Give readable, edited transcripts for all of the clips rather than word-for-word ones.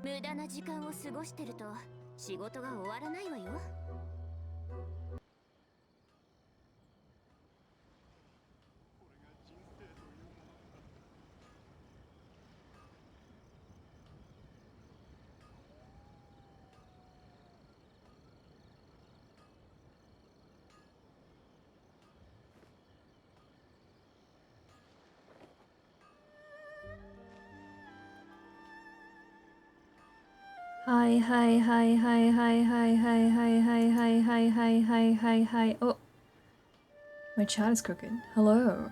無駄な時間を過ごしてると仕事が終わらないわよ。Hi, hi, hi, hi, hi, hi, hi, hi, hi, hi, hi, hi, hi, hi, hi. Oh, my chat is crooked. Hello.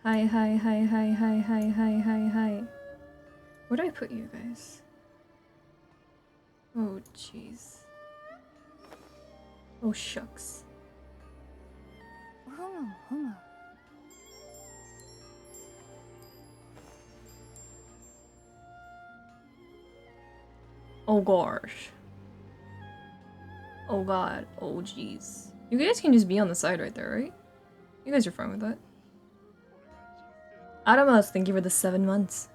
Hi, hi, hi, hi, hi, hi, hi, hi, hi. Where did I put you guys? Oh, jeez. Oh, shucks. Oh gosh. Oh god. Oh jeez. You guys can just be on the side right there, right? You guys are fine with that. Adamas, thank you for the 7 months.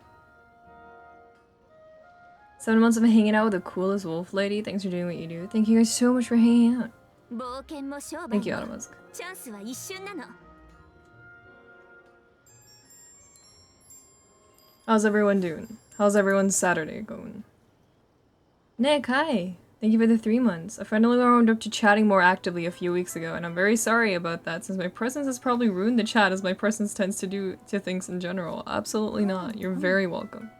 7 months of hanging out with the coolest wolf lady. Thanks for doing what you do. Thank you guys so much for hanging out. Thank you, Adamas. How's everyone doing? How's everyone's Saturday going? Nick, hi! Thank you for the 3 months. I finally warmed up to chatting more actively a few weeks ago, and I'm very sorry about that, since my presence has probably ruined the chat as my presence tends to do to things in general. Absolutely not. You're very welcome.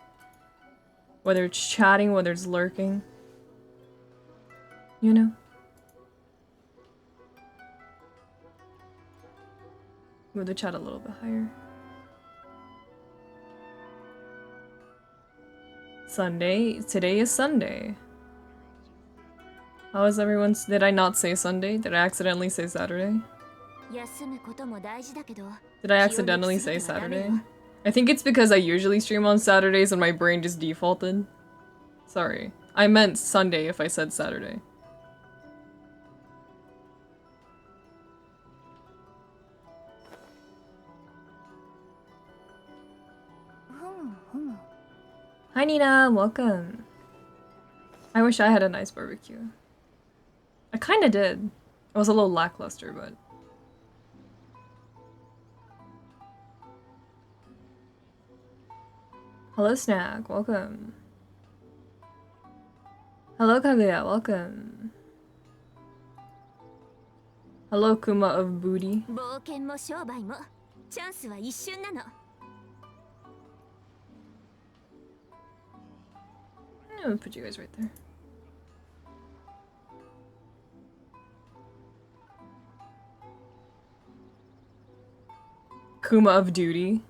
Whether it's chatting, whether it's lurking. You know? Move the chat a little bit higher. Sunday? Today is Sunday. How is everyone's- did I not say Sunday? Did I accidentally say Saturday? Did I accidentally say Saturday? I think it's because I usually stream on Saturdays and my brain just defaulted. Sorry. I meant Sunday if I said Saturday. Hi Nina, welcome. I wish I had a nice barbecue. I kinda did. It was a little lackluster, but... Hello Snack, welcome. Hello Kaguya, welcome. Hello Kuma of Booty. I'm gonna put you guys right there. Kuma of Duty.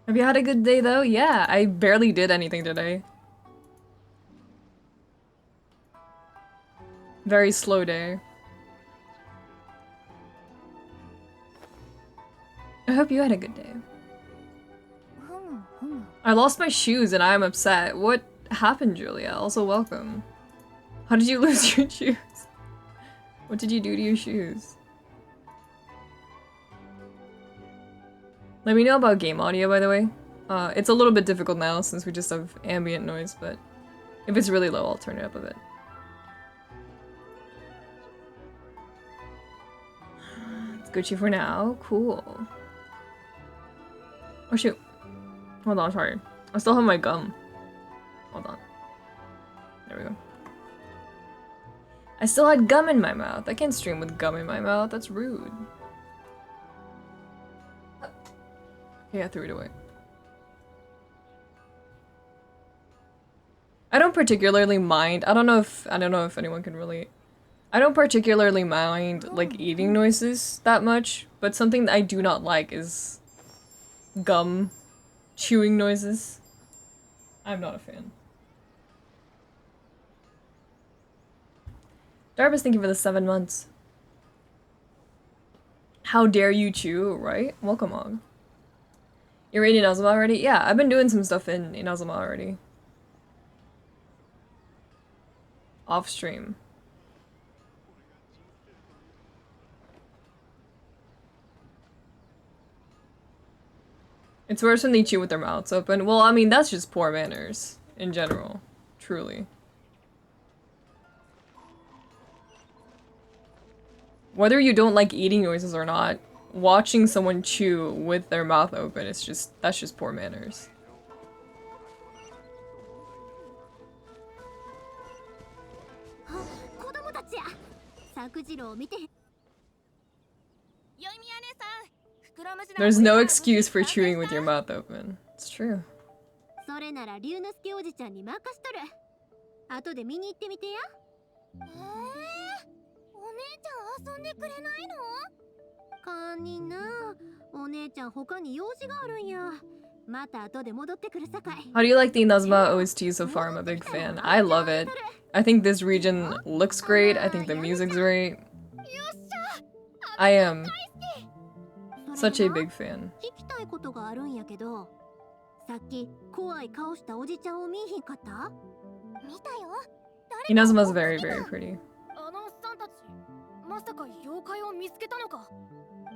Have you had a good day though? Yeah, I barely did anything today. Very slow day. I hope you had a good day. I lost my shoes and I am upset. What happened, Julia? Also welcome. How did you lose your shoes? What did you do to your shoes? Let me know about game audio, by the way. It's a little bit difficult now since we just have ambient noise, but if it's really low, I'll turn it up a bit. It's Gucci for now. Cool. Oh shoot. Hold on, sorry. I still have my gum. Hold on. There we go. I still had gum in my mouth. I can't stream with gum in my mouth. That's rude. Okay, I threw it away. I don't particularly mind. I don't know if anyone can relate. I don't particularly mind like eating noises that much, but something that I do not like is gum chewing noises. I'm not a fan. Darbus, thank you for the 7 months. How dare you chew, right? Welcome on. You're in Inazuma already? Yeah, I've been doing some stuff in Inazuma already. Off stream. It's worse when they chew with their mouths open. Well, I mean, that's just poor manners in general. Truly. Whether you don't like eating noises or not, watching someone chew with their mouth open is that's just poor manners. 子供たちや。作次郎を見て。 There's no excuse for chewing with your mouth open. It's true. それなら龍之介おじちゃんに任しとる。後で見に行ってみてや。お姉ちゃん遊んでくれないの？堪忍な。お姉ちゃん他に用事があるんや。また後で戻ってくるさかい。 How do you like the Inazuma OST so far? I'm a big fan. I love it. I think this region looks great. I think the music's great. I am such a big fan. 聞きたいことがあるんやけど、さっき怖い顔したおじちゃんを見ひんかった？見たよ。 Inazuma's very, very pretty. あのおっさんたち、まさか妖怪を見つけたのか？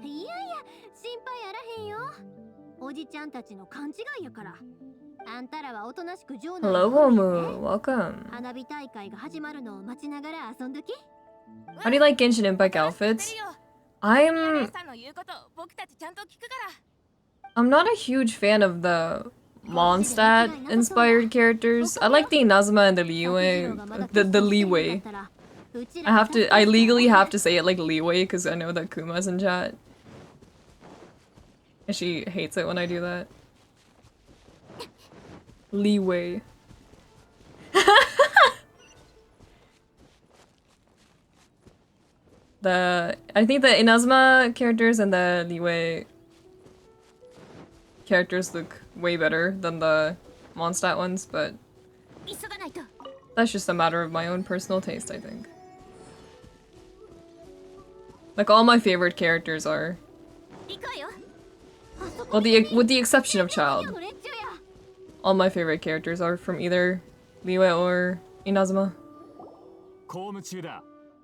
いやいや、心配やらへんよ。おじちゃんたちの勘違いやから。あんたらはおとなしく城内に Hello, Homu. Welcome. 花火大会が始まるのを待ちながら遊んどき。 How do you like Genshin Impact outfits? I'm not a huge fan of the Mondstadt-inspired characters. I like the Inazuma and the Liyue. The Leeway. I legally have to say it like Leeway because I know that Kuma's in chat. And she hates it when I do that. Leeway. I think the Inazuma characters and the Liyue characters look way better than the Mondstadt ones, but that's just a matter of my own personal taste, I think. Like, all my favorite characters are... Well, with the exception of Child. All my favorite characters are from either Liyue or Inazuma.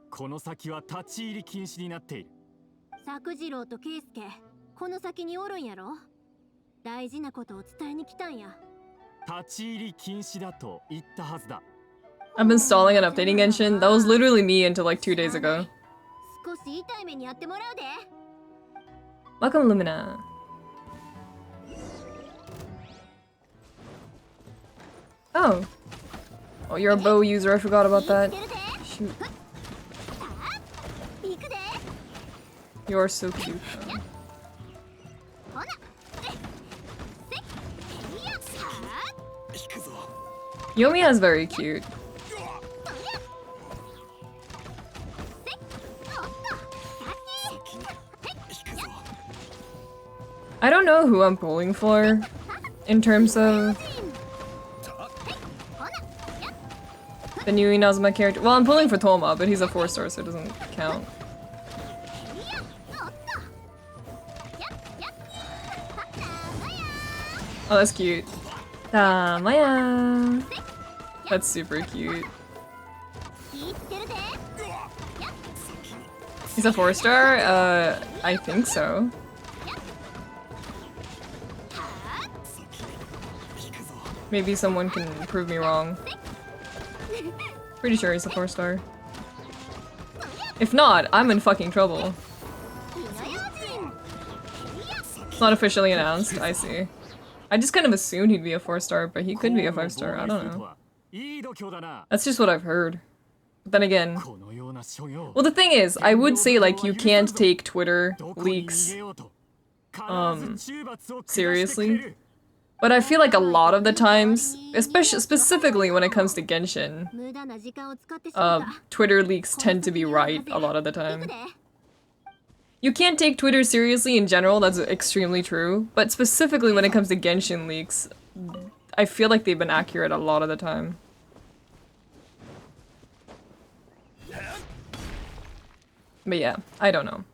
この先は立ち入り禁止になっている。作次郎と圭介、この先におるんやろ？大事なことを伝えに来たんや。立ち入り禁止だと言ったはずだ。I'm installing and updating Genshin. That was literally me until like 2 days ago. 少し痛い目にやってもらうで。Welcome, Lumina. Oh. Oh, you're a bow user. I forgot about that. Shoot. You're so cute. Yomi is very cute. I don't know who I'm pulling for in terms of the new Inazuma character. Well, I'm pulling for Toma, but he's a 4-star, so it doesn't count. Oh, that's cute. Tamaya. That's super cute. He's a 4-star? I think so. Maybe someone can prove me wrong. Pretty sure he's a 4-star. If not, I'm in fucking trouble. It's not officially announced, I see. I just kind of assumed he'd be a 4-star, but he could be a 5-star, I don't know. That's just what I've heard. But then again... Well, the thing is, I would say, like, you can't take Twitter leaks, seriously. But I feel like a lot of the times, specifically when it comes to Genshin, Twitter leaks tend to be right a lot of the time. You can't take Twitter seriously in general, that's extremely true, but specifically when it comes to Genshin leaks, I feel like they've been accurate a lot of the time. But yeah, I don't know.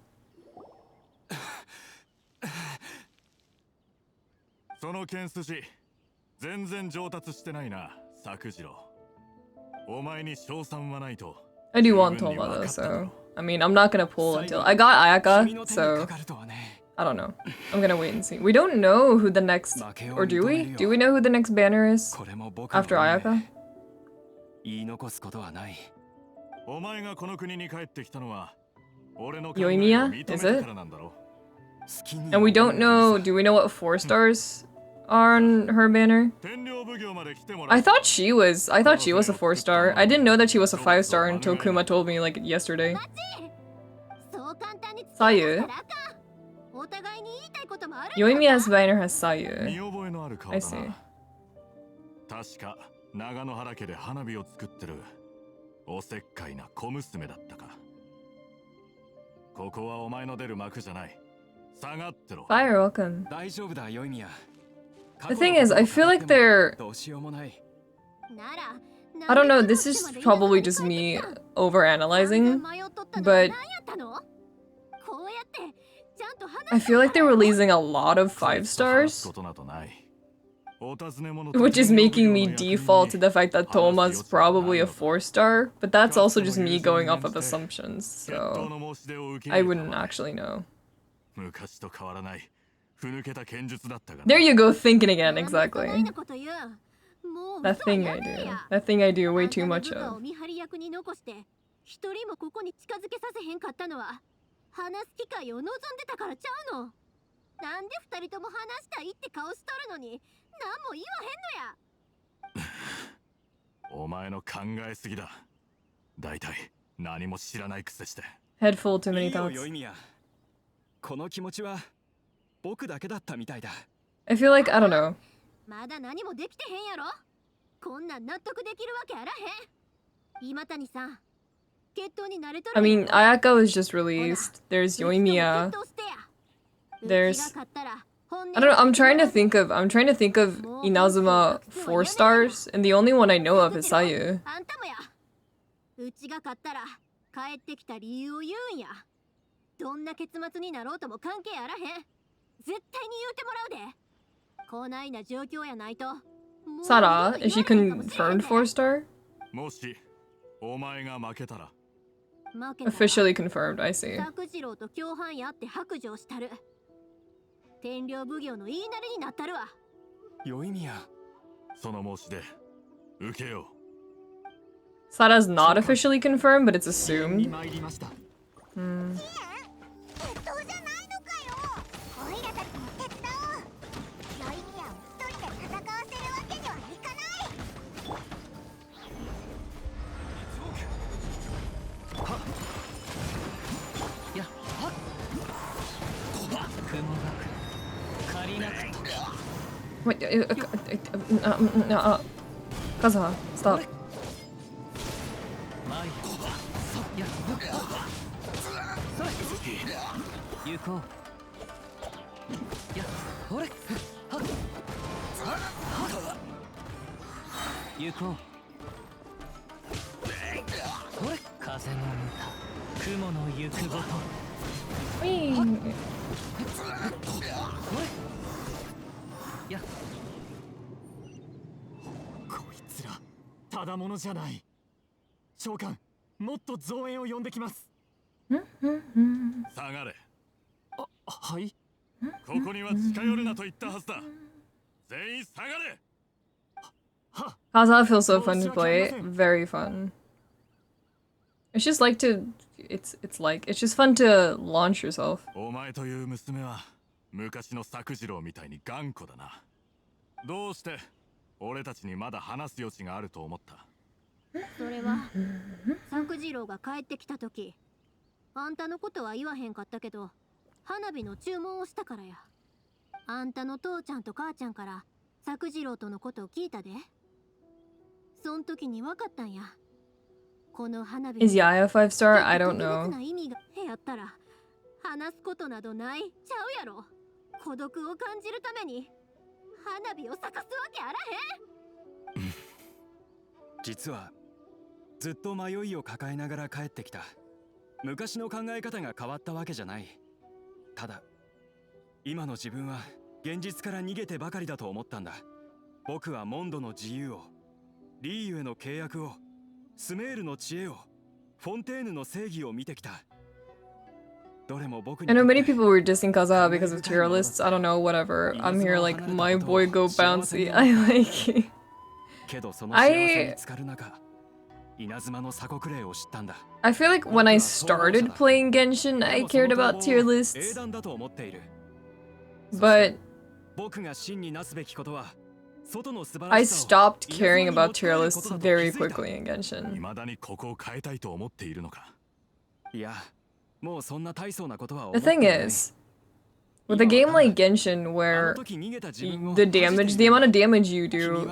その剣筋全然上達してないな、作次郎。お前に賞賛はないと。I do want Toma though, so I mean, I'm not gonna pull until I got Ayaka, so I don't know. I'm gonna wait and see. We don't know who the next, or do we? Do we know who the next banner is after Ayaka? 言い残すことはない。お前がこの国に帰ってきたのは俺の考えを Yoimiya? 認め Is た it? からなんだろ And we don't know, do we know what 4 stars are on her banner? 天領奉行まで来てもら I thought she was a 4 star. I didn't know that she was a 5 star until Kuma told me like yesterday. そう簡単に Sayu? お互いに言いたいこともある Yoimiya's banner has 見 Sayu. 覚えのある顔 I だ see. な確か長野原家で花火を作ってるおせっかいな小娘だったかここはお前の出る幕じゃない下がってろ Fire, welcome. 大丈夫だ、ヨイミヤ。 The thing is, I feel like they're... どうしようもない。 なら I don't know, this is probably just me overanalyzing, but I feel like they're releasing a lot of 5 stars, which is making me default to the fact that Toma's probably a 4 star, but that's also just me going off of assumptions, so I wouldn't actually know. 昔と変わらないふぬけた剣術だったが There you go, thinking again, exactly. That thing I do. That thing I do way too much of. 一人もここに近づけさせへんかったのは話す機会を望んでたからちゃうの。なんで二人とも話したいって顔しとるのに何も言わへんのや。お前の考えすぎだだいたい何も知らないくせして Head full too い many いよ、 thoughts. ヨイミヤ。この気持ちは僕だけだったみたいだ。 I feel like, I don't know. まだ何もできてへんやろ。こんなん納得できるわけあらへん。今谷さん、決闘に慣れとる。 I mean, Ayaka was just released. There's Yoimiya. There's... I don't know, I'm trying to think of Inazuma 4 stars, and the only one I know of is Sayu. あんたもや。うちが勝ったら帰ってきた理由を言うんや。どんな結末になろうとも関係あらへん。絶対に言うてもらうで。こないな状況やないと。 Sara, is she confirmed 4 star? もしお前が負けたら Officially confirmed, I see. 作次郎と共犯やって白状したる。天領奉行の言いなりになったるわ。ヨイミヤ。その申し出受けよ Sara's not officially confirmed, but it's assumed. 参りました。 Hmm. 借りなくて。 Wait, Kazuha, stop. 行こう。や、ほれ。はっ。行こう。ほれ。風の歌、雲の行くごと。 Whee! ほれ。や。こいつら、ただものじゃない。召喚、もっと増援を呼んできます。 下がれ はい。 ここには近寄るなと言ったはずだ全員下がれ Kazuha feels so fun to play. Very fun. It's just like to... It's just fun to launch yourself. お前という娘は昔の作次郎みたいに頑固だなどうして俺たちにまだ話す余地があると思ったそれは作次郎が帰ってきた時あんたのことは言わへんかったけど花火の注文をしたからやあんたの父ちゃんと母ちゃんから作次郎とのことを聞いたでそん時に分かったんやこの花火 Is Yaya 5 star? I don't know. 意味がやったら話すことなどないちゃうやろ孤独を感じるために花火を咲かすわけあらへん実はずっと迷いを抱えながら帰ってきた昔の考え方が変わったわけじゃないただ今の自分は現実から逃げてばかりだと思ったんだ僕はモンドの自由をリーユへの契約をスメールの知恵をフォンテーヌの正義を見てきた I know many people were dissing Kazaha because of tier lists. I don't know, whatever. I'm here like, my boy go bouncy. I like it. I feel like when I started playing Genshin, I cared about tier lists. But I stopped caring about tier lists very quickly in Genshin. The thing is, with a game like Genshin where the amount of damage you do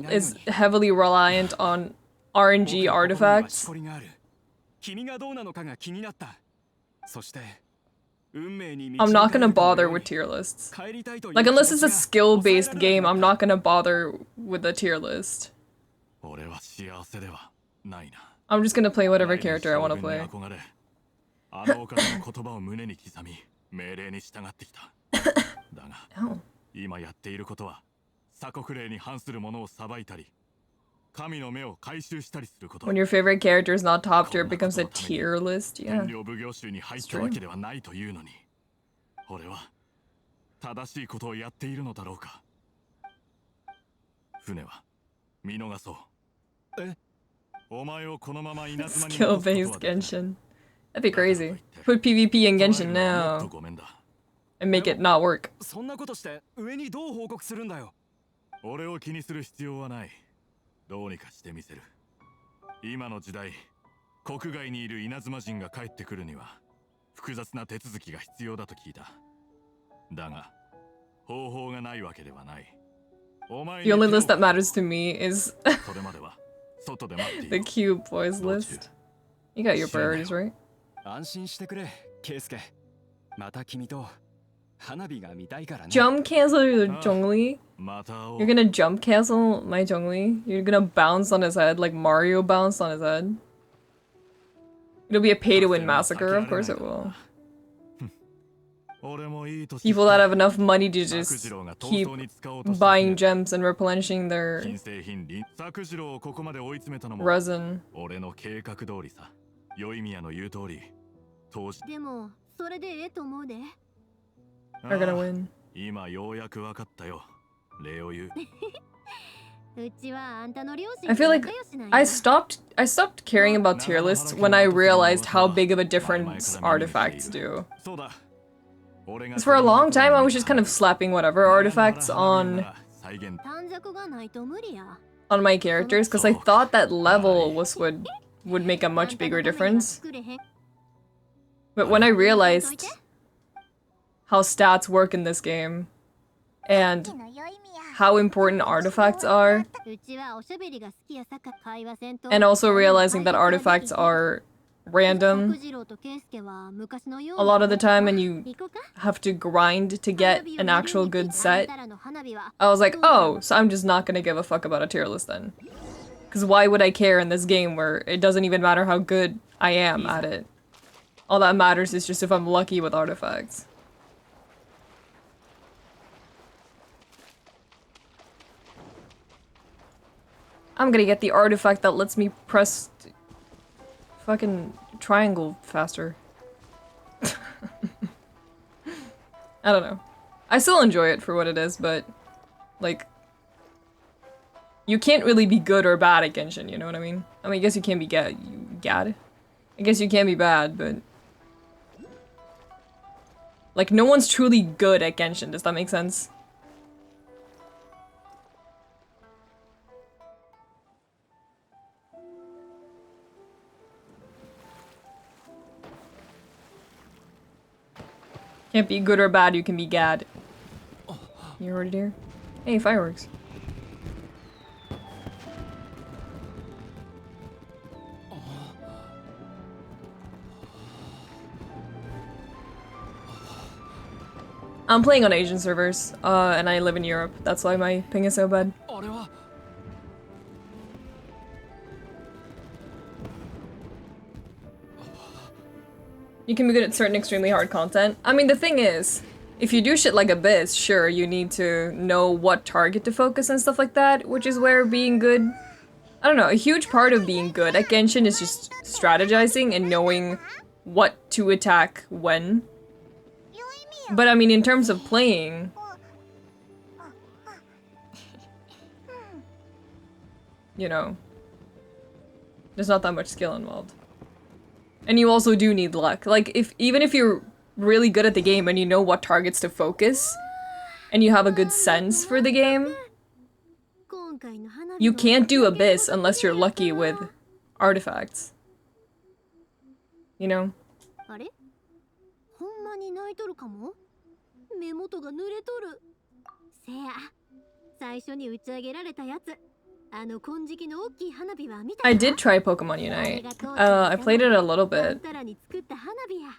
is heavily reliant on RNG artifacts, I'm not gonna bother with tier lists. Like, unless it's a skill-based game, I'm not gonna bother with a tier list. I'm just gonna play whatever character I want to play. Oh. When your favorite character is not top tier, it becomes a tier list. Yeah. It's true. Skill-based Genshin. That'd be crazy. Put PvP in Genshin now. And make it not work. The only list that matters to me is the cute boys list. You got your priorities right. Jump cancel your Zhongli? You're gonna jump cancel my Zhongli? You're gonna bounce on his head like Mario bounced on his head? It'll be a pay-to-win massacre, of course it will. People that have enough money to just keep buying gems and replenishing their resin are gonna win. I feel like I stopped caring about tier lists when I realized how big of a difference artifacts do. Because for a long time I was just kind of slapping whatever artifacts on my characters because I thought that level would make a much bigger difference. But when I realized how stats work in this game and how important artifacts are, and also realizing that artifacts are random a lot of the time and you have to grind to get an actual good set, I was like, oh, so I'm just not gonna give a fuck about a tier list then. Because why would I care in this game where it doesn't even matter how good I am at it? All that matters is just if I'm lucky with artifacts. I'm gonna get the artifact that lets me press fucking triangle faster. I don't know. I still enjoy it for what it is, but like you can't really be good or bad at Genshin, you know what I mean? I mean, I guess you can't be gad. I guess you can't be bad, but like no one's truly good at Genshin. Does that make sense? Can't be good or bad, you can be gad. You heard it here? Hey, fireworks. I'm playing on Asian servers, and I live in Europe. That's why my ping is so bad. You can be good at certain extremely hard content. I mean, the thing is, if you do shit like Abyss, sure, you need to know what target to focus and stuff like that, which is where being good... I don't know, a huge part of being good at Genshin is just strategizing and knowing what to attack when. But I mean, in terms of playing, you know, there's not that much skill involved. And you also do need luck. Like, even if you're really good at the game and you know what targets to focus, and you have a good sense for the game, you can't do Abyss unless you're lucky with artifacts. You know? I did try Pokemon Unite. I played it a little bit.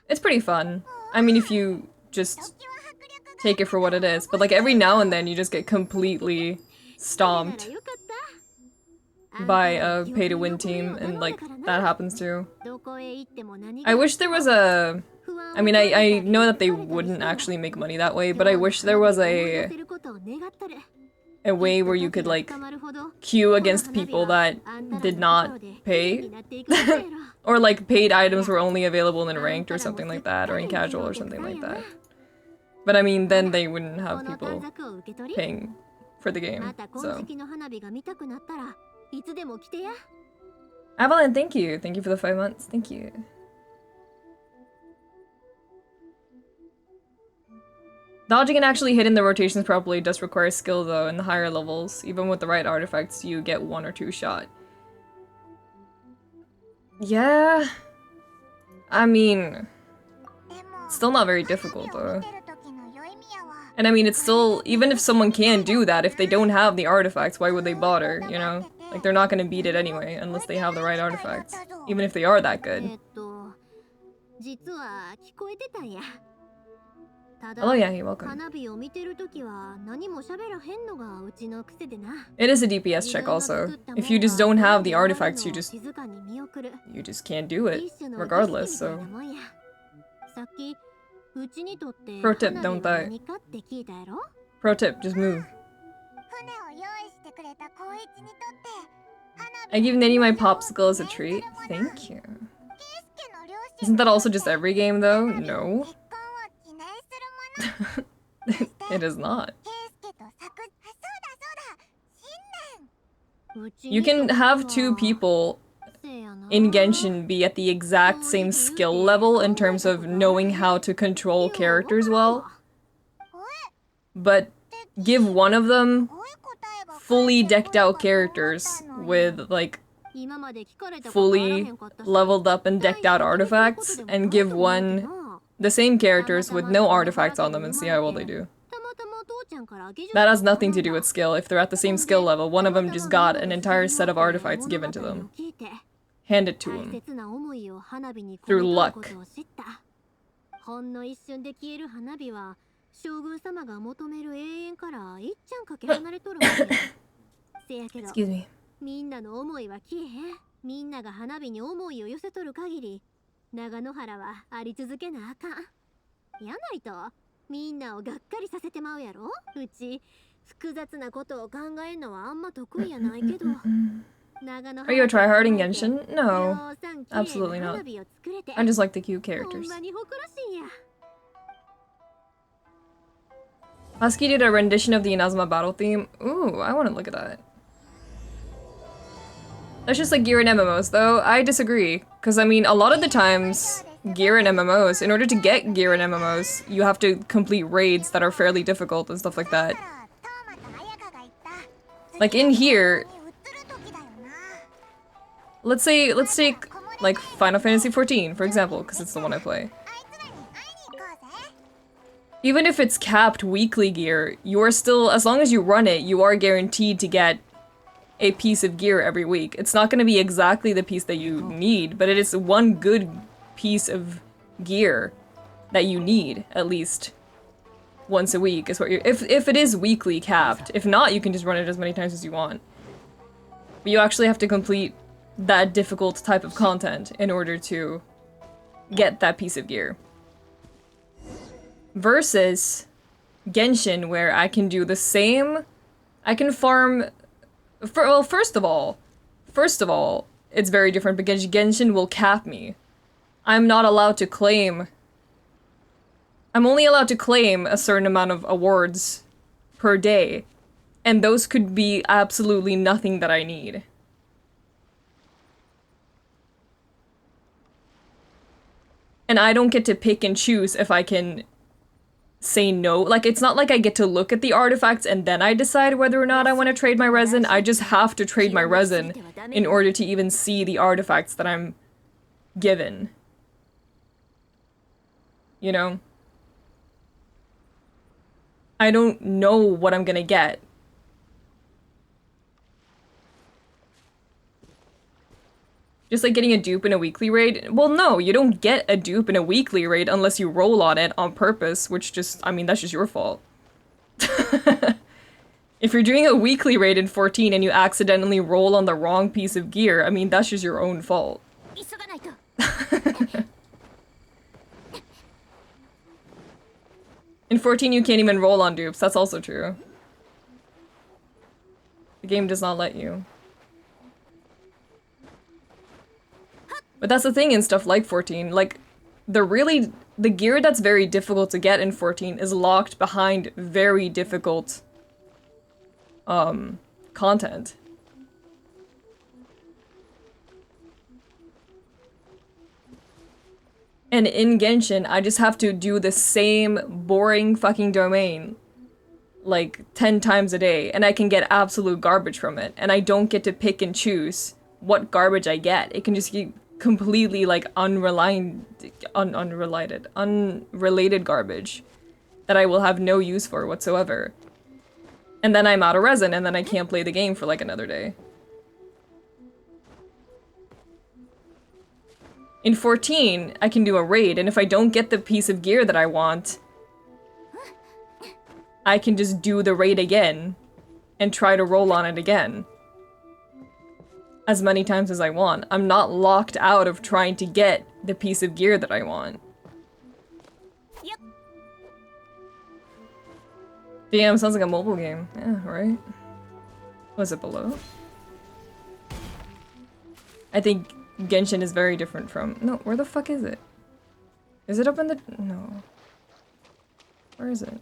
It's pretty fun. I mean, if you just take it for what it is. But like every now and then you just get completely stomped by a pay-to-win team, and like that happens too. I wish there was a... I mean, I know that they wouldn't actually make money that way, but I wish there was a way where you could like queue against people that did not pay. Or like paid items were only available in ranked or something like that, or in casual or something like that. But I mean, then they wouldn't have people paying for the game, so. Avalon, thank you. Thank you for the 5 months. Thank you. Dodging and actually hitting the rotations properly does require skill though in the higher levels. Even with the right artifacts, you get 1 or 2 shot. Yeah. I mean, it's still not very difficult though. And I mean, it's still, even if someone can do that, if they don't have the artifacts, why would they bother, you know? Like, they're not gonna beat it anyway, unless they have the right artifacts. Even if they are that good. Oh yeah, you're welcome. It is a DPS check also. If you just don't have the artifacts, you just can't do it, regardless, so. Pro tip, don't die. Pro tip, just move. I give Nitty my popsicle as a treat. Thank you. Isn't that also just every game though? No. It is not. You can have 2 people in Genshin be at the exact same skill level in terms of knowing how to control characters well, but give one of them fully decked out characters with like fully leveled up and decked out artifacts, and give one the same characters with no artifacts on them and see how well they do. That has nothing to do with skill. If they're at the same skill level, one of them just got an entire set of artifacts given to them. Hand it to him. Through luck. Excuse me. みんなの思いは消えへん。みんなが花火に思いを寄せとる限り、長野原はあり続けなあかん。やないと、みんなをがっかりさせてまうやろ。うち複雑なことを考えんのはあんま得意やないけど。Are you a tryhard in Genshin? No, absolutely not. I just like the cute characters. Husky did a rendition of the Inazuma battle theme. Ooh, I want to look at that. That's just like gear in MMOs, though. I disagree. Because, I mean, a lot of the times, gear in MMOs, in order to get gear in MMOs, you have to complete raids that are fairly difficult and stuff like that. Like, in here... Let's take, like, Final Fantasy XIV, for example, because it's the one I play. Even if it's capped weekly gear, you are still, as long as you run it, you are guaranteed to get a piece of gear every week. It's not going to be exactly the piece that you need, but it is one good piece of gear that you need, at least once a week, is what you're- if it is weekly capped. If not, you can just run it as many times as you want. But you actually have to complete that difficult type of content in order to get that piece of gear. Versus Genshin, where I can do the same, I can farm, well, first of all, it's very different because Genshin will cap me. I'm not allowed to claim. I'm only allowed to claim a certain amount of awards per day. And those could be absolutely nothing that I need. And I don't get to pick and choose if I can say no. Like, it's not like I get to look at the artifacts and then I decide whether or not I want to trade my resin. I just have to trade my resin in order to even see the artifacts that I'm given. You know? I don't know what I'm gonna get. Just like getting a dupe in a weekly raid? Well, no, you don't get a dupe in a weekly raid unless you roll on it on purpose, which just, I mean, that's just your fault. If you're doing a weekly raid in 14 and you accidentally roll on the wrong piece of gear, I mean, that's just your own fault. In 14, you can't even roll on dupes, that's also true. The game does not let you. But that's the thing in stuff like 14, like, the gear that's very difficult to get in 14 is locked behind very difficult, content. And in Genshin, I just have to do the same boring fucking domain, like, 10 times a day, and I can get absolute garbage from it, and I don't get to pick and choose what garbage I get. It can just be completely, like, unrelated garbage that I will have no use for whatsoever. And then I'm out of resin, and then I can't play the game for, like, another day. In 14, I can do a raid, and if I don't get the piece of gear that I want, I can just do the raid again and try to roll on it again. As many times as I want. I'm not locked out of trying to get the piece of gear that I want. Yep. Damn, sounds like a mobile game. Yeah, right? Was it below? I think Genshin is very different from... No, where the fuck is it? Is it up in the... No. Where is it?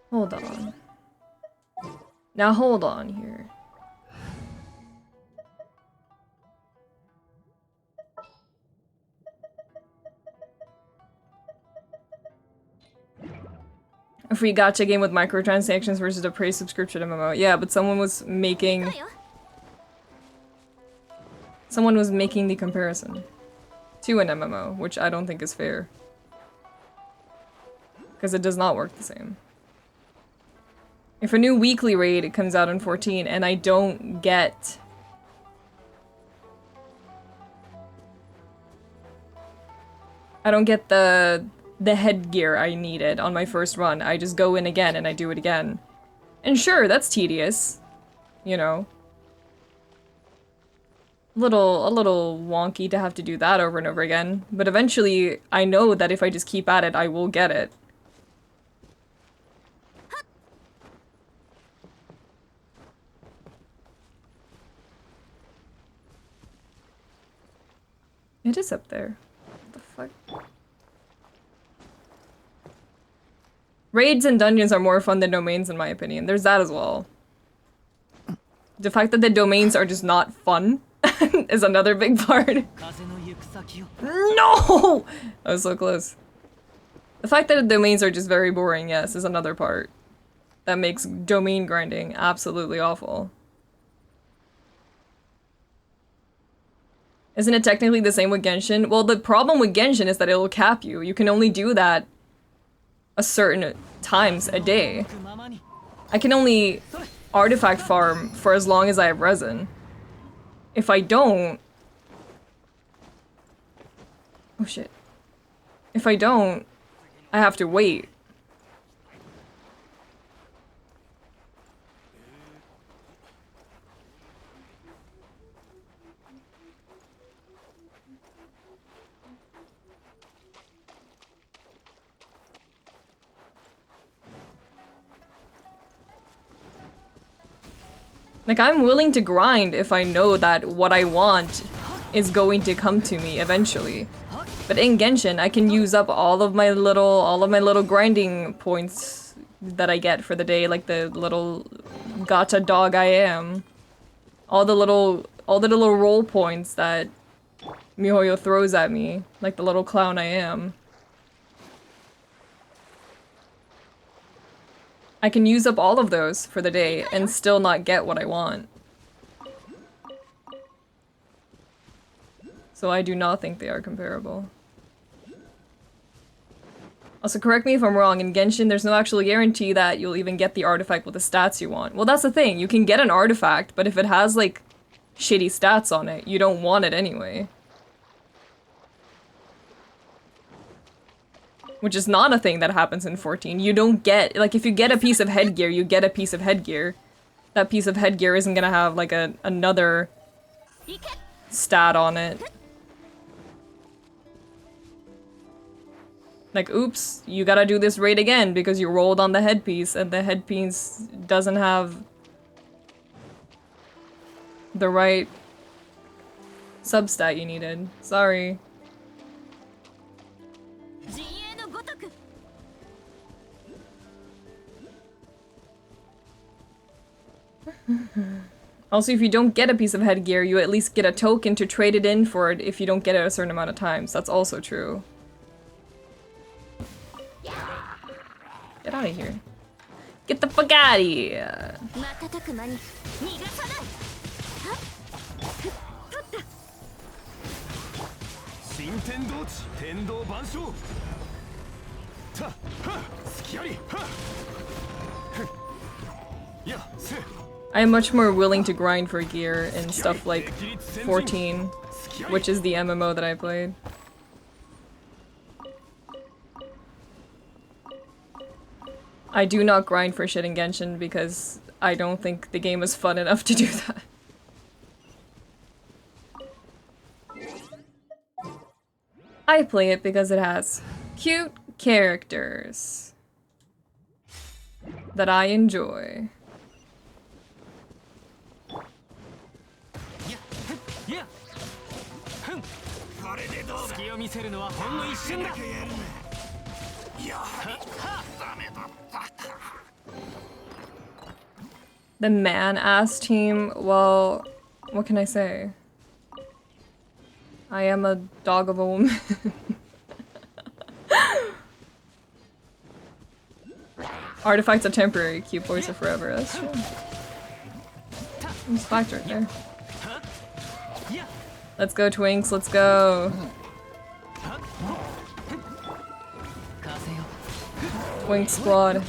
Hold on. Now hold on here. A free gacha game with microtransactions versus a paid subscription MMO. Yeah, but someone was making the comparison to an MMO, which I don't think is fair. Because it does not work the same. If a new weekly raid comes out in 14 and I don't get... the headgear I needed on my first run, I just go in again and I do it again. And sure, that's tedious. You know. A little wonky to have to do that over and over again. But eventually, I know that if I just keep at it, I will get it. It is up there. What the fuck? Raids and dungeons are more fun than domains in my opinion. There's that as well. The fact that the domains are just not fun is another big part. No! I was so close. The fact that the domains are just very boring, yes, is another part. That makes domain grinding absolutely awful. Isn't it technically the same with Genshin? Well, the problem with Genshin is that it'll cap you. You can only do that a certain times a day. I can only artifact farm for as long as I have resin. If I don't... Oh shit. If I don't, I have to wait. Like, I'm willing to grind if I know that what I want is going to come to me eventually. But in Genshin, I can use up all of my little grinding points that I get for the day, like the little gacha dog I am. All the little role points that MiHoYo throws at me, like the little clown I am. I can use up all of those for the day and still not get what I want. So I do not think they are comparable. Also, correct me if I'm wrong, in Genshin there's no actual guarantee that you'll even get the artifact with the stats you want. Well, that's the thing, you can get an artifact, but if it has, like, shitty stats on it, you don't want it anyway. Which is not a thing that happens in 14. You don't get, like, if you get a piece of headgear, you get a piece of headgear. That piece of headgear isn't gonna have, like, another stat on it. Like, oops, you gotta do this raid again because you rolled on the headpiece and the headpiece doesn't have the right substat you needed. Sorry. Also, if you don't get a piece of headgear, you at least get a token to trade it in for it if you don't get it a certain amount of times. That's also true. Get out of here. Get the fuck out of here. I am much more willing to grind for gear in stuff like 14, which is the MMO that I played. I do not grind for shit in Genshin because I don't think the game is fun enough to do that. I play it because it has cute characters that I enjoy. The man-ass team, well, what can I say? I am a dog of a woman. Artifacts are temporary, cute boys are forever, that's true. It's fact right there. Let's go, Twinks, let's go! Twink squad.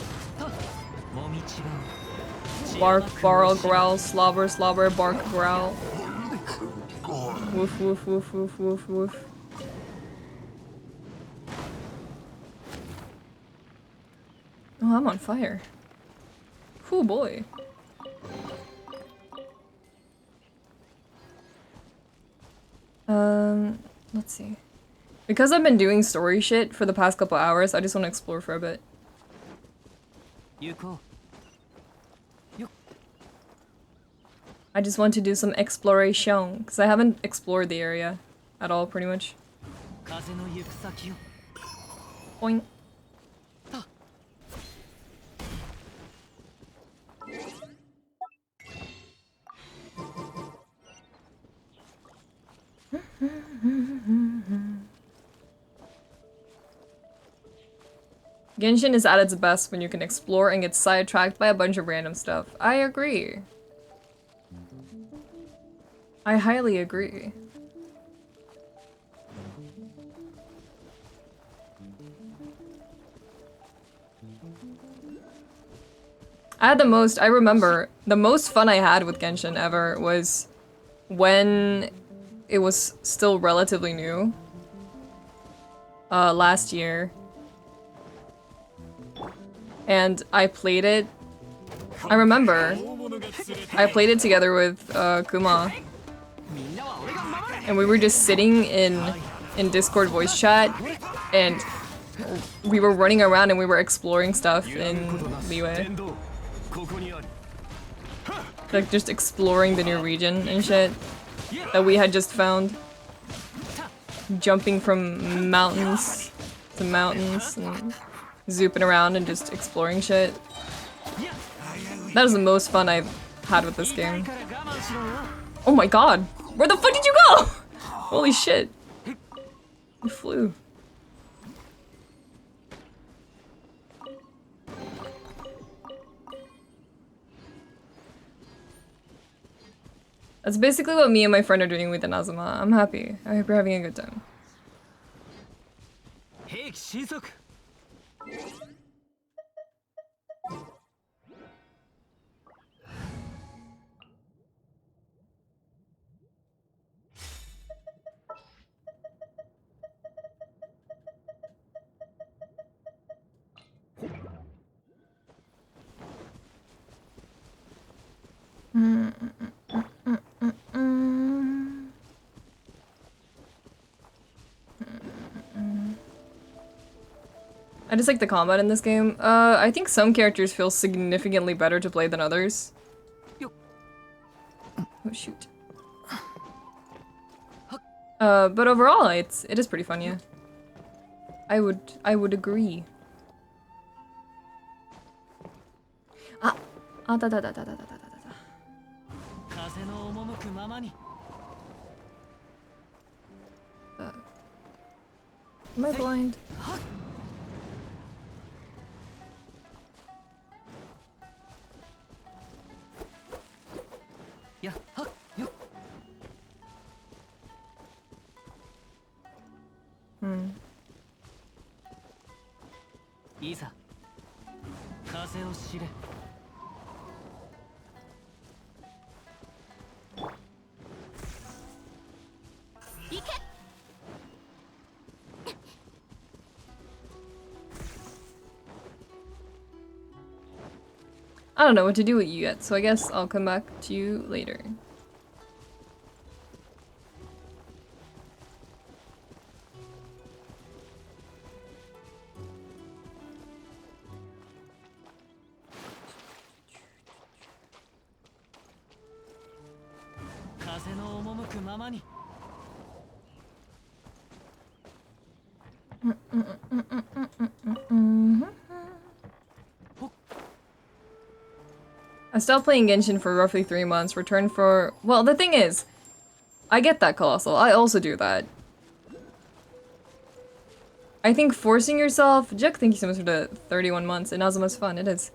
Bark, barl, growl, slobber, slobber, bark, growl. Woof, woof, woof, woof, woof, woof. Oh, I'm on fire. Cool boy. Let's see. Because I've been doing story shit for the past couple hours, I just want to explore for a bit. I just want to do some exploration, because I haven't explored the area at all, pretty much. Boing. Genshin is at its best when you can explore and get sidetracked by a bunch of random stuff. I agree. I highly agree. I remember, the most fun I had with Genshin ever was when it was still relatively new. Last year. And I played it, I remember, I played it together with Kuma. And we were just sitting in Discord voice chat, and we were running around and we were exploring stuff in Liyue. Like just exploring the new region and shit that we had just found. Jumping from mountains to mountains and zooping around and just exploring shit. That is the most fun I've had with this game. Oh my god! Where the fuck did you go? Holy shit. You flew. That's basically what me and my friend are doing with Inazuma. I'm happy. I hope you're having a good time. I just like the combat in this game. I think some characters feel significantly better to play than others. Oh shoot. But overall, it is pretty fun, yeah. I would agree. Am I blind? I don't know what to do with you yet, so I guess I'll come back to you later. I stopped playing Genshin for roughly 3 months, returned for— well, the thing is, I get that, Colossal. I also do that. I think forcing yourself— Juk, thank you so much for the 31 months. Inazuma's fun, it is.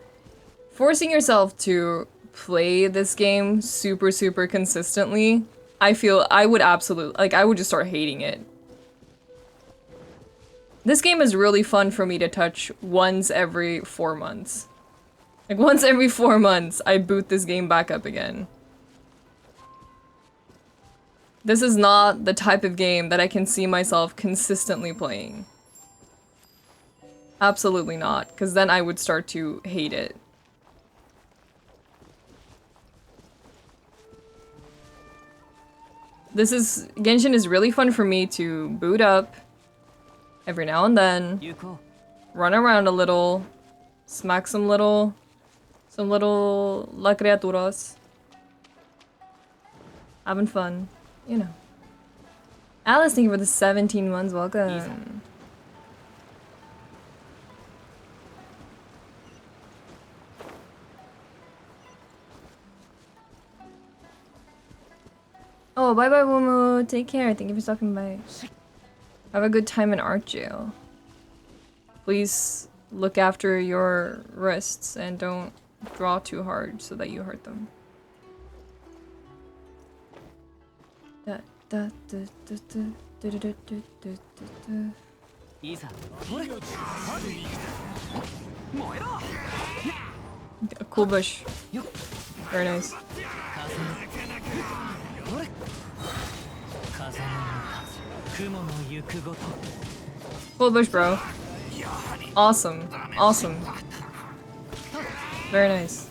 Forcing yourself to play this game super, super consistently, I feel I would absolutely— like, I would just start hating it. This game is really fun for me to touch once every 4 months. Like, once every 4 months, I boot this game back up again. This is not the type of game that I can see myself consistently playing. Absolutely not, because then I would start to hate it. Genshin is really fun for me to boot up every now and then, run around a little, smack some little la criaturas. Having fun, you know. Alice, thank you for the 17 months, welcome. Oh, bye bye, Womo. Take care. Thank you for stopping by. Have a good time in art jail. Please look after your wrists and don't draw too hard so that you hurt them. A cool bush. Very nice. Cool bush, bro. Awesome. Awesome. Very nice.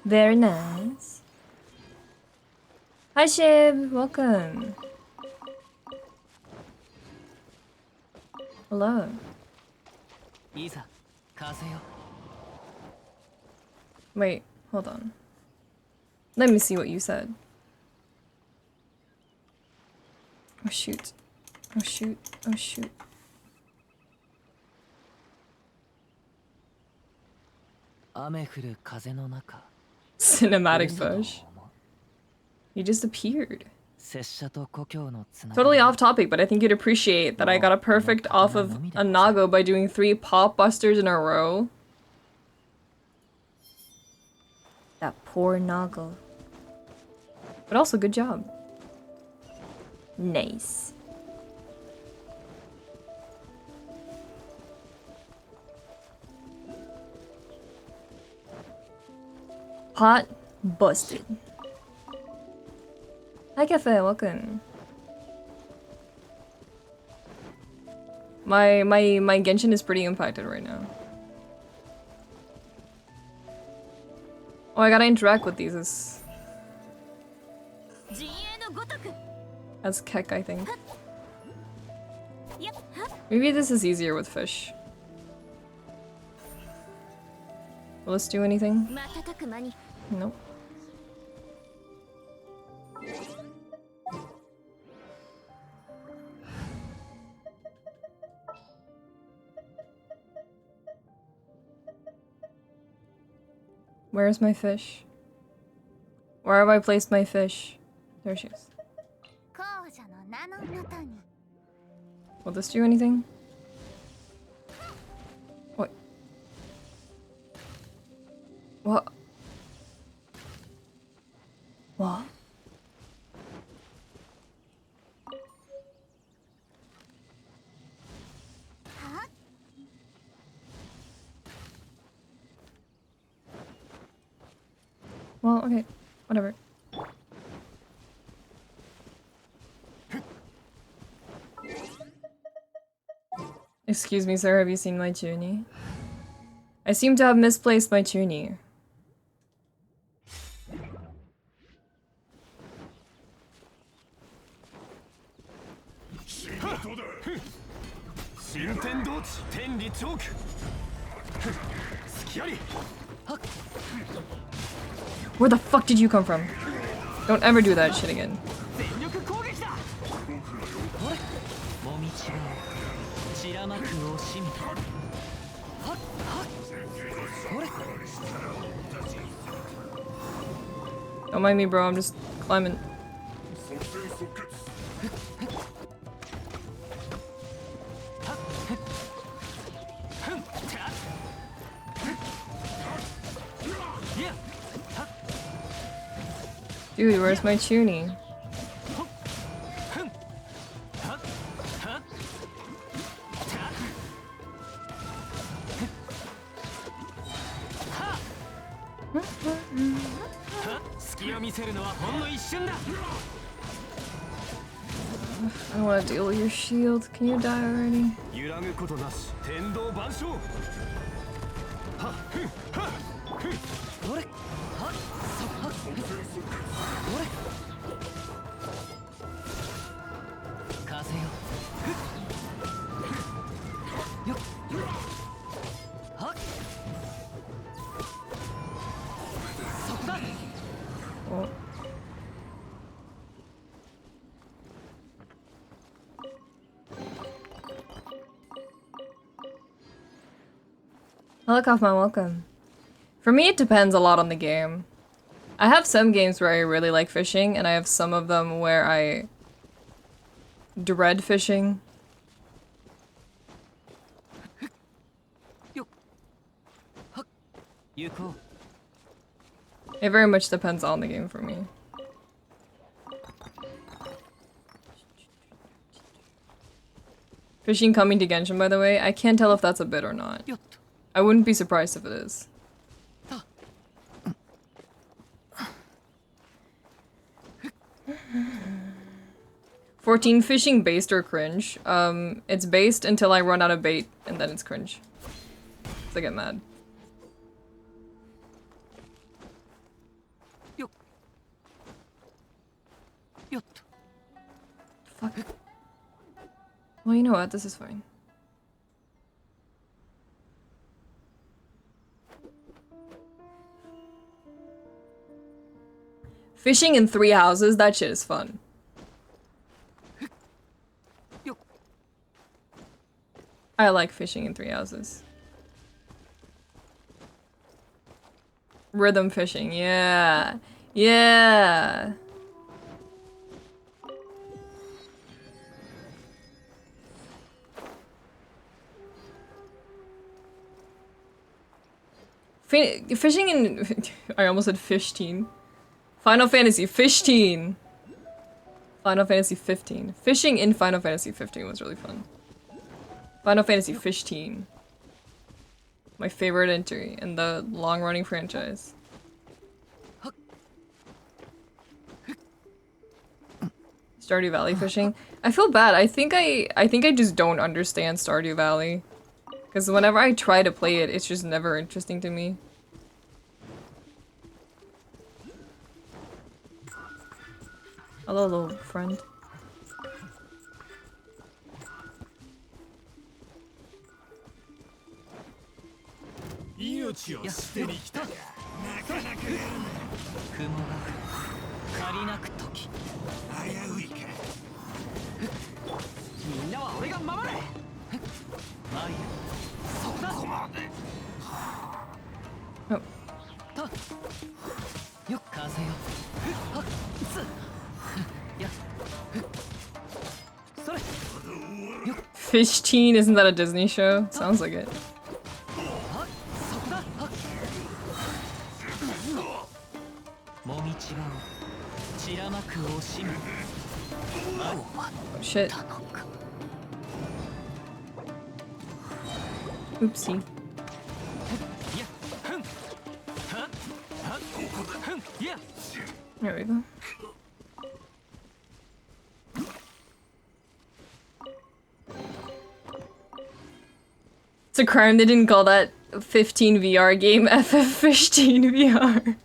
Very nice. Hi Shib, welcome. Hello. Wait, hold on. Let me see what you said. Oh shoot. Oh shoot. Oh shoot. Cinematic bush. You just appeared. Totally off topic, but I think you'd appreciate that I got a perfect off of a Nago by doing 3 pop busters in a row. That poor Nago. But also, good job. Nice. Pot busted. Hi Cafe, welcome. My Genshin is pretty impacted right now. Oh, I gotta interact with these as Kek, I think. Maybe this is easier with fish. Will this do anything? Nope. Where's my fish? Where have I placed my fish? There she is. Will this do anything? What? What? What? Well, okay. Whatever. Excuse me, sir, have you seen my tuni? I seem to have misplaced my tuni. Where the fuck did you come from? Don't ever do that shit again. Don't mind me, bro, I'm just climbing. Dude, where's my tuni? I don't want to deal with your shield. Can you die already? Oh. Helicopter, welcome. For me, it depends a lot on the game. I have some games where I really like fishing, and I have some of them where I dread fishing. It very much depends on the game for me. Fishing coming to Genshin, by the way, I can't tell if that's a bit or not. I wouldn't be surprised if it is. "14 fishing based or cringe? It's based until I run out of bait, and then it's cringe. 'Cause I get mad. Fuck. Well, you know what? This is fine. Fishing in 3 houses? That shit is fun. I like fishing in 3 houses. Rhythm fishing, yeah. Yeah. Fishing in... I almost said fish-teen. Final Fantasy Fish-teen. Final Fantasy 15. Fishing in Final Fantasy 15 was really fun. Final Fantasy Fish-teen. My favorite entry in the long-running franchise. Stardew Valley fishing. I feel bad. I think I just don't understand Stardew Valley. Because whenever I try to play it, it's just never interesting to me. Hello, little friend. Fish Teen, isn't that a Disney show? Sounds like it. Oh, shit. Oopsie. There we go. It's a crime they didn't call that 15 VR game FF Fish-teen VR.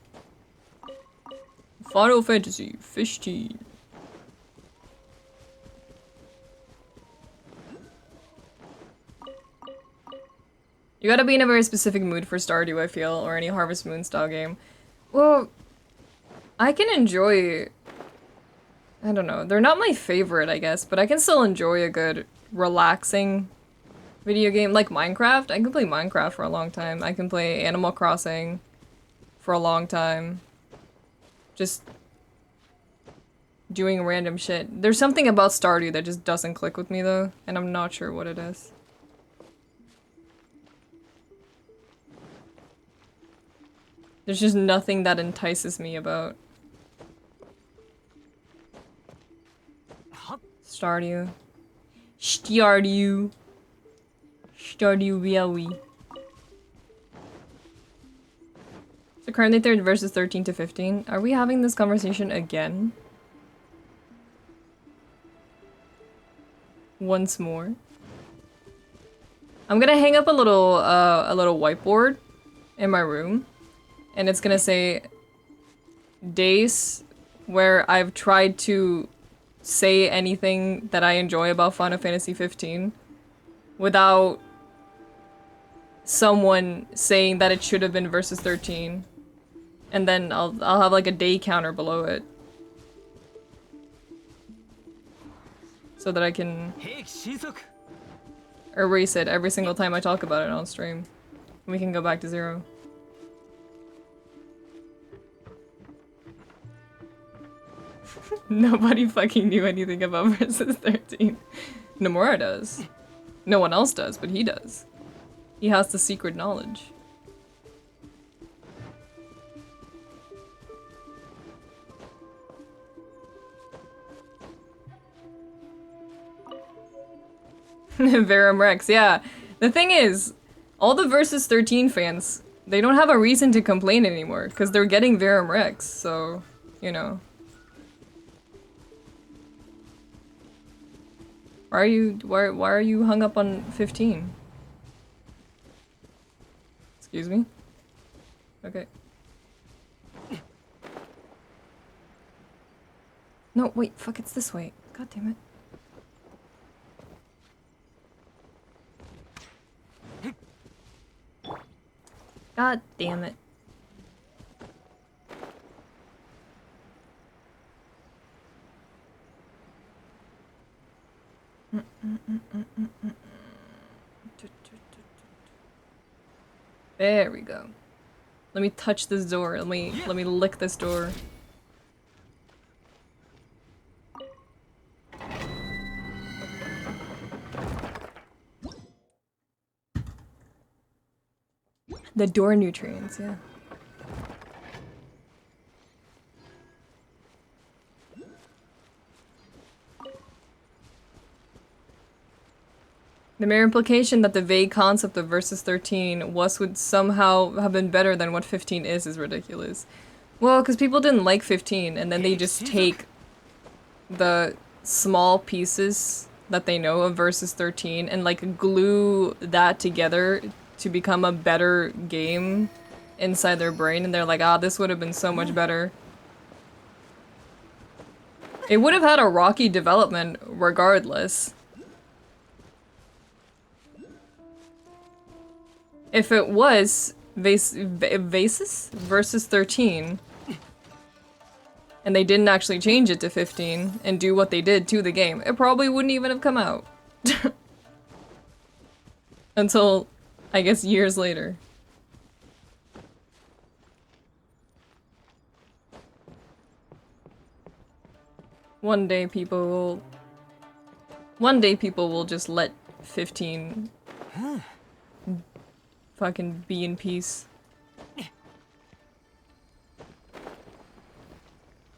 Final Fantasy Fish-teen. You gotta be in a very specific mood for Stardew, I feel, or any Harvest Moon style game. Well, I can enjoy... I don't know, they're not my favorite, I guess, but I can still enjoy a good, relaxing video game. Like Minecraft, I can play Minecraft for a long time. I can play Animal Crossing for a long time. Just doing random shit. There's something about Stardew that just doesn't click with me though, and I'm not sure what it is. There's just nothing that entices me about Stardew. Stardew Valley. So currently 3rd versus 13 to 15. Are we having this conversation again? Once more. I'm gonna hang up a little whiteboard in my room, and it's gonna say days where I've tried to say anything that I enjoy about Final Fantasy 15 without someone saying that it should have been versus 13, and then I'll have like a day counter below it so that I can erase it every single time I talk about it on stream. We can go back to 0. Nobody fucking knew anything about versus 13. Nomura does. No one else does, but he does. He has the secret knowledge. Verum Rex, yeah. The thing is, all the Versus 13 fans, they don't have a reason to complain anymore, because they're getting Verum Rex, so, you know. Why are you hung up on 15? Excuse me? Okay. No, wait, fuck, it's this way. God damn it. God damn it. There we go. Let me touch this door. Let me lick this door. The door nutrients, yeah. The mere implication that the vague concept of versus 13 would somehow have been better than what 15 is ridiculous. Well, because people didn't like 15, and then they just take the small pieces that they know of versus 13 and like glue that together to become a better game inside their brain, and they're like, ah, this would have been so much better. It would have had a rocky development regardless. If it was Vasis versus 13, and they didn't actually change it to 15 and do what they did to the game, it probably wouldn't even have come out. Until, I guess, years later. One day people will just let 15 fucking be in peace.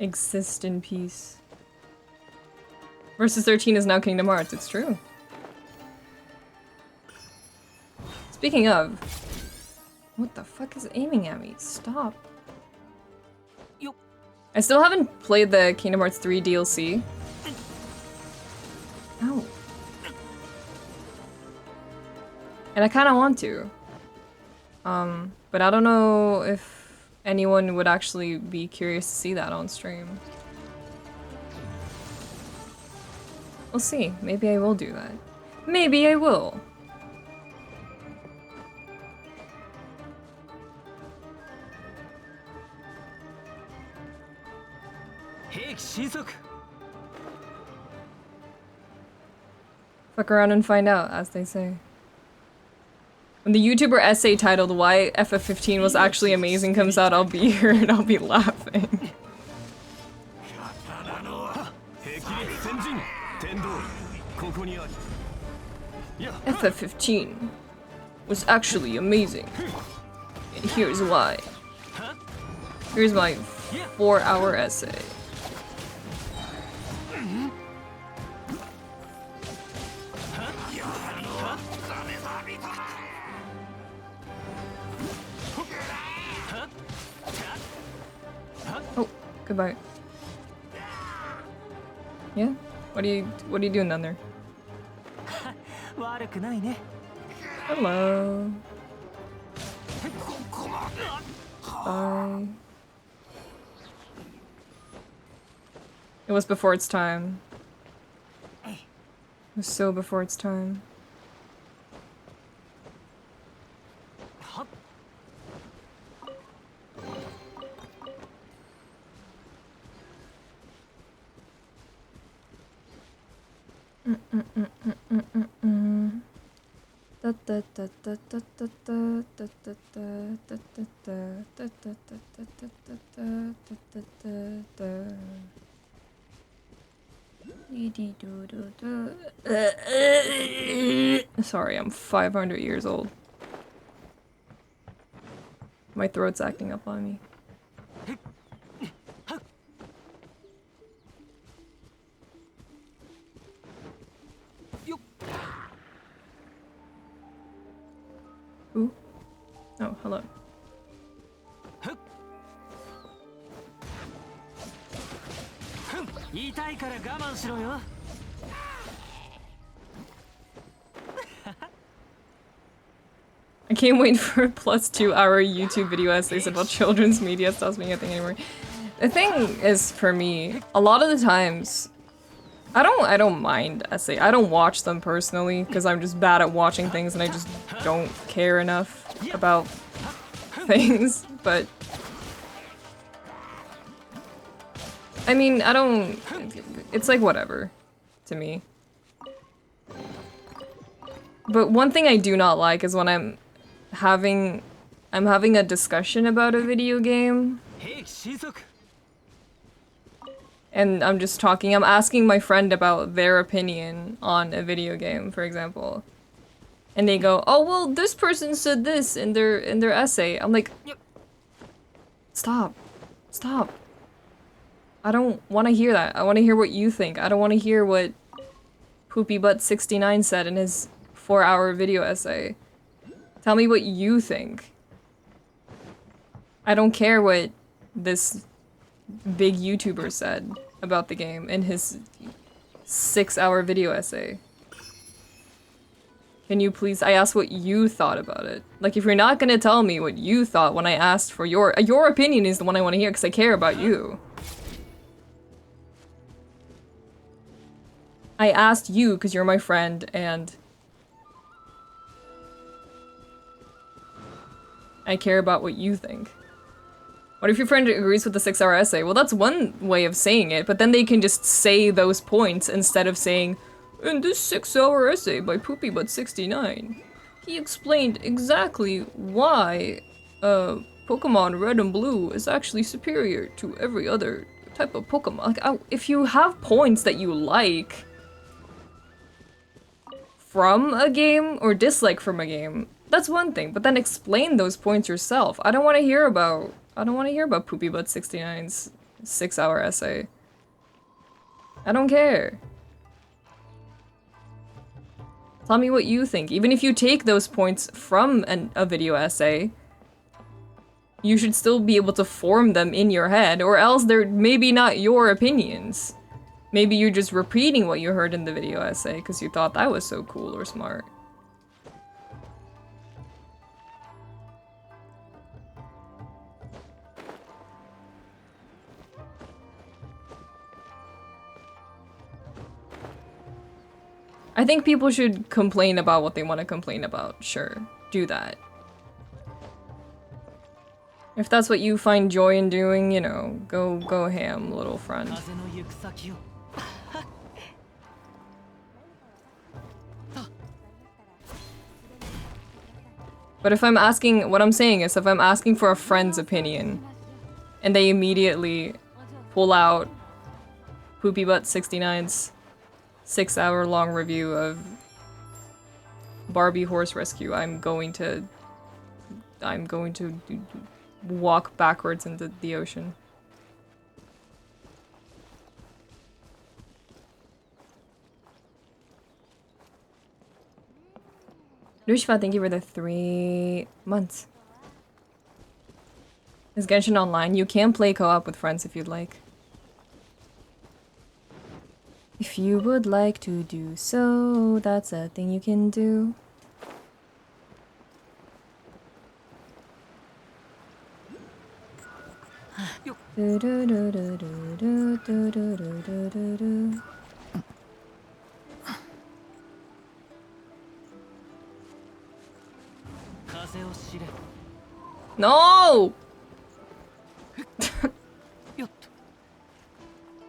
Exist in peace. Versus 13 is now Kingdom Hearts, it's true. Speaking of... What the fuck is aiming at me? Stop. I still haven't played the Kingdom Hearts 3 DLC. Ow. And I kinda want to. But I don't know if anyone would actually be curious to see that on stream. We'll see. Maybe I will do that. Maybe I will. Fuck around and find out, as they say. When the YouTuber essay titled Why FF15 was actually amazing comes out, I'll be here and I'll be laughing. FF15 was actually amazing. And here's why. Here's my 4-hour essay. Oh, goodbye. Yeah? What are you doing down there? Hello. Bye. It was before its time. It was so before its time. Sorry, I'm 500 years old. My throat's acting up on me. Who? Oh, hello. I can't wait for a +2-hour YouTube video essays about children's media. Stops being a thing anymore. The thing is, for me, a lot of the times, I don't mind essay. I don't watch them personally because I'm just bad at watching things and I just don't care enough about things. But I mean, I don't. It's like whatever to me. But one thing I do not like is when I'm having a discussion about a video game. And I'm just talking, I'm asking my friend about their opinion on a video game, for example. And they go, "Oh, well, this person said this in their essay." I'm like, "Stop. Stop. I don't want to hear that. I want to hear what you think. I don't want to hear what Poopy Butt 69 said in his 4-hour video essay. Tell me what you think. I don't care what this big YouTuber said about the game in his 6-hour video essay. Can you please— I asked what you thought about it. Like, if you're not gonna tell me what you thought when I asked for your opinion is the one I want to hear because I care about you. I asked you because you're my friend and I care about what you think. What if your friend agrees with the 6-hour essay? Well, that's one way of saying it, but then they can just say those points instead of saying, "In this 6-hour essay by Poopy Butt 69, he explained exactly why Pokemon Red and Blue is actually superior to every other type of Pokemon." Like, if you have points that you like from a game or dislike from a game, that's one thing, but then explain those points yourself. I don't want to hear about Poopy Butt 69's 6-hour essay. I don't care. Tell me what you think. Even if you take those points from a video essay, you should still be able to form them in your head, or else they're maybe not your opinions. Maybe you're just repeating what you heard in the video essay because you thought that was so cool or smart. I think people should complain about what they want to complain about. Sure, do that. If that's what you find joy in doing, you know, go ham, little friend. But if I'm asking— what I'm saying is, if I'm asking for a friend's opinion, and they immediately pull out Poopy Butt 69's 6-hour long review of Barbie Horse Rescue, I'm going to walk backwards into the ocean. Lushva, thank you for the 3 months. Is Genshin online? You can play co-op with friends if you'd like. If you would like to do so, that's a thing you can do. No!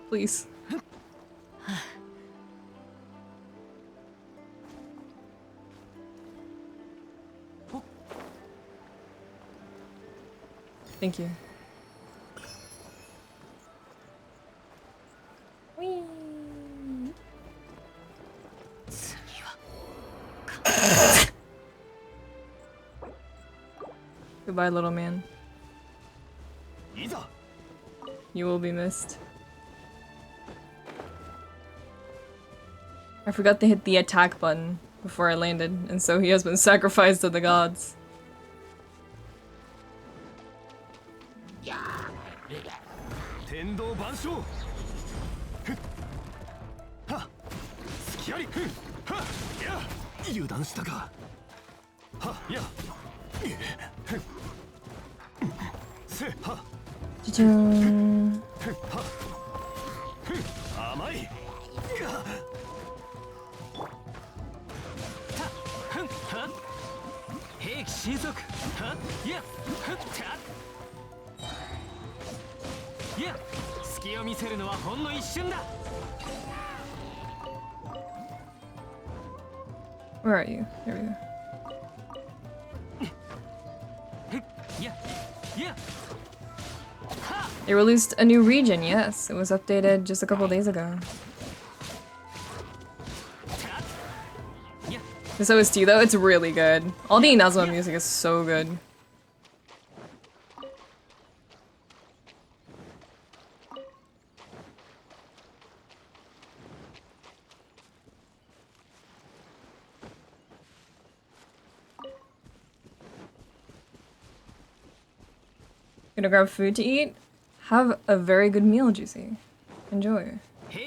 Please. Thank you. Whee. Goodbye, little man. You will be missed. I forgot to hit the attack button before I landed, and so he has been sacrificed to the gods. Cha-ching. Where are you? There we go. They released a new region, yes. It was updated just a couple days ago. This OST though, it's really good. All the Inazuma music is so good. Gonna grab food to eat? Have a very good meal, Juicy. Enjoy. At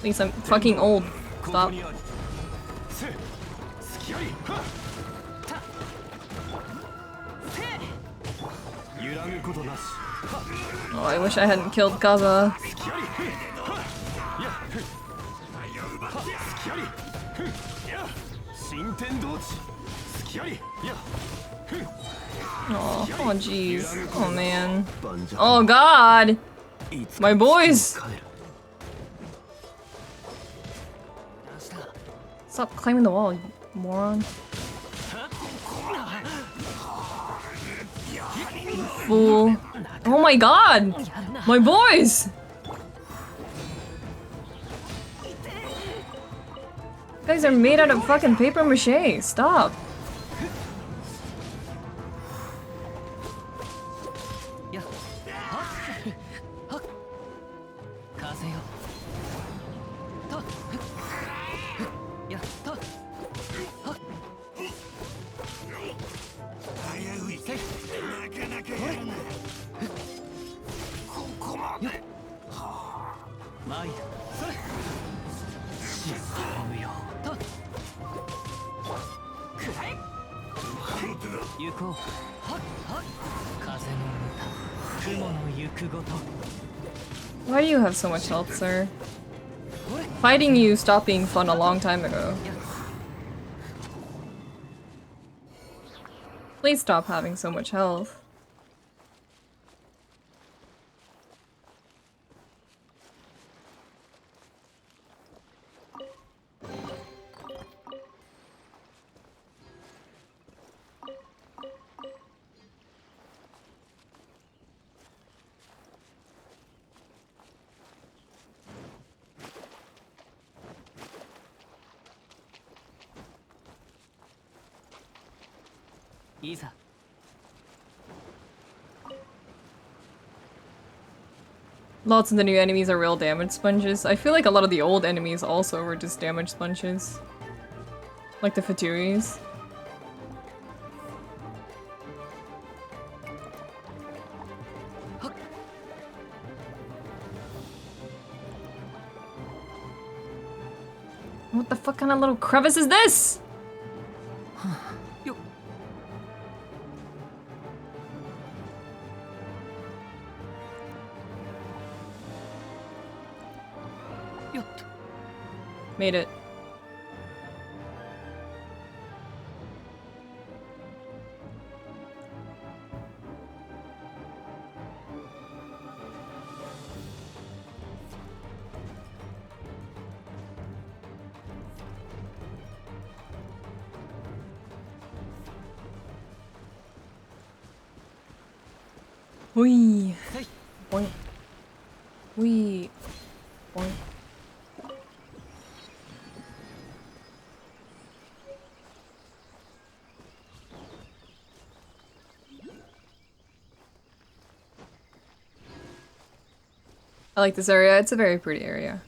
least I'm fucking old. Stop. Oh, I wish I hadn't killed Kaza. Oh jeez. Oh man. Oh god! My boys! Stop climbing the wall, you moron. Fool. Oh my god! My boys! You guys are made out of fucking paper mache. Stop. Why do you have so much health, sir? Fighting you stopped being fun a long time ago. Please stop having so much health. Lots of the new enemies are real damage sponges. I feel like a lot of the old enemies also were just damage sponges. Like the Faturis. What the fuck kind of little crevice is this? Made it. Wee. Boing. Wee. Boing. I like this area. It's a very pretty area.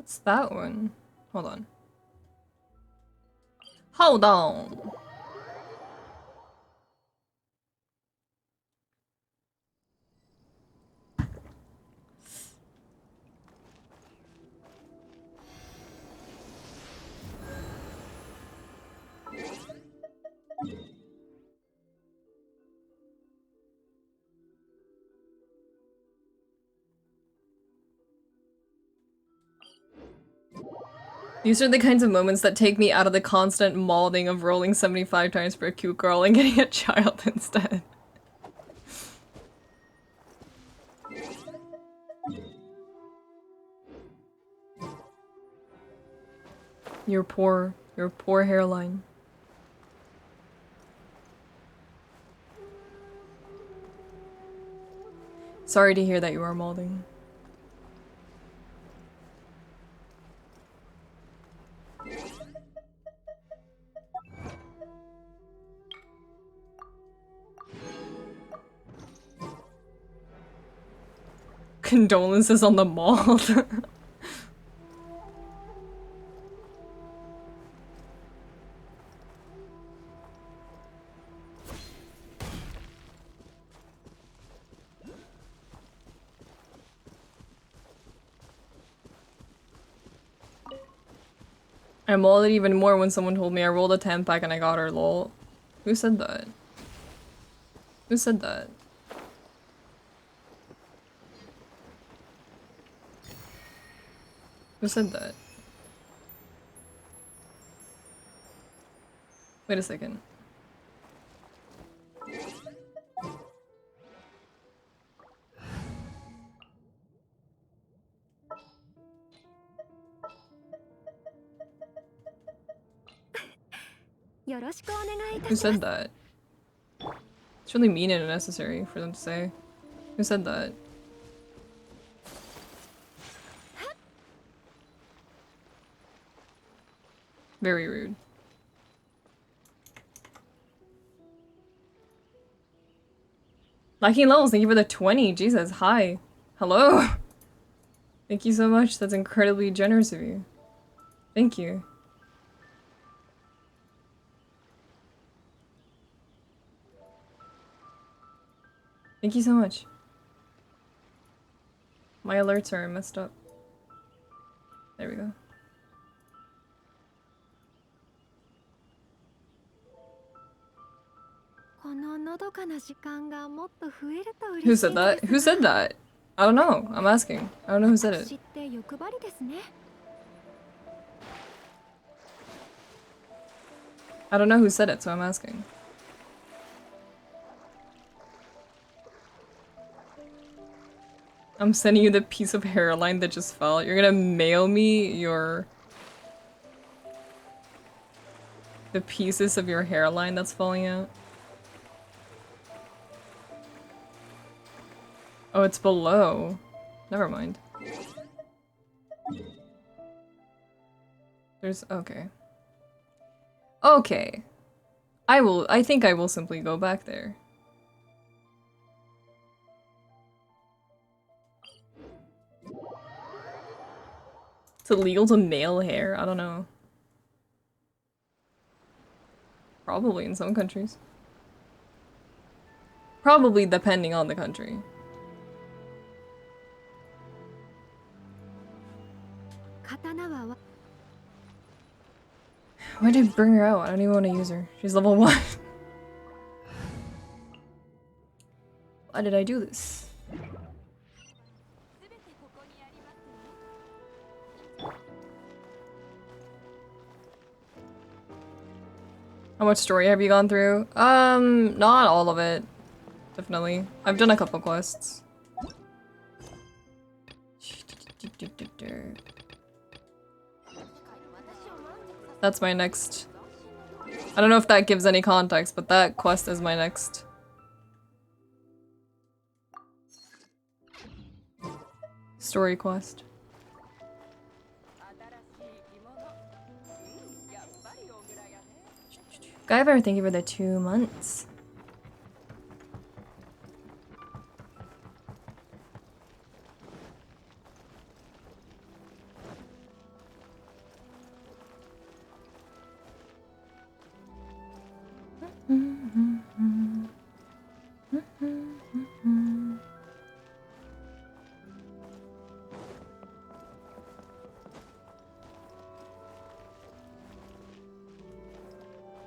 What's that one? Hold on. Hold on. These are the kinds of moments that take me out of the constant mauling of rolling 75 times for a cute girl and getting a child instead. Your poor hairline. Sorry to hear that you are molding. Condolences on the mold. I molded even more when someone told me I rolled a 10 pack and I got her, lol. Who said that? Who said that? Who said that? Wait a second. Who said that? It's really mean and unnecessary for them to say. Who said that? Very rude. Lacking levels, thank you for the 20. Jesus, hi. Hello. Thank you so much. That's incredibly generous of you. Thank you. Thank you so much. My alerts are messed up. There we go. Who said that? Who said that? I don't know. I'm asking. I don't know who said it. I don't know who said it, so I'm asking. I'm sending you the piece of hairline that just fell. You're gonna mail me the pieces of your hairline that's falling out? Oh, it's below. Never mind. There's... okay. Okay. I think I will simply go back there. It's illegal to mail hair? I don't know. Probably in some countries. Probably depending on the country. Why did I bring her out? I don't even want to use her. She's level 1. Why did I do this? How much story have you gone through? Not all of it. Definitely. I've done a couple quests. That's my next... I don't know if that gives any context, but that quest is my next. Story quest. Guyver, thank you for the 2 months.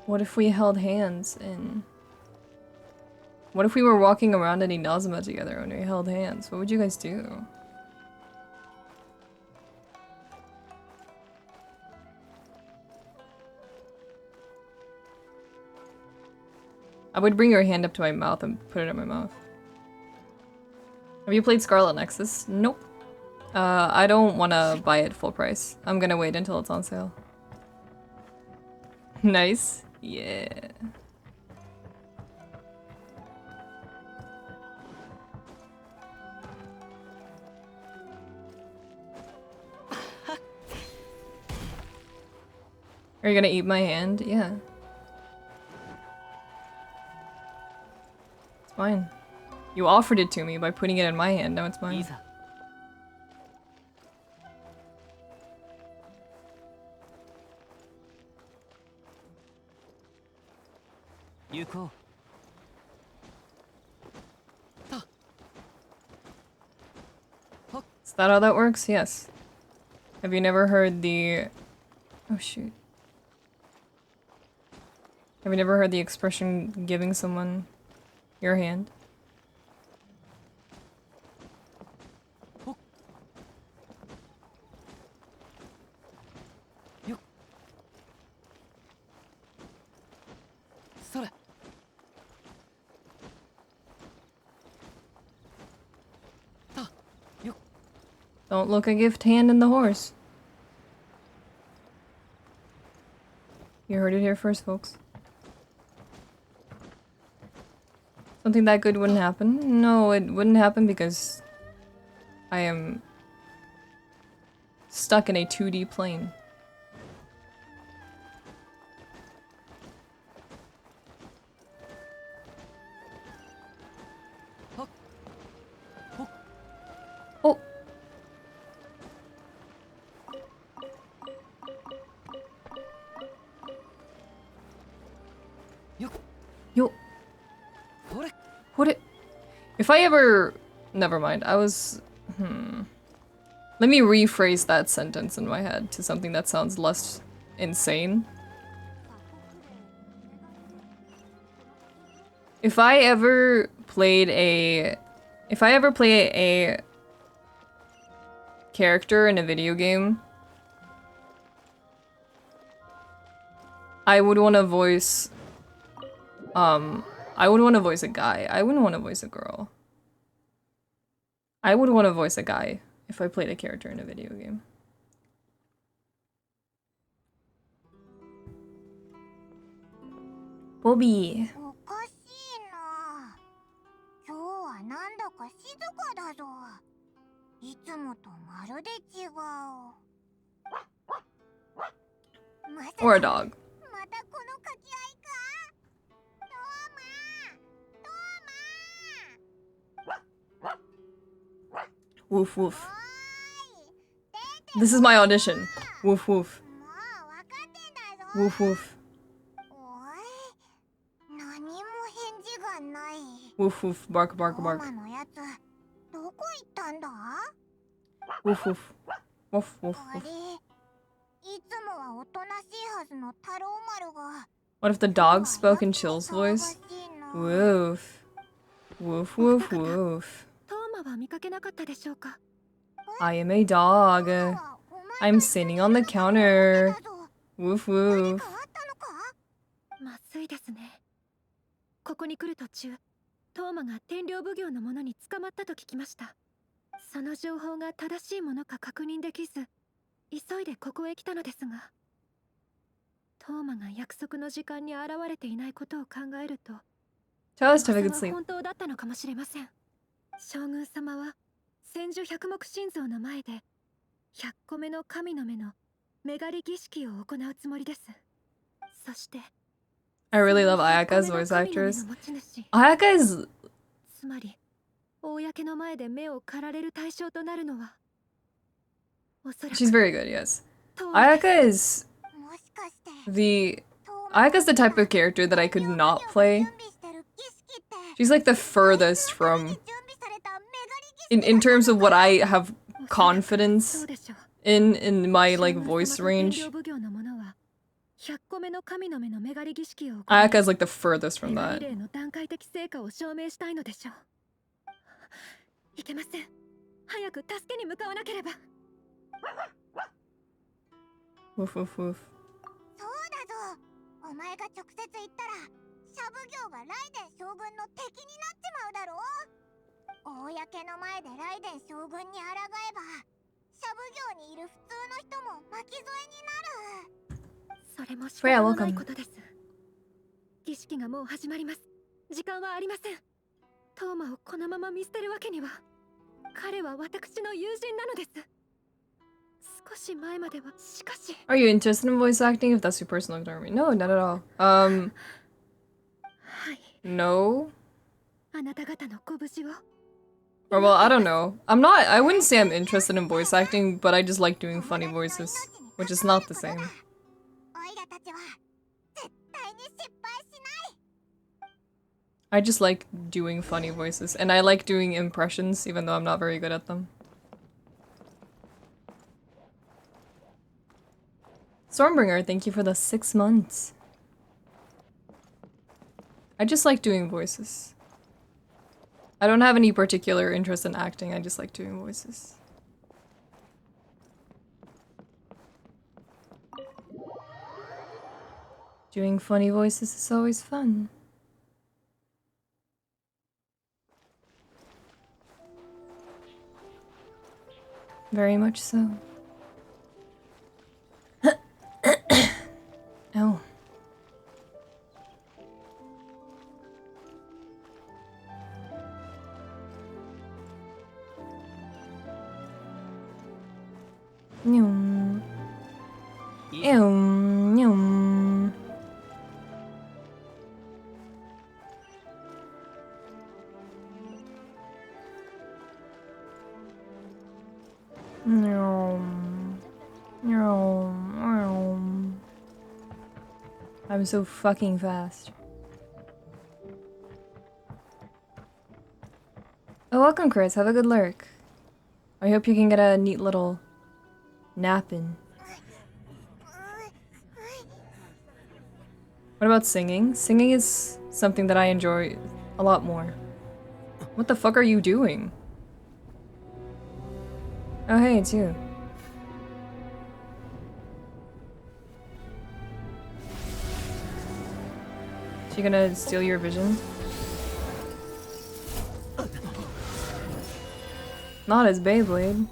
What if we held hands in... What if we were walking around in Inazuma together and we held hands? What would you guys do? I would bring your hand up to my mouth and put it in my mouth. Have you played Scarlet Nexus? Nope. I don't want to buy it full price. I'm gonna wait until it's on sale. Nice. Yeah. Are you gonna eat my hand? Yeah. It's fine. You offered it to me by putting it in my hand, now it's mine. Is that how that works? Yes. Have you never heard the... Oh shoot. Have you never heard the expression giving someone your hand? Don't look a gift hand in the horse. You heard it here first, folks. Something that good wouldn't happen? No, it wouldn't happen because I am stuck in a 2D plane. Oh! Yo! What it? If I ever... Never mind, I was... Let me rephrase that sentence in my head to something that sounds less insane. If I ever played a... If I ever play a character in a video game, I would want to voice... I would want to voice a guy. I wouldn't want to voice a girl. I would want to voice a guy if I played a character in a video game. Bobby. おかしいな。今日はなんだか静かだぞ。いつもとまるで違う。まさか Or a dog. またこの掛け合いか。Woof woof. This is my audition. Woof woof. Woof woof. Woof woof. Bark bark bark. Woof woof. Woof woof woof. What if the dog spoke in Chill's voice? Woof. Woof woof woof. I am a dog. I'm sitting on the counter. Woof woof. まずいですね。ここに来る途中、トーマが天領奉行の者に捕まったと聞きました。その情報が正しいものか確認できず、急いでここへ来たのですが、トーマが約束の時間に現れていないことを考えると、 Tell us to have a good それ sleep. は本当だったのかもしれません。将軍様は千手百目心臓の前で100個目の神の目のメガリ儀式を行うつもりです。そして I really love Ayaka's voice actress. Ayaka is... つまり公の前で目を刈られる対象となるのはおそらく She's very good, yes. Ayaka is... Ayaka's the type of character that I could not play. She's like the furthest from... In terms of what I have confidence in my like voice range. 100個目の神の目の目狩り儀式を行い、 Ayaka's like the furthest from リ that. レーの段階的成果を証明したいのでしょう。いけません。早く助けに向かわなければ。 Woof woof woof. そうだぞ。お前が直接言ったらシャブ業がライデン将軍の敵になっちまうだろう。公の前でライデン将軍に抗えばシャブ業にいる普通の人も巻き添えになる。それも仕方のないことです。儀式がもう始まります。時間はありません。トーマをこのまま見捨てるわけには。彼は私の友人なのです。少し前までは、しかし。 Are you interested in voice acting? If that's your personal memory. No, not at all. はい。 No. あなた方の拳を。 Or well, I don't know. I wouldn't say I'm interested in voice acting, but I just like doing funny voices, which is not the same. オイラたちは絶対に失敗しない。 I just like doing funny voices, and I like doing impressions, even though I'm not very good at them. Stormbringer, thank you for the 6 months. I just like doing voices. I don't have any particular interest in acting, I just like doing voices. Doing funny voices is always fun. Very much so. Oh. Nyum. Nyum. Nyum. Nyum. Nyum. Nyum. I'm so fucking fast. Oh, welcome, Chris. Have a good lurk. I hope you can get a neat little nap in. What about singing? Singing is something that I enjoy a lot more. What the fuck are you doing? Oh, hey, it's you. She gonna steal your vision? Not as Beyblade.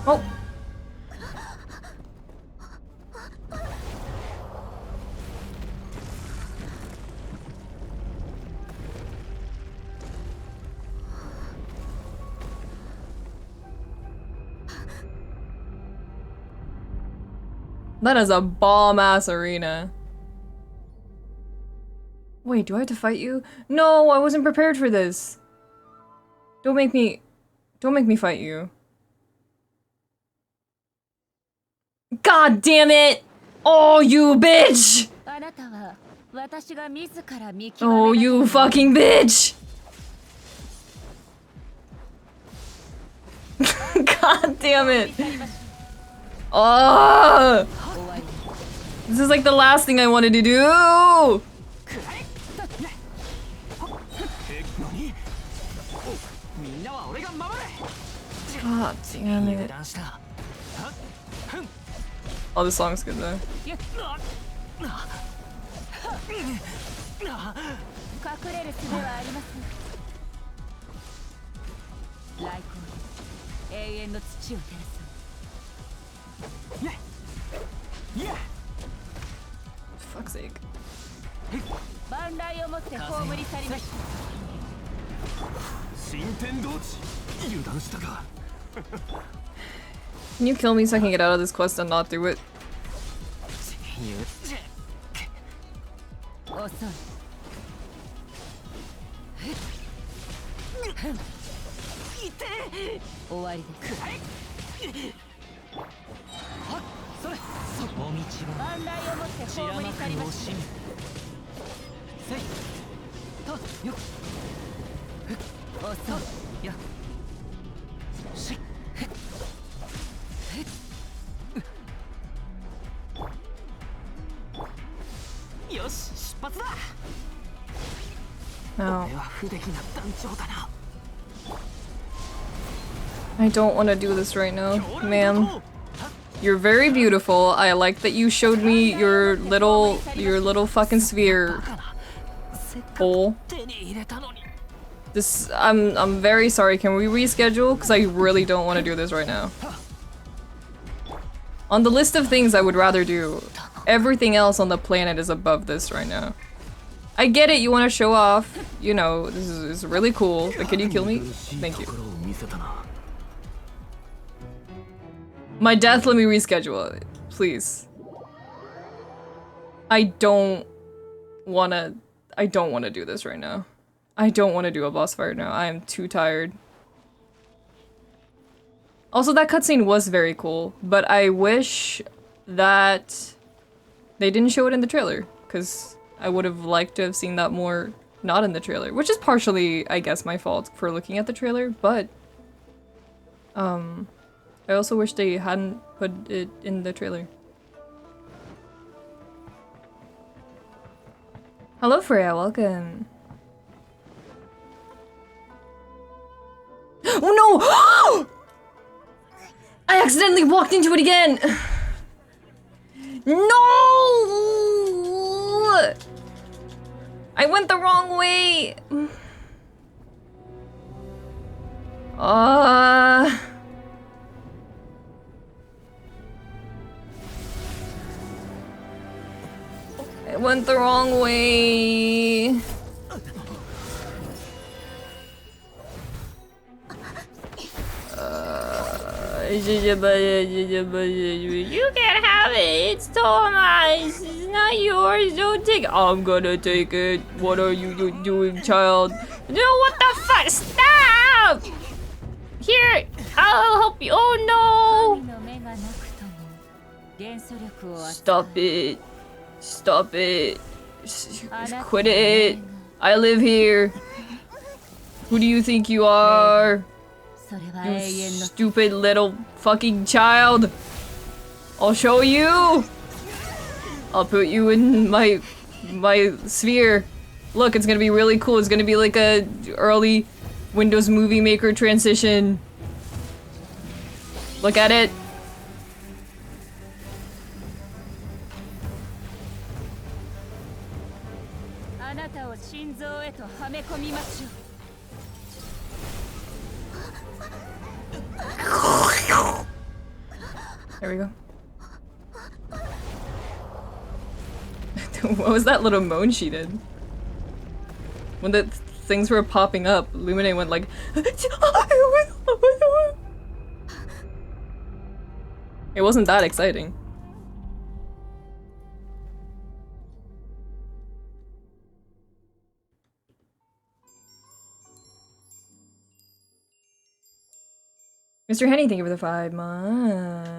Oh! That is a bomb-ass arena. Wait, do I have to fight you? No, I wasn't prepared for this. Don't make me fight you. God damn it! Oh, you bitch! Oh, you fucking bitch! God damn it! Oh! This is like the last thing I wanted to do! God damn it. Oh, this song's good though. 隠れる術はありません。来光永遠の土を照らす。 Fuck's sake. 万来をもって葬り去りました。新天道地油断したか Can you kill me so I can get out of this quest and not do it? 遅い。終わりです。それその道は万来をもって知らな葬り去りました。く惜しみせいとよ遅い。やしよし出発だ No. 俺は不出来な団長だな I don't want to do this right now, ma'am. You're very beautiful. I like that you showed me your little fucking sphere bowl. 手に入れたのに This I'm very sorry. Can we reschedule? Because I really don't want to do this right now. On the list of things I would rather do, everything else on the planet is above this right now. I get it, you want to show off, you know, this is really cool, but can you kill me? Thank you. My death, let me reschedule it, please. I don't wanna do this right now. I don't want to do a boss fight now, I am too tired. Also, that cutscene was very cool, but I wish that they didn't show it in the trailer, because I would have liked to have seen that more not in the trailer, which is partially, I guess, my fault for looking at the trailer, but I also wish they hadn't put it in the trailer. Hello Freya, welcome. Oh no! I accidentally walked into it again! No! I went the wrong way! I went the wrong way. You can't have it. It's Thomas. It's not yours. Don't take it. I'm gonna take it. What are you doing, child? No, what the fuck? Stop! Here, I'll help you. Oh no! Stop it. Stop it. Quit it. I live here. Who do you think you are? You stupid little fucking child. I'll show you. I'll put you in my sphere. Look, it's gonna be really cool. It's gonna be like a early Windows Movie Maker transition. Look at it. There we go. What was that little moan she did? When the things were popping up, Lumine went like It wasn't that exciting. Mr. Henny, thank you for the 5 months.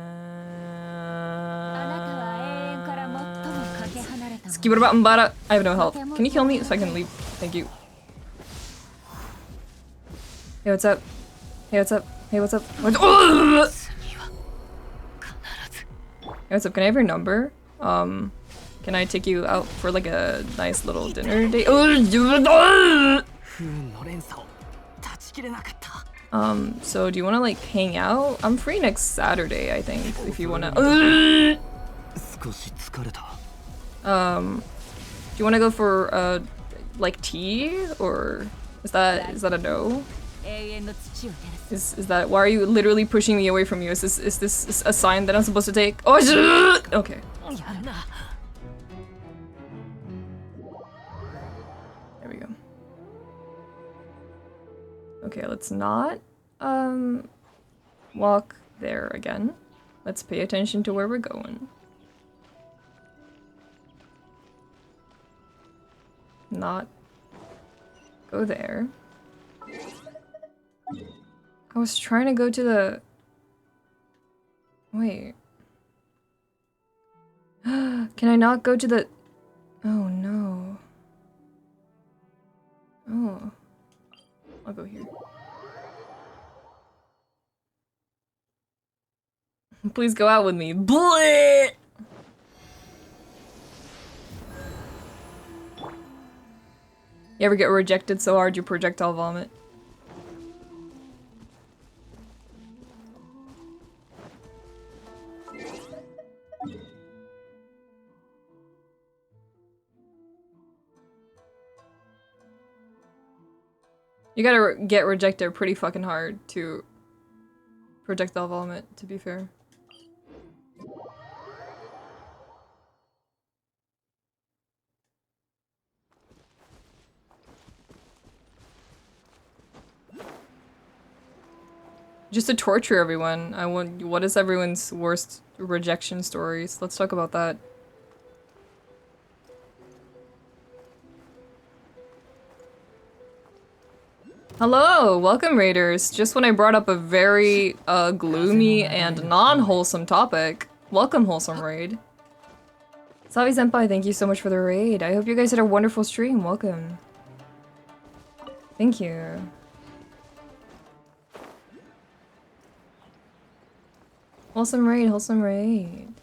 Skibberabambara. I have no health. Can you kill me so I can leave? Thank you. Hey, what's up? Hey, what's up? Hey, what's up? Hey, what's up? Can I have your number? Can I take you out for like a nice little dinner date? So do you want to like hang out? I'm free next Saturday, I think, if you want to. Do you want to go for like tea, or is that a no? 永遠の土を照らす Is that why are you literally pushing me away from you? Is this a sign that I'm supposed to take? Oh, okay. やるな There we go. Okay, let's not walk there again. Let's pay attention to where we're going. Not go there. I was trying to go to the... Wait. Can I not go to the... Oh no. Oh. I'll go here. Please go out with me. Bleh! You ever get rejected so hard you projectile vomit? You gotta get rejected pretty fucking hard to projectile vomit, to be fair. Just to torture everyone. What is everyone's worst rejection stories? Let's talk about that. Hello! Welcome, Raiders! Just when I brought up a very, gloomy and non-wholesome topic. Welcome, Wholesome Raid. Savi-senpai, thank you so much for the raid. I hope you guys had a wonderful stream. Welcome. Thank you. Wholesome raid, wholesome raid.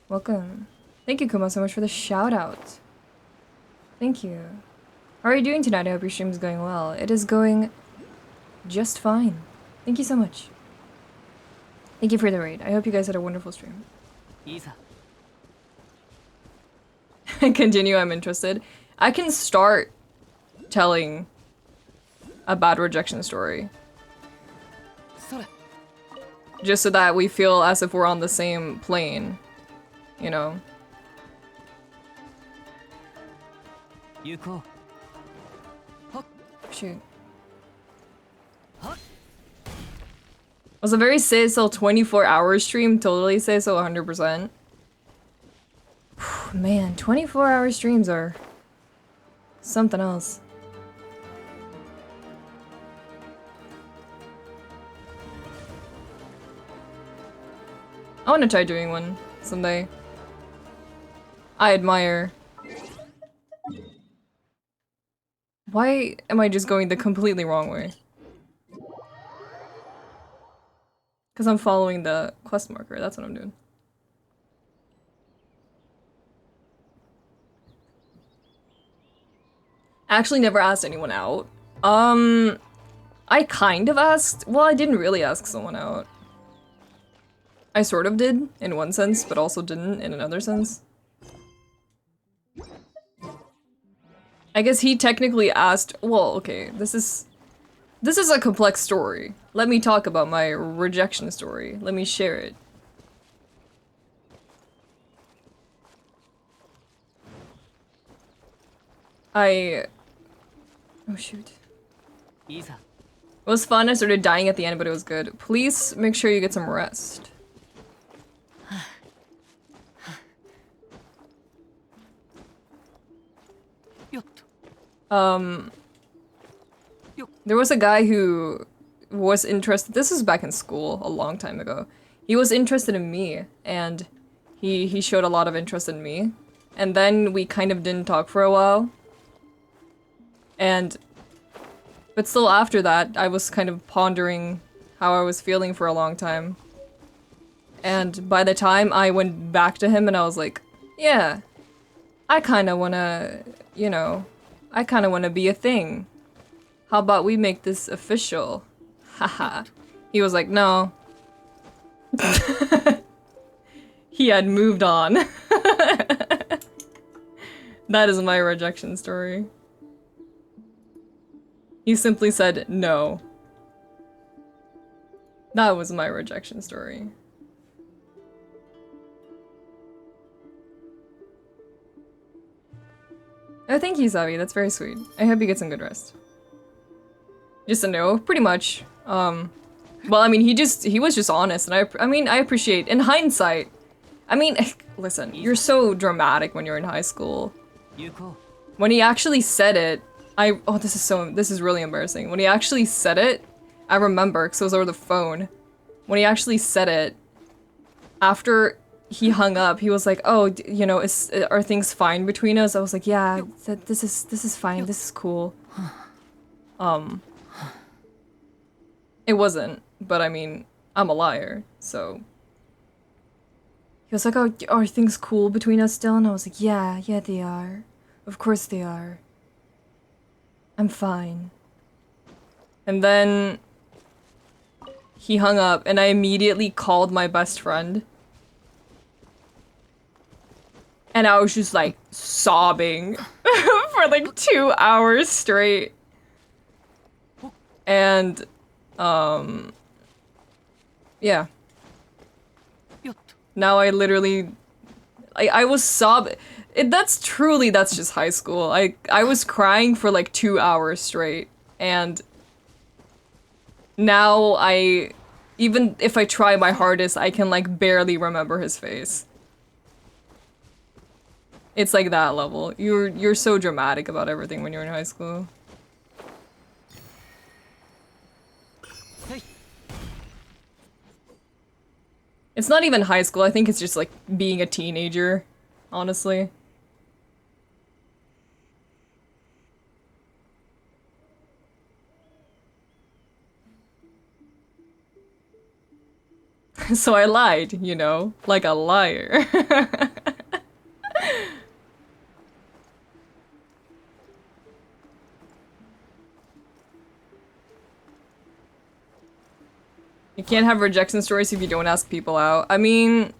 Welcome. Thank you, Kuma, so much for the shout-out. Thank you. How are you doing tonight? I hope your stream is going well. It is going just fine. Thank you so much. Thank you for the raid. I hope you guys had a wonderful stream. いざ Continue, I'm interested. I can start telling a bad rejection story. それ Just so that we feel as if we're on the same plane. You know? 行こう Shoot. Was a very say so 24-hour stream totally say so 100%? Man, 24-hour streams are something else. I want to try doing one someday. I admire. Why am I just going the completely wrong way? Because I'm following the quest marker, that's what I'm doing. I actually never asked anyone out. I kind of asked, well, I didn't really ask someone out. I sort of did, in one sense, but also didn't in another sense. I guess he technically asked, well, okay, this is a complex story. Let me talk about my rejection story. Let me share it. Oh shoot. いざ It was fun, I started dying at the end, but it was good. Please make sure you get some rest. There was a guy who was interested. This was back in school a long time ago. He was interested in me, and he showed a lot of interest in me. And then we kind of didn't talk for a while. But still after that, I was kind of pondering how I was feeling for a long time. And by the time I went back to him and I was like, yeah, I kind of want to, you know, I kind of want to be a thing. How about we make this official? Haha. He was like, no. he had moved on. That is my rejection story. He simply said no. That was my rejection story. Oh, thank you, Zavi. That's very sweet. I hope you get some good rest. Just a no, pretty much. Well, I mean, he was just honest, and I mean, I appreciate, in hindsight, I mean, listen, you're so dramatic when you're in high school. When he actually said it, oh, this is really embarrassing. When he actually said it, I remember, because it was over the phone. When he actually said it, after he hung up, he was like, oh, you know, are things fine between us? I was like, yeah, this is fine, this is cool. It wasn't, but I mean, I'm a liar, so. He was like, oh, are things cool between us still? And I was like, yeah, they are. Of course they are. I'm fine. And then he hung up, and I immediately called my best friend. And I was just like sobbing for like 2 hours straight. And, yeah. Now I literally, I was sobbing. That's just high school. I was crying for like 2 hours straight. And now even if I try my hardest, I can like barely remember his face. It's like that level. You're so dramatic about everything when you're in high school. It's not even high school, I think it's just like being a teenager, honestly. So I lied, you know, like a liar. You can't have rejection stories if you don't ask people out. I mean,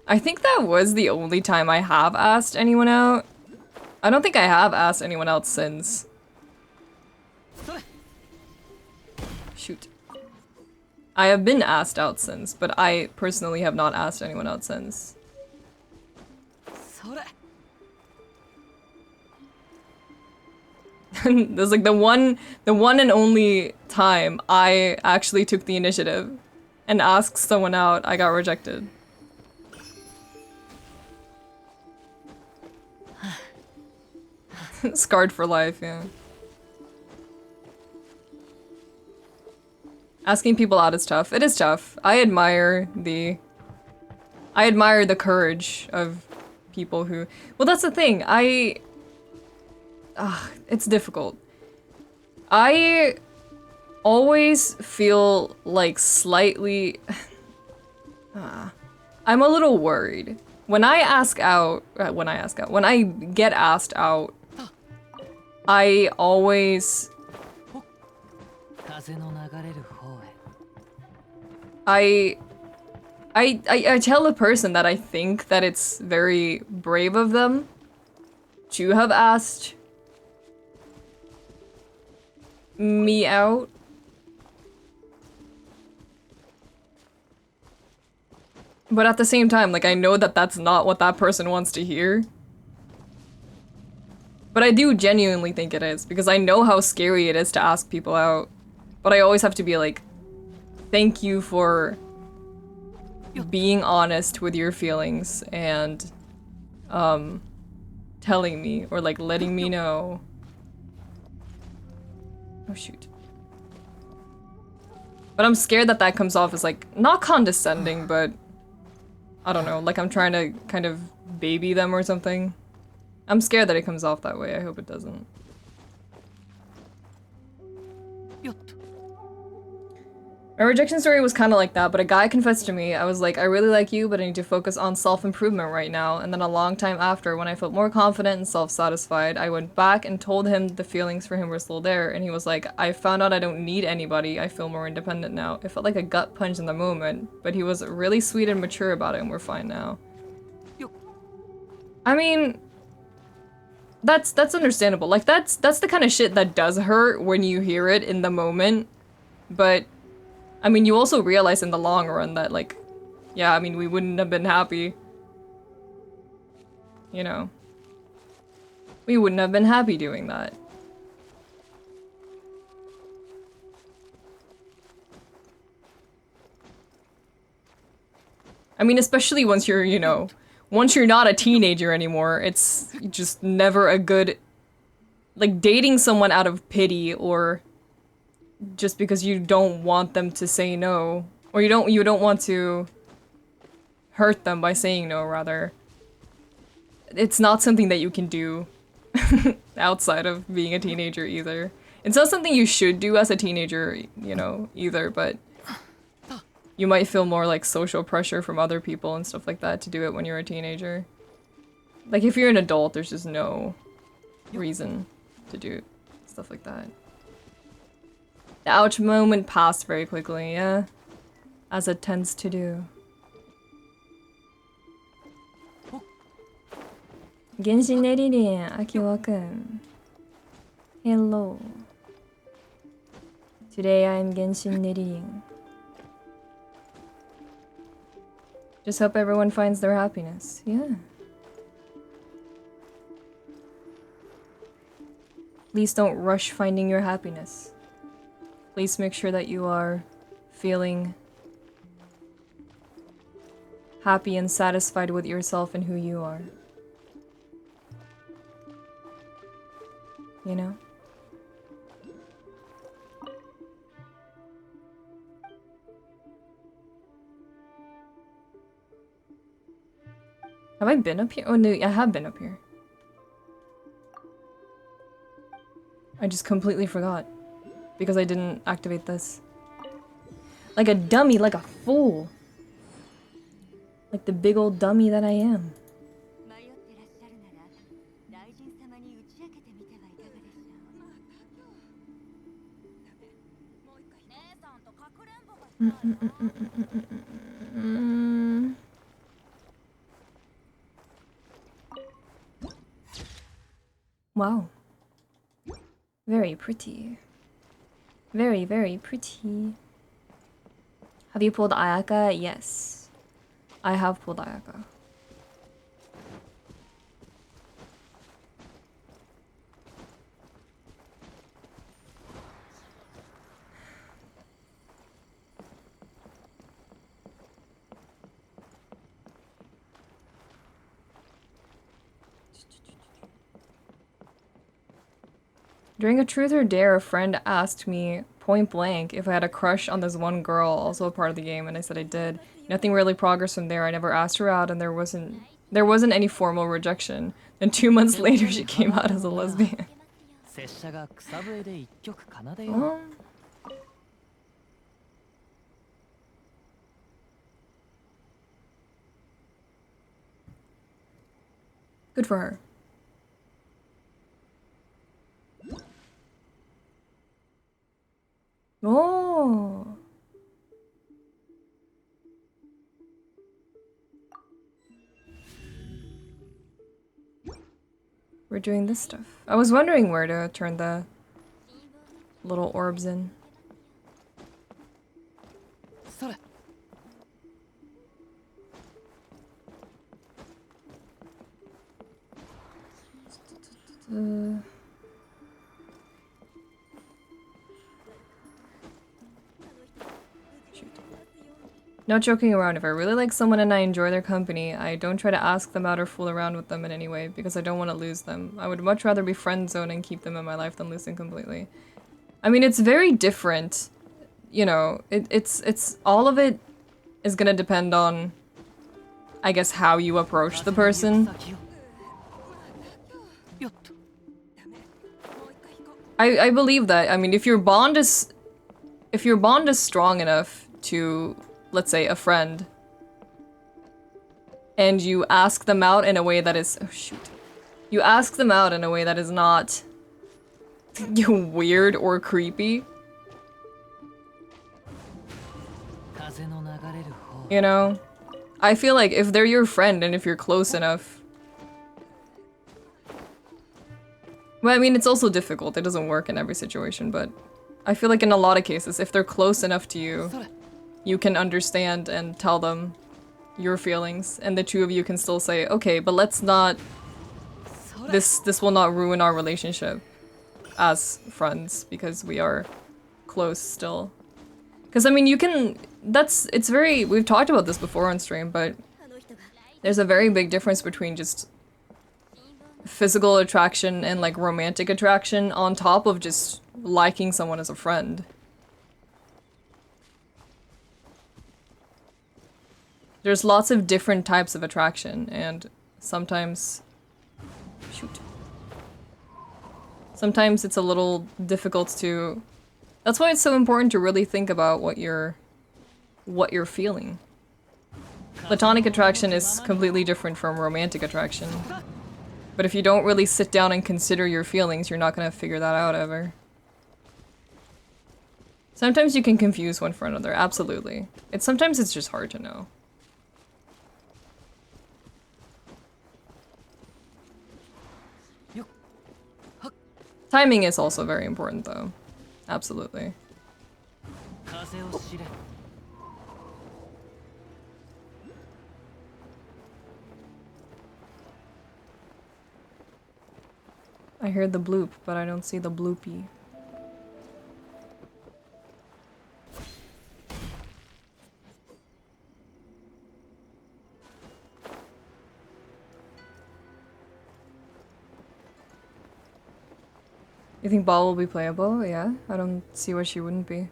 I think that was the only time I have asked anyone out. I don't think I have asked anyone else since. Shoot. I have been asked out since, but I personally have not asked anyone out since. There's like the one and only time I actually took the initiative and asked someone out, I got rejected. Scarred for life, yeah. Asking people out is tough. It is tough. I admire the courage of people who... Well, that's the thing. It's difficult. I always feel like slightly... I'm a little worried. When I get asked out, I always... I tell the person that I think that it's very brave of them to have asked me out. But at the same time, like, I know that that's not what that person wants to hear. But I do genuinely think it is, because I know how scary it is to ask people out. But I always have to be like, thank you for being honest with your feelings and telling me, or like letting me know. Oh shoot. But I'm scared that that comes off as like, not condescending, but I don't know, like I'm trying to kind of baby them or something. I'm scared that it comes off that way. I hope it doesn't. My rejection story was kind of like that, but a guy confessed to me. I was like, I really like you, but I need to focus on self-improvement right now. And then a long time after, when I felt more confident and self-satisfied, I went back and told him the feelings for him were still there. And he was like, I found out I don't need anybody. I feel more independent now. It felt like a gut punch in the moment, but he was really sweet and mature about it, and we're fine now. I mean, that's understandable. Like that's the kind of shit that does hurt when you hear it in the moment. But I mean, you also realize in the long run that like, yeah, I mean, we wouldn't have been happy. You know. We wouldn't have been happy doing that. I mean, especially once you're, you know, once you're not a teenager anymore, it's just never a good, like, dating someone out of pity or just because you don't want them to say no, or you don't want to hurt them by saying no, rather. It's not something that you can do outside of being a teenager either. It's not something you should do as a teenager, you know, either, but you might feel more like social pressure from other people and stuff like that to do it when you're a teenager. Like if you're an adult, there's just no reason to do stuff like that. The ouch moment passed very quickly, yeah. As it tends to do. Genshin Nerine, Akiwa-kun. Hello. Today I'm Genshin Nerine. Just hope everyone finds their happiness. Yeah. Please don't rush finding your happiness. Please make sure that you are feeling happy and satisfied with yourself and who you are. You know? Have I been up here? Oh no, I have been up here. I just completely forgot. Because I didn't activate this. Like a dummy, like a fool. Like the big old dummy that I am. Wow. Very pretty. Very, very pretty. Have you pulled Ayaka? Yes. I have pulled Ayaka. During a truth or dare, a friend asked me point blank if I had a crush on this one girl, also a part of the game, and I said I did. Nothing really progressed from there. I never asked her out, and there wasn't any formal rejection. Then 2 months later, she came out as a lesbian. Oh. Good for her. Oh. We're doing this stuff. I was wondering where to turn the little orbs in. Not joking around, if I really like someone and I enjoy their company, I don't try to ask them out or fool around with them in any way, because I don't want to lose them. I would much rather be friend zone and keep them in my life than lose them completely. I mean, it's very different. You know, it's all of it is gonna depend on, I guess, how you approach the person. I believe that. I mean, if your bond is strong enough to, let's say, a friend, and you ask them out in a way that is, oh shoot, you ask them out in a way that is not weird or creepy, you know, I feel like if they're your friend and if you're close enough, Well, I mean, it's also difficult. It doesn't work in every situation, but I feel like in a lot of cases, if they're close enough to you, you can understand and tell them your feelings, and the two of you can still say, okay, but let's not... This will not ruin our relationship as friends, because we are close still. Because, I mean, you can... It's very... We've talked about this before on stream, but there's a very big difference between just physical attraction and, like, romantic attraction on top of just liking someone as a friend. There's lots of different types of attraction, and sometimes... Shoot. Sometimes it's a little difficult to... That's why it's so important to really think about what you're feeling. Platonic attraction is completely different from romantic attraction. But if you don't really sit down and consider your feelings, you're not gonna figure that out ever. Sometimes you can confuse one for another, absolutely. Sometimes it's just hard to know. Timing is also very important, though. Absolutely. I heard the bloop, but I don't see the bloopy. You think Ball will be playable? Yeah, I don't see why she wouldn't be.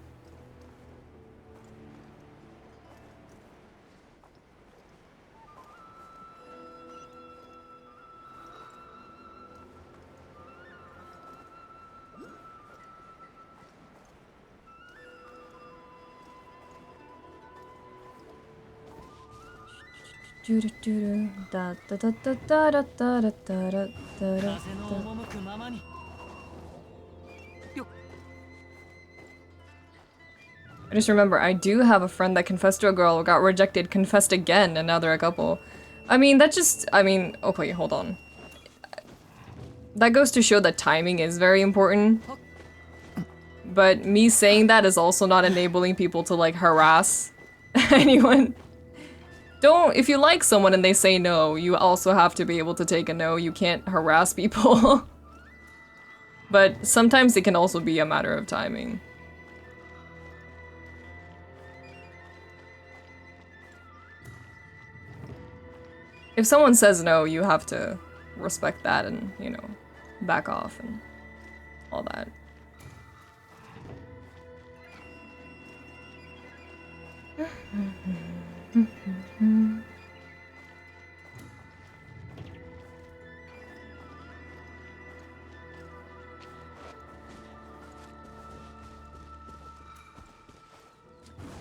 Da da da da da da da da da da da. I just remember, I do have a friend that confessed to a girl, got rejected, confessed again, and now they're a couple. I mean, okay, hold on. That goes to show that timing is very important. But me saying that is also not enabling people to, like, harass anyone. If you like someone and they say no, you also have to be able to take a no. You can't harass people. But sometimes it can also be a matter of timing. If someone says no, you have to respect that and, you know, back off and all that.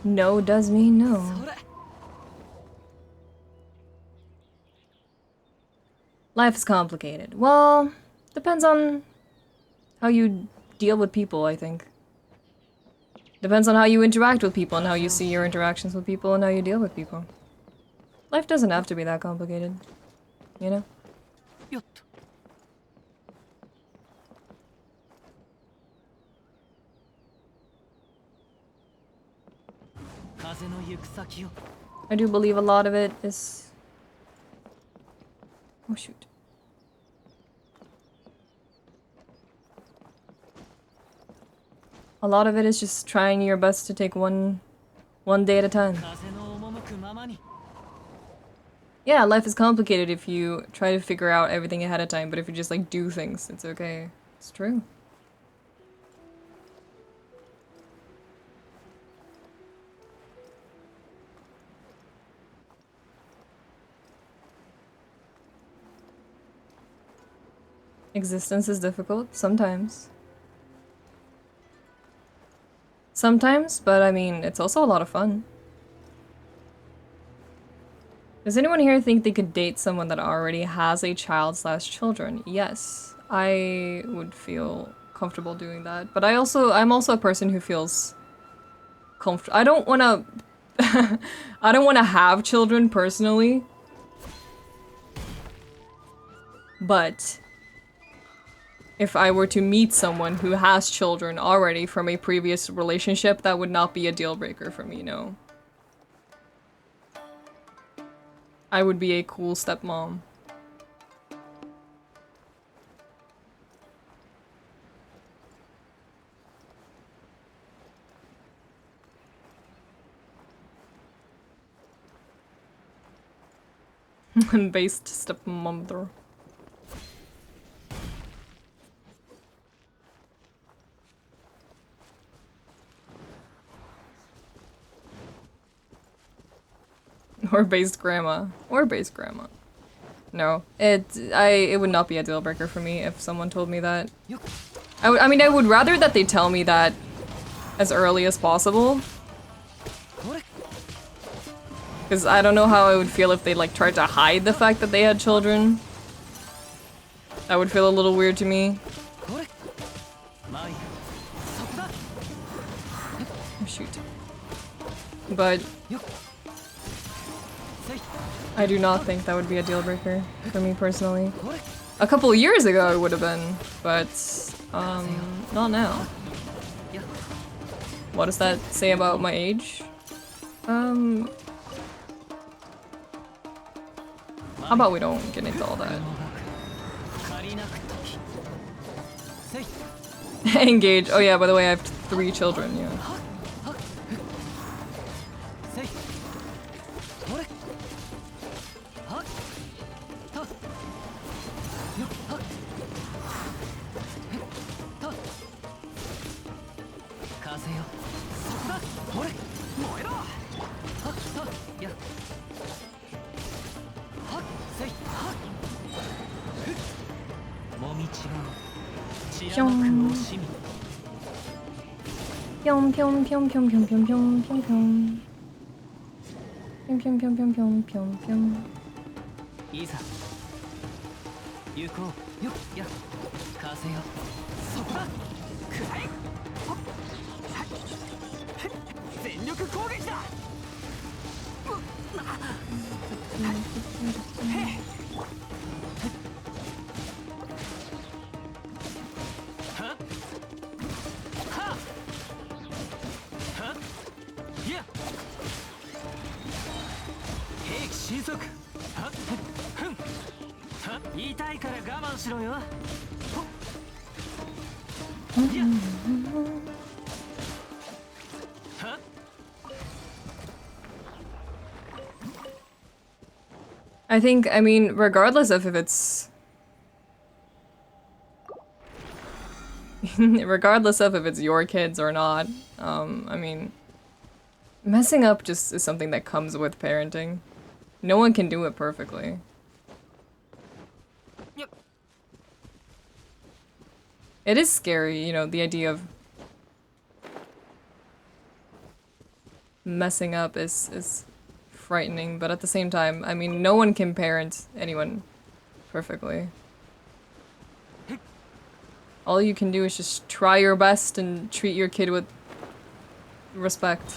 No does mean no. Life is complicated. Well, depends on how you deal with people, I think. Depends on how you interact with people and how you see your interactions with people and how you deal with people. Life doesn't have to be that complicated, you know? I do believe a lot of it is... Oh shoot. A lot of it is just trying your best to take one day at a time. Yeah, life is complicated if you try to figure out everything ahead of time, but if you just like do things, it's okay. It's true. Existence is difficult, sometimes. Sometimes, but I mean, it's also a lot of fun. Does anyone here think they could date someone that already has a child/children? Yes, I would feel comfortable doing that. But I'm also a person who feels comfortable. I don't wanna I don't wanna have children personally. But if I were to meet someone who has children already from a previous relationship, that would not be a deal breaker for me, no. I would be a cool stepmom. Based stepmother. Or based grandma. Or based grandma. No. It would not be a deal breaker for me if someone told me that. I mean, I would rather that they tell me that as early as possible. Because I don't know how I would feel if they like tried to hide the fact that they had children. That would feel a little weird to me. Oh shoot. But I do not think that would be a deal breaker for me personally. A couple of years ago it would have been, but not now. What does that say about my age? How about we don't get into all that? Engage. Oh yeah, by the way, I have 3 children, yeah. I think, I mean, regardless of if it's... regardless of if it's your kids or not, I mean... messing up just is something that comes with parenting. No one can do it perfectly. It is scary, you know, the idea of messing up is frightening, but at the same time, I mean, no one can parent anyone perfectly. All you can do is just try your best and treat your kid with respect.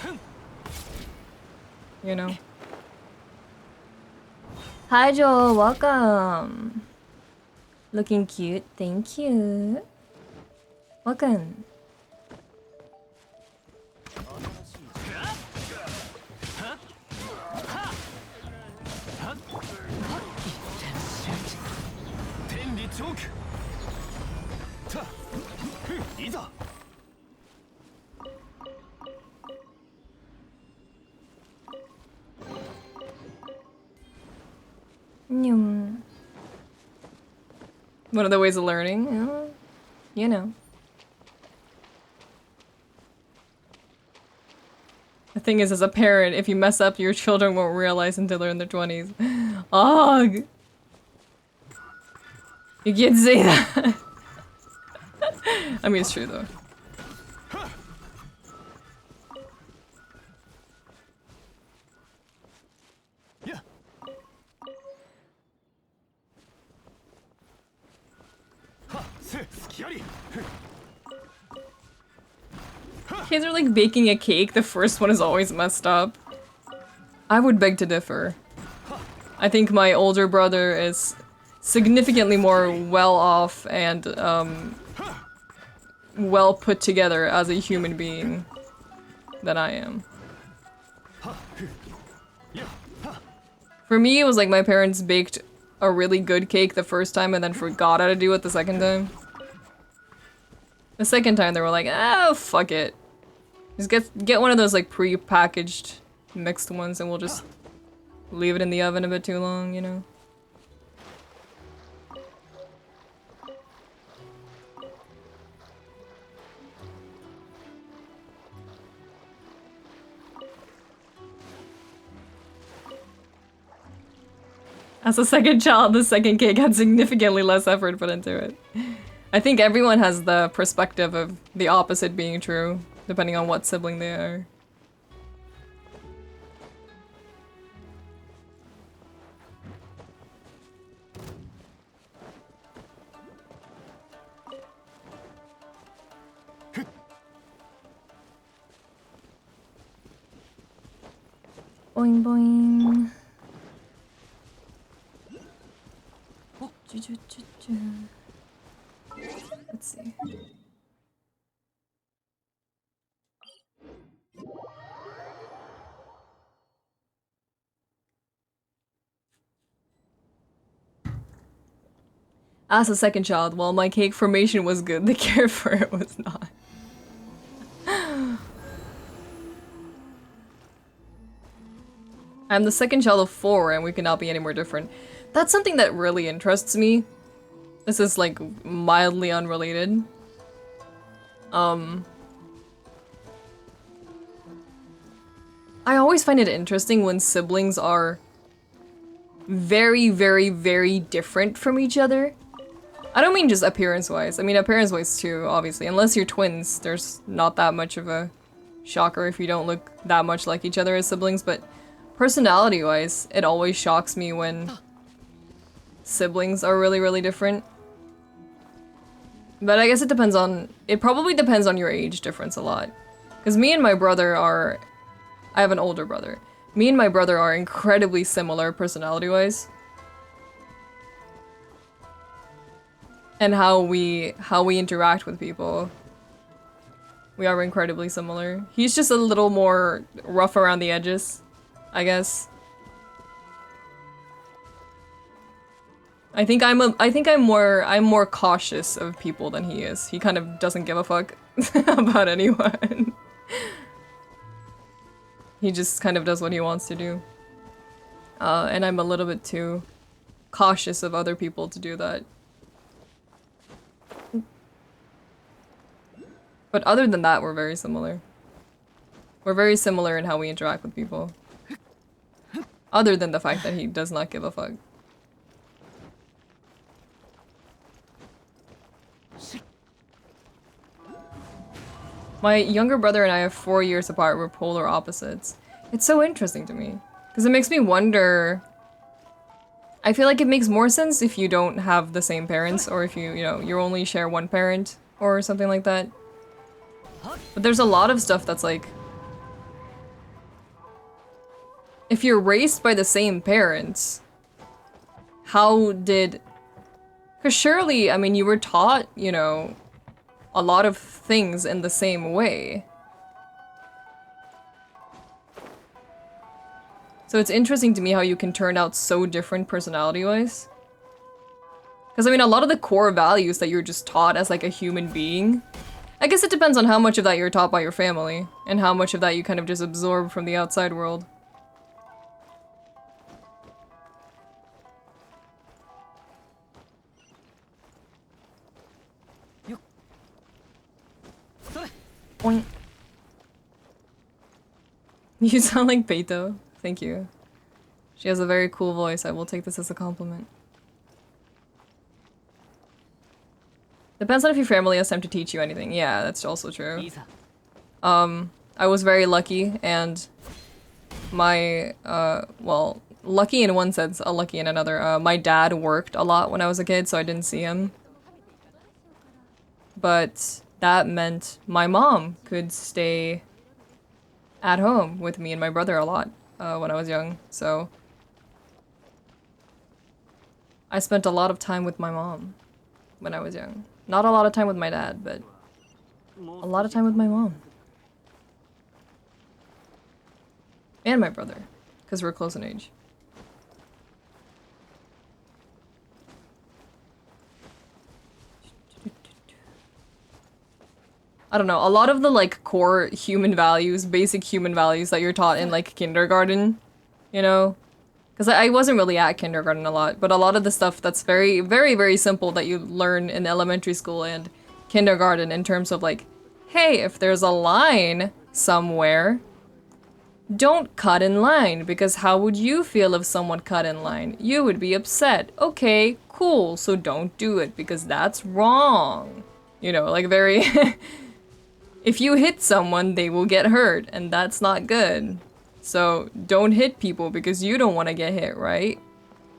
You know? Hi Joel, welcome! Looking cute, thank you. Welcome. One of the ways of learning, you know. The thing is, as a parent, if you mess up, your children won't realize until they're in their 20s. Ugh! You can't say that. I mean, it's true though. Kids are like baking a cake, the first one is always messed up. I would beg to differ. I think my older brother is significantly more well-off and, well put together as a human being than I am. For me, it was like my parents baked a really good cake the first time and then forgot how to do it the second time. The second time they were like, oh, fuck it. Just get one of those like pre-packaged mixed ones and we'll just leave it in the oven a bit too long, you know? As a second child, the second cake had significantly less effort put into it. I think everyone has the perspective of the opposite being true, depending on what sibling they are. Boing boing. Let's see. As a second child, while my cake formation was good, the care for it was not. I'm the second child of 4 and we cannot be any more different. That's something that really interests me. This is like mildly unrelated. I always find it interesting when siblings are very, very, very different from each other. I don't mean just appearance-wise. I mean appearance-wise too, obviously. Unless you're twins, there's not that much of a shocker if you don't look that much like each other as siblings, but personality-wise, it always shocks me when siblings are really, really different. But I guess it depends on- it probably depends on your age difference a lot. Because me and my brother are- I have an older brother. Me and my brother are incredibly similar personality-wise. And how we interact with people. We are incredibly similar. He's just a little more rough around the edges, I guess. I think I'm more cautious of people than he is. He kind of doesn't give a fuck about anyone. He just kind of does what he wants to do. And I'm a little bit too cautious of other people to do that. But other than that, we're very similar. We're very similar in how we interact with people. Other than the fact that he does not give a fuck. My younger brother and I are 4 years apart. We're polar opposites. It's so interesting to me. Because it makes me wonder... I feel like it makes more sense if you don't have the same parents, or if you only share one parent, or something like that. But there's a lot of stuff that's like... If you're raised by the same parents, how did... Because surely, I mean, you were taught, you know, a lot of things in the same way. So it's interesting to me how you can turn out so different personality-wise. Because, I mean, a lot of the core values that you're just taught as, like, a human being... I guess it depends on how much of that you're taught by your family, and how much of that you kind of just absorb from the outside world. Boing. You sound like Beto. Thank you. She has a very cool voice. I will take this as a compliment. Depends on if your family has time to teach you anything. Yeah, that's also true. I was very lucky, and my, well, lucky in one sense, unlucky in another. My dad worked a lot when I was a kid, so I didn't see him. But that meant my mom could stay at home with me and my brother a lot when I was young, so... I spent a lot of time with my mom when I was young. Not a lot of time with my dad, but a lot of time with my mom. And my brother, because we're close in age. I don't know, a lot of the like core human values, basic human values that you're taught in like kindergarten, you know? Because I wasn't really at kindergarten a lot, but a lot of the stuff that's very, very, very simple that you learn in elementary school and kindergarten in terms of like, hey, if there's a line somewhere, don't cut in line, because how would you feel if someone cut in line? You would be upset. Okay, cool, so don't do it because that's wrong. You know, like very... If you hit someone, they will get hurt, and that's not good. So don't hit people because you don't want to get hit, right?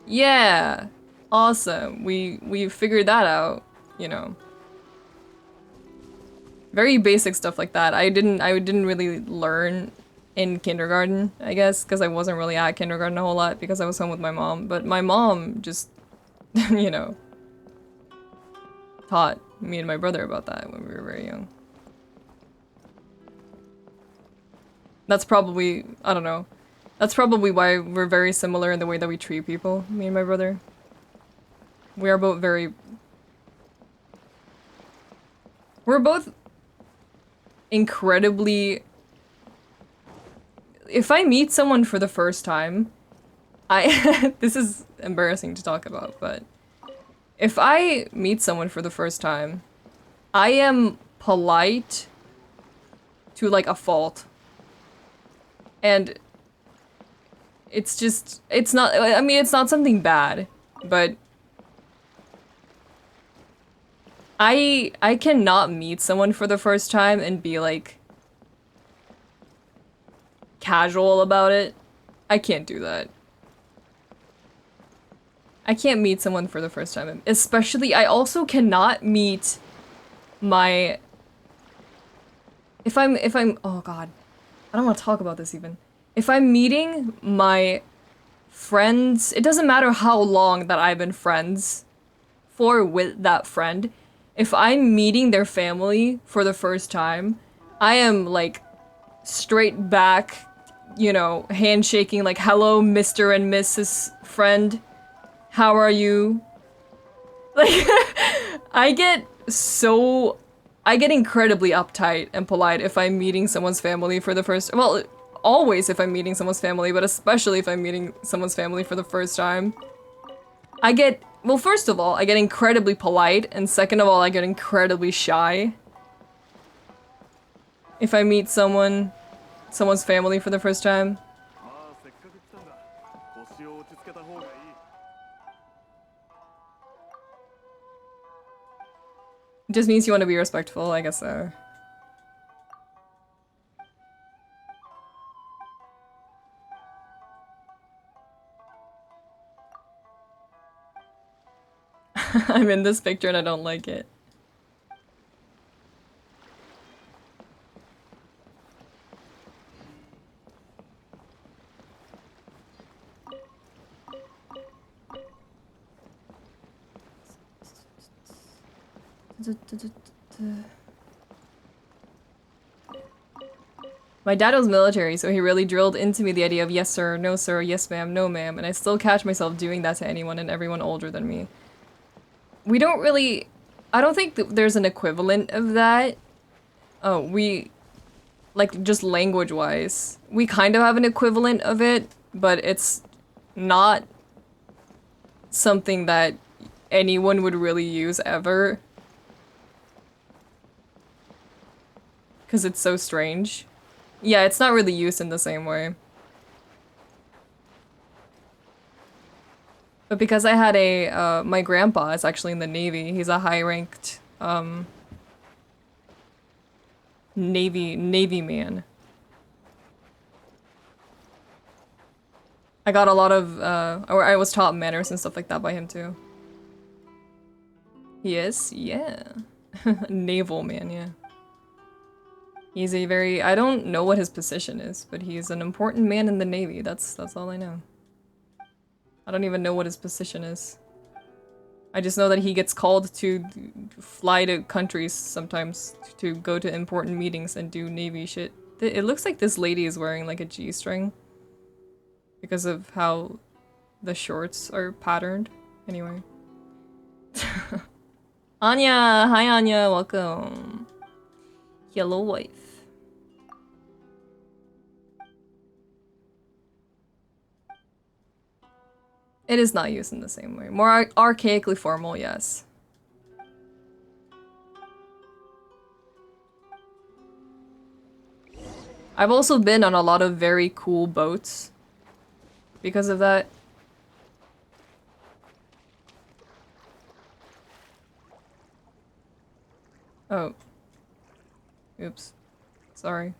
Yeah, awesome. We figured that out, you know. Very basic stuff like that. I didn't really learn in kindergarten, I guess, because I wasn't really at kindergarten a whole lot because I was home with my mom. But my mom just, you know, taught me and my brother about that when we were very young. That's probably, I don't know. That's probably why we're very similar in the way that we treat people, me and my brother. We are both very... We're both incredibly... If I meet someone for the first time, this is embarrassing to talk about, but... If I meet someone for the first time, I am polite to like a fault. And it's just, it's not, I mean, it's not something bad, but I cannot meet someone for the first time and be like casual about it. I can't do that. I can't meet someone for the first time. Especially, I also cannot meet my, if I'm, oh god. I don't want to talk about this even. If I'm meeting my friends, it doesn't matter how long that I've been friends for with that friend. If I'm meeting their family for the first time, I am like straight back, you know, handshaking like, hello, Mr. and Mrs. friend. How are you? Like, I get incredibly uptight and polite if I'm meeting someone's family for the first- well, always if I'm meeting someone's family, but especially if I'm meeting someone's family for the first time. I get- well, first of all, I get incredibly polite, and second of all, I get incredibly shy. If I meet someone's family for the first time. It just means you want to be respectful, I guess so. I'm in this picture and I don't like it. My dad was military, so he really drilled into me the idea of yes sir, yes ma'am, no ma'am, and I still catch myself doing that to anyone and everyone older than me. We don't really... I don't think that there's an equivalent of that. Oh, we... like, just language-wise. We kind of have an equivalent of it, but it's not something that anyone would really use ever. Because it's so strange. Yeah, it's not really used in the same way. But because I had a, my grandpa is actually in the Navy. He's a high-ranked, Navy man. I got a lot of, or I was taught manners and stuff like that by him too. He is? Yeah. Naval man, yeah. He's a very, I don't know what his position is, but he's an important man in the Navy. That's all I know. I don't even know what his position is. I just know that he gets called to fly to countries sometimes to go to important meetings and do Navy shit. It looks like this lady is wearing like a G-string because of how the shorts are patterned. Anyway. Anya! Hi Anya, welcome. Hello wife. It is not used in the same way. More archaically formal, yes. I've also been on a lot of very cool boats because of that. Oh. Oops. Sorry.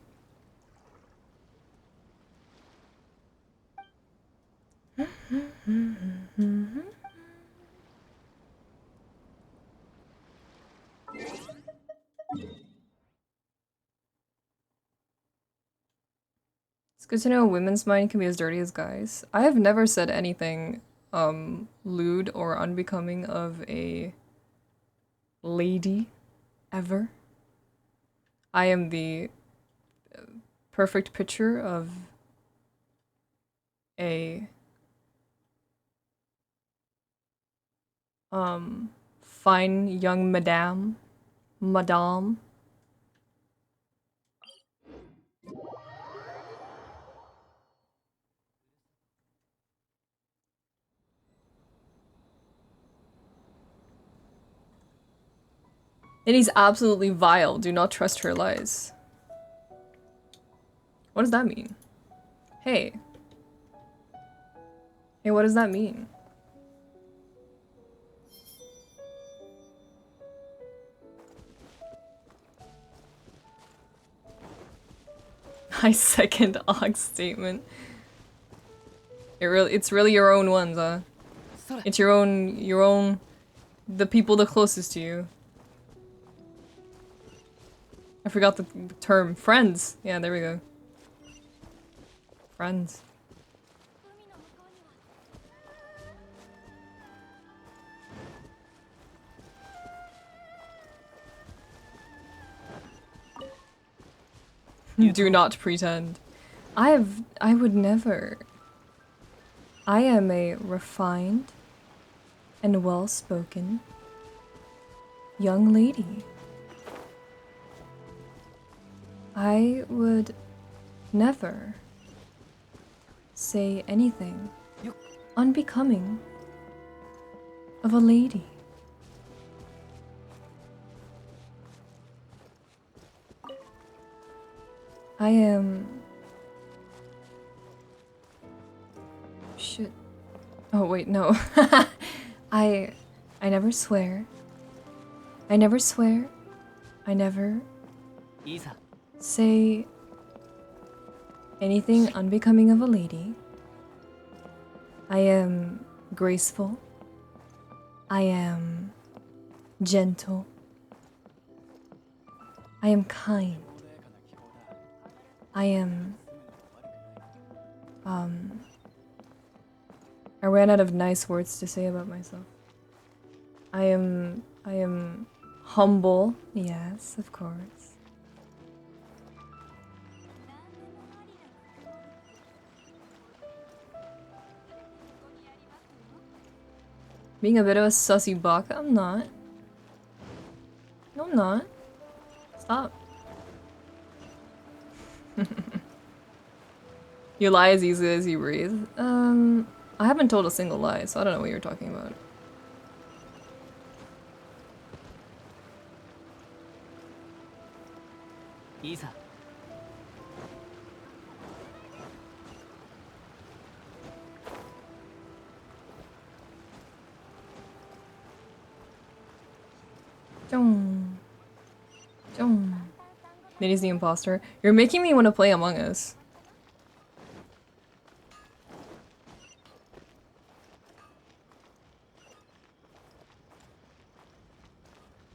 It's good to know a women's mind can be as dirty as guys. I have never said anything lewd or unbecoming of a lady ever. I am the perfect picture of a fine young madame. And he's absolutely vile. Do not trust her lies. What does that mean? Hey. Hey, what does that mean? I second Og's statement. It's really your own ones, huh? It's your own, the people the closest to you. I forgot the term. Friends. Yeah, there we go. Friends. Do not pretend. I would never. I am a refined and well-spoken young lady. I would never say anything unbecoming of a lady. I am... Shit. Oh wait, no. I never swear. I never swear. I never say anything unbecoming of a lady. I am graceful. I am gentle. I am kind. I am... I ran out of nice words to say about myself. I am humble. Yes, of course. Being a bit of a sussy baka? I'm not. No, I'm not. Stop. You lie as easily as you breathe? I haven't told a single lie, so I don't know what you're talking about. Isa. Jong. Jong. Minnie's the imposter. You're making me want to play Among Us.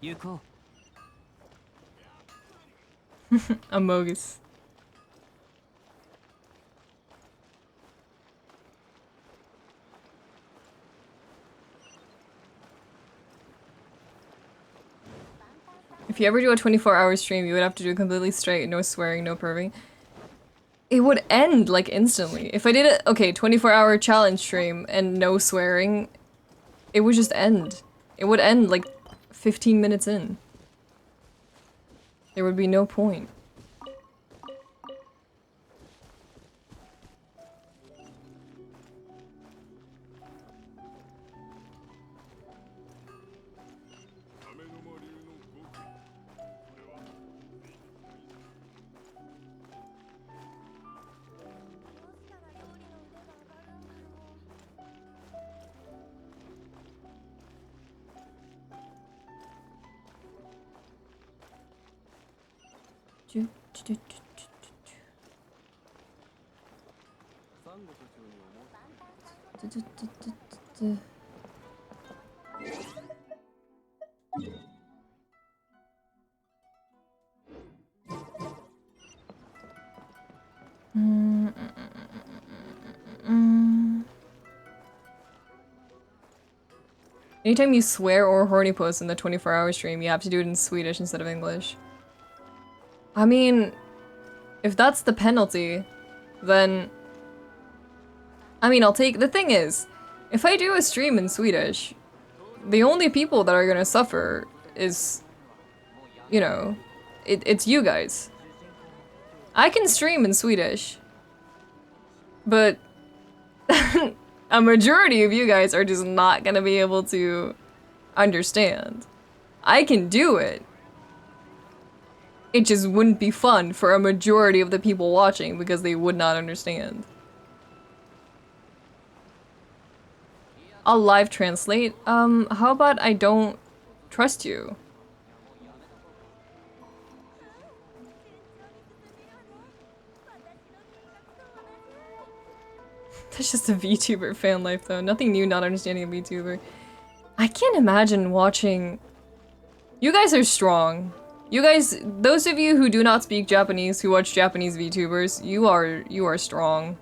Yuko. Amogus. If you ever do a 24-hour stream, you would have to do it completely straight, no swearing, no perving. It would end, like, instantly. If I did it, okay, 24-hour challenge stream and no swearing, it would just end. It would end, like, 15 minutes in. There would be no point. Anytime you swear or horny post in the 24-hour stream, you have to do it in Swedish instead of English. I mean, if that's the penalty, then... I mean, I'll take- the thing is, if I do a stream in Swedish, the only people that are gonna suffer is, you know, it's you guys. I can stream in Swedish, but a majority of you guys are just not gonna be able to understand. I can do it. It just wouldn't be fun for a majority of the people watching because they would not understand. I'll live translate. How about I don't trust you? That's just a VTuber fan life though. Nothing new not understanding a VTuber. I can't imagine watching... You guys are strong. You guys, those of you who do not speak Japanese, who watch Japanese VTubers, you are strong.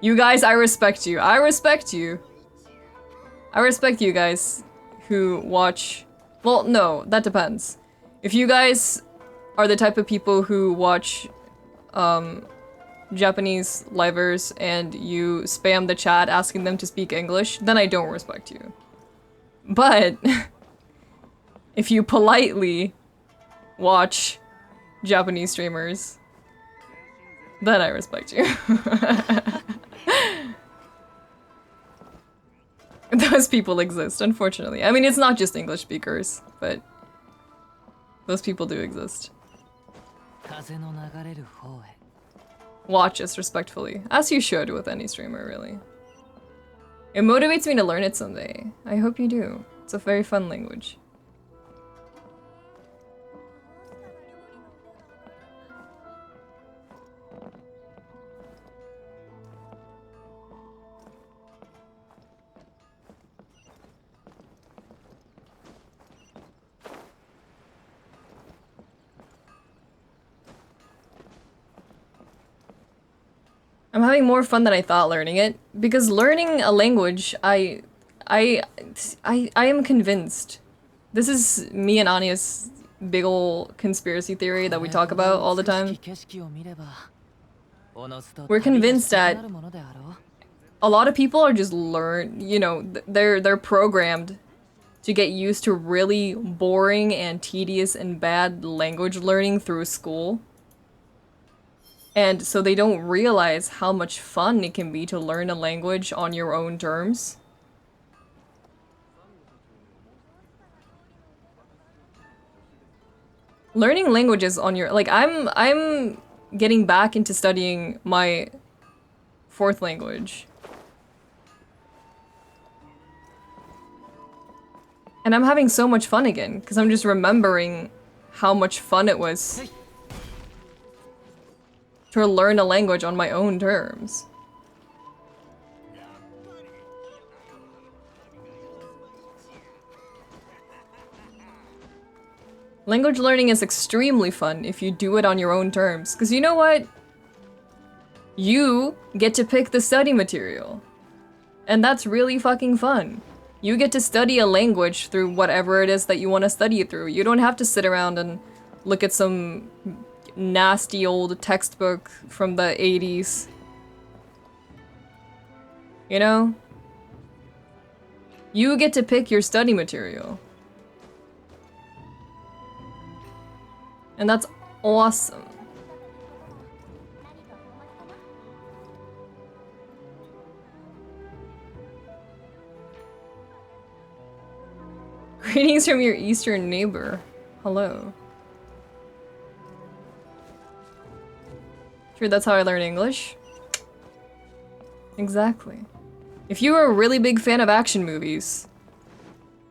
You guys, I respect you. I respect you. I respect you guys who watch... Well, no, that depends. If you guys are the type of people who watch Japanese livers and you spam the chat asking them to speak English, then I don't respect you. But if you politely watch Japanese streamers, then I respect you. Those people exist, unfortunately. I mean, it's not just English speakers, but those people do exist. Watch us respectfully, as you should with any streamer, really. It motivates me to learn it someday. I hope you do. It's a very fun language. I'm having more fun than I thought learning it, because learning a language, I am convinced. This is me and Anya's big ol' conspiracy theory that we talk about all the time. We're convinced that a lot of people are just you know, they're programmed to get used to really boring and tedious and bad language learning through school. And so they don't realize how much fun it can be to learn a language on your own terms. Learning languages on your, like, I'm getting back into studying my fourth language. And I'm having so much fun again, because I'm just remembering how much fun it was to learn a language on my own terms. Language learning is extremely fun if you do it on your own terms, because you know what? You get to pick the study material. And that's really fucking fun. You get to study a language through whatever it is that you want to study it through. You don't have to sit around and look at some nasty old textbook from the 80s. You know? You get to pick your study material. And that's awesome. Greetings from your eastern neighbor. Hello. Sure, that's how I learn English. Exactly. If you are a really big fan of action movies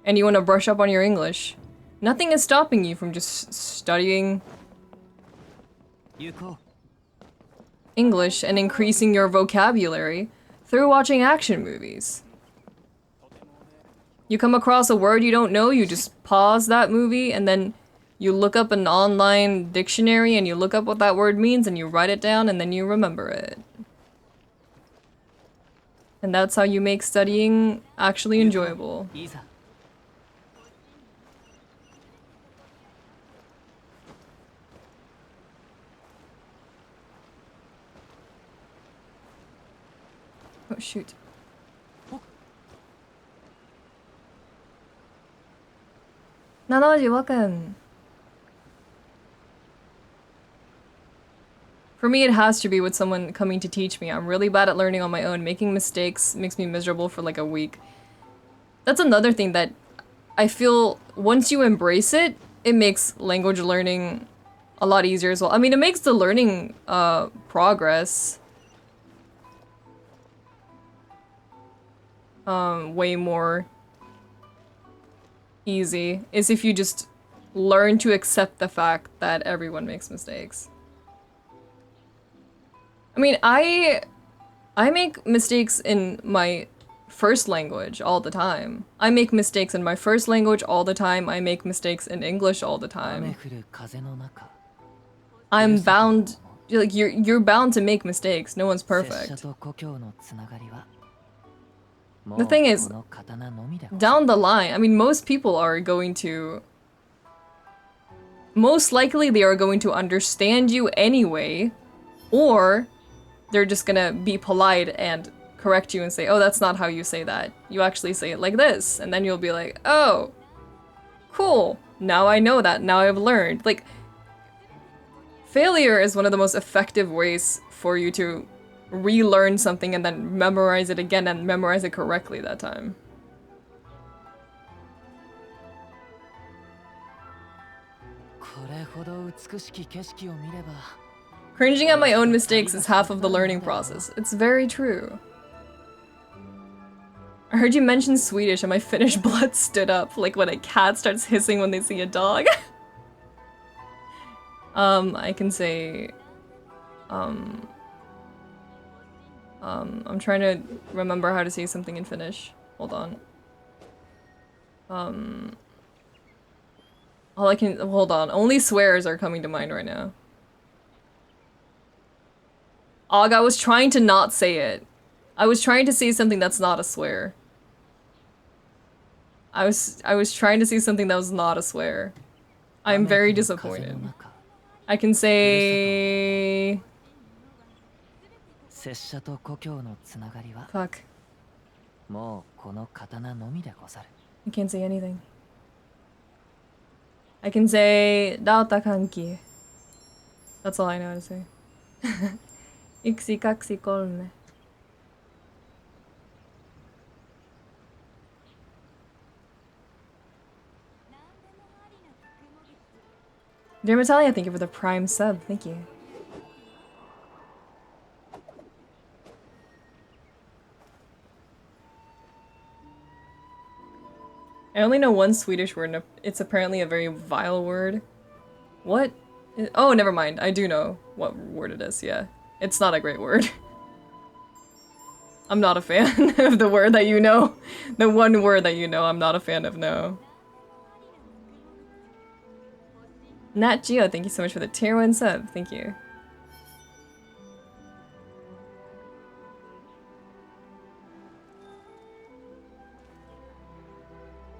and you want to brush up on your English, nothing is stopping you from just studying English and increasing your vocabulary through watching action movies. You come across a word you don't know, you just pause that movie and then you look up an online dictionary and you look up what that word means and you write it down and then you remember it. And that's how you make studying actually enjoyable. Oh shoot. Nanaji, welcome. For me, it has to be with someone coming to teach me. I'm really bad at learning on my own. Making mistakes makes me miserable for like a week. That's another thing that I feel once you embrace it, it makes language learning a lot easier as well. I mean, it makes the learning progress way more easy is if you just learn to accept the fact that everyone makes mistakes. I mean, I make mistakes in my first language all the time. I make mistakes in my first language all the time. I make mistakes in English all the time. I'm bound, like you're bound to make mistakes. No one's perfect. The thing is, down the line, I mean, most people are going to... Most likely they are going to understand you anyway, or they're just gonna be polite and correct you and say, oh, that's not how you say that. You actually say it like this. And then you'll be like, oh, cool. Now I know that. Now I've learned. Like, failure is one of the most effective ways for you to relearn something and then memorize it again and memorize it correctly that time. Cringing at my own mistakes is half of the learning process. It's very true. I heard you mention Swedish and my Finnish blood stood up, like when a cat starts hissing when they see a dog. I can say, I'm trying to remember how to say something in Finnish. Hold on. Hold on. Only swears are coming to mind right now. Og, I was trying to not say it. I was trying to say something that's not a swear. I was trying to say something that was not a swear. I'm very disappointed. I can say... Fuck. I can't say anything. I can say Daota Kanki. That's all I know how to say. Iksi kaksi kolme. Dermatalia, thank you for the prime sub. Thank you. I only know one Swedish word, and it's apparently a very vile word. What? Oh, never mind. I do know what word it is, yeah. It's not a great word. I'm not a fan of the word that you know. The one word that you know I'm not a fan of, no. Nat Geo, thank you so much for the tier 1 sub. Thank you.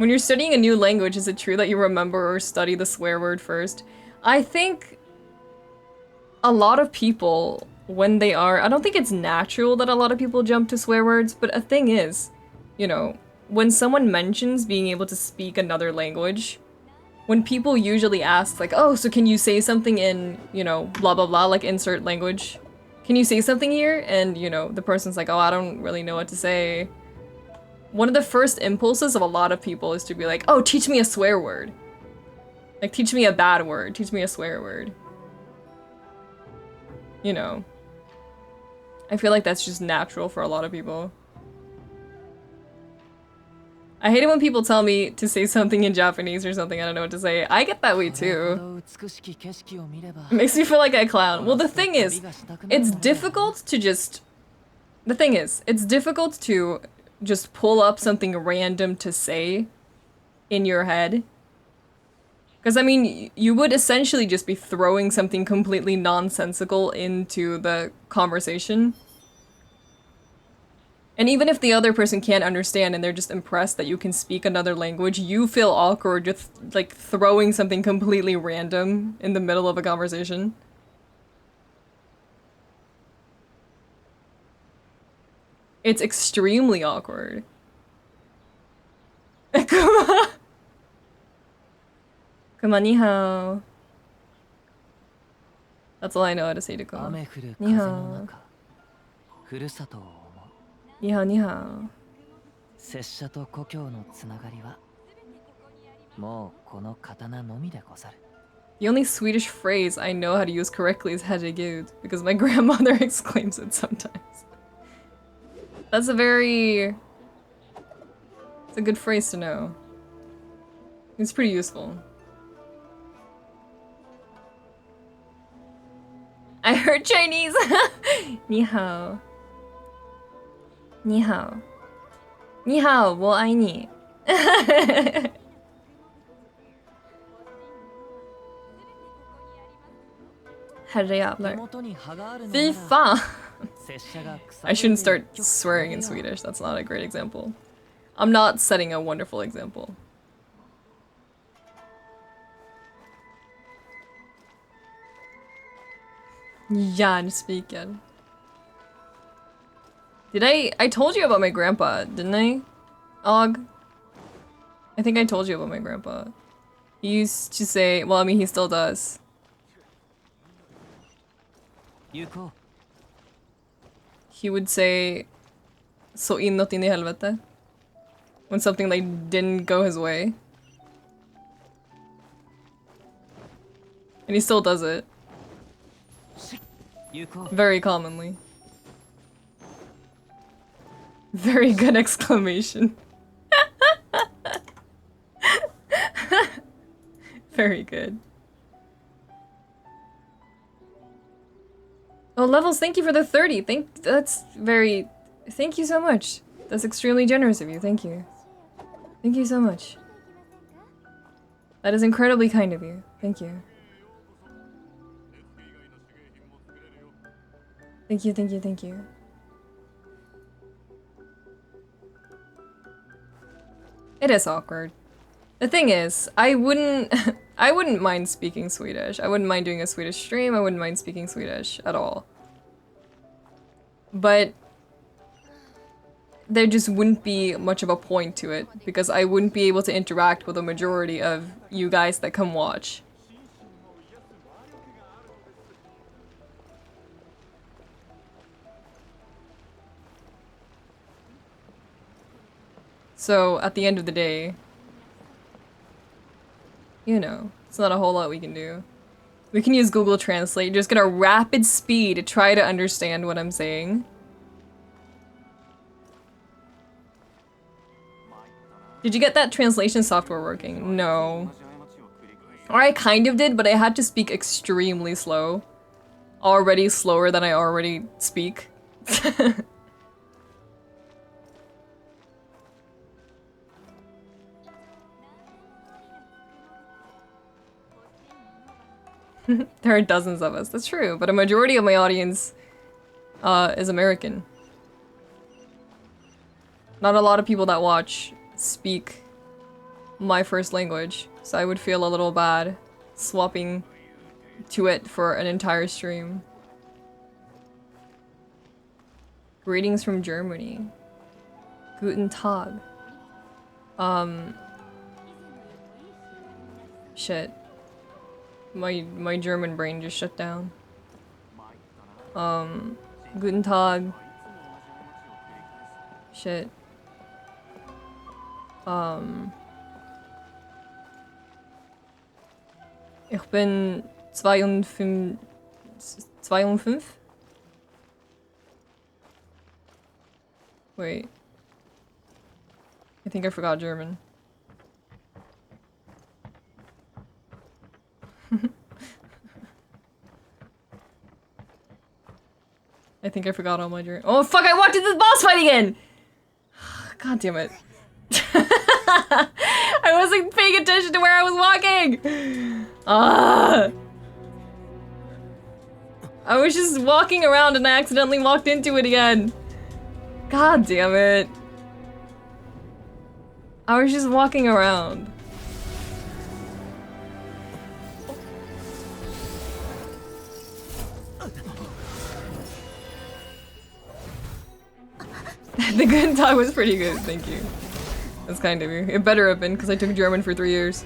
When you're studying a new language, is it true that you remember or study the swear word first? I think a lot of people, when they are, I don't think it's natural that a lot of people jump to swear words, but a thing is, you know, when someone mentions being able to speak another language, when people usually ask like, oh, so can you say something in, you know, blah blah blah, like insert language, can you say something here? And, you know, the person's like, oh, I don't really know what to say. One of the first impulses of a lot of people is to be like, oh, teach me a swear word. Like, teach me a bad word, teach me a swear word. You know. I feel like that's just natural for a lot of people. I hate it when people tell me to say something in Japanese or something, I don't know what to say. I get that way too. It makes me feel like a clown. Well, the thing is, it's difficult to just... The thing is, it's difficult to just pull up something random to say in your head. Because, I mean, you would essentially just be throwing something completely nonsensical into the conversation. And even if the other person can't understand and they're just impressed that you can speak another language, you feel awkward just, like, throwing something completely random in the middle of a conversation. It's extremely awkward. Come on, ni hao. That's all I know how to say to go. Ni hao. Ni hao, ni hao. The only Swedish phrase I know how to use correctly is herregud, because my grandmother exclaims it sometimes. That's a very... It's a good phrase to know. It's pretty useful. I heard Chinese! Ni hao. Ni hao. Ni hao, 我爱你. Herrejävlar. Fy fan! I shouldn't start swearing in Swedish, that's not a great example. I'm not setting a wonderful example. Järnspiken. Did I told you about my grandpa, didn't I? Og? I think I told you about my grandpa. He used to say, well, I mean, he still does. He would say, så inåt in i helvete. When something like didn't go his way. And he still does it. Very commonly. Very good exclamation. Very good. Oh, Levels, thank you for the 30. Thank you so much. That's extremely generous of you. Thank you. Thank you so much. That is incredibly kind of you. Thank you. Thank you, thank you, thank you. It is awkward. The thing is, I wouldn't mind speaking Swedish. I wouldn't mind doing a Swedish stream. I wouldn't mind speaking Swedish at all. But there just wouldn't be much of a point to it because I wouldn't be able to interact with a majority of you guys that come watch. So, at the end of the day, you know, it's not a whole lot we can do. We can use Google Translate, just get a rapid speed to try to understand what I'm saying. Did you get that translation software working? No. Or I kind of did, but I had to speak extremely slow. Already slower than I already speak. There are dozens of us, that's true, but a majority of my audience is American. Not a lot of people that watch speak my first language, so I would feel a little bad swapping to it for an entire stream. Greetings from Germany. Guten Tag. Shit. My German brain just shut down. Guten Tag. Shit. Ich bin 52. Wait. I think I forgot German. I think I forgot all my German. Oh fuck, I walked into the boss fight again! God damn it. I wasn't paying attention to where I was walking! I was just walking around and I accidentally walked into it again. God damn it. I was just walking around. The good talk was pretty good, thank you. That's kind of you. It better have been, because I took German for 3 years.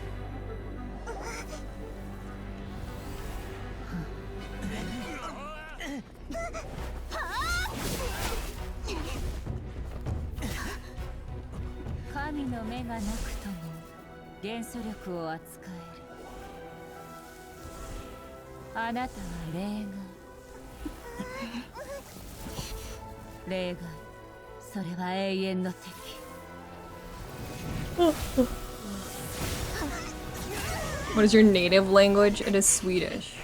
What is your native language? It is Swedish.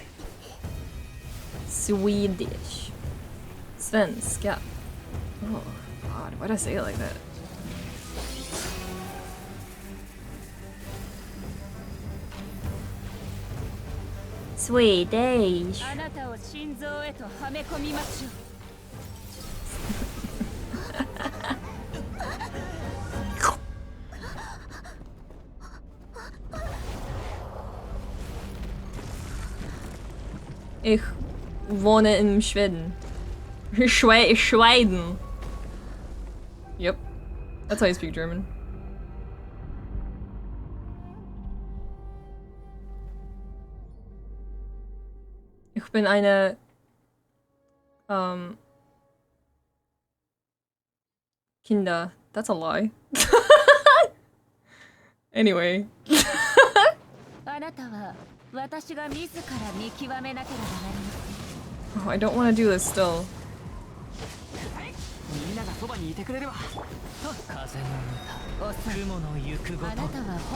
Swedish. Svenska. Oh god, why'd I say it like that? Swedish. Ich wohne in Schweden. Schweden. Yep. That's how you speak German. Ich bin eine Kinder. That's a lie. Anyway. Oh, I don't want to do this still.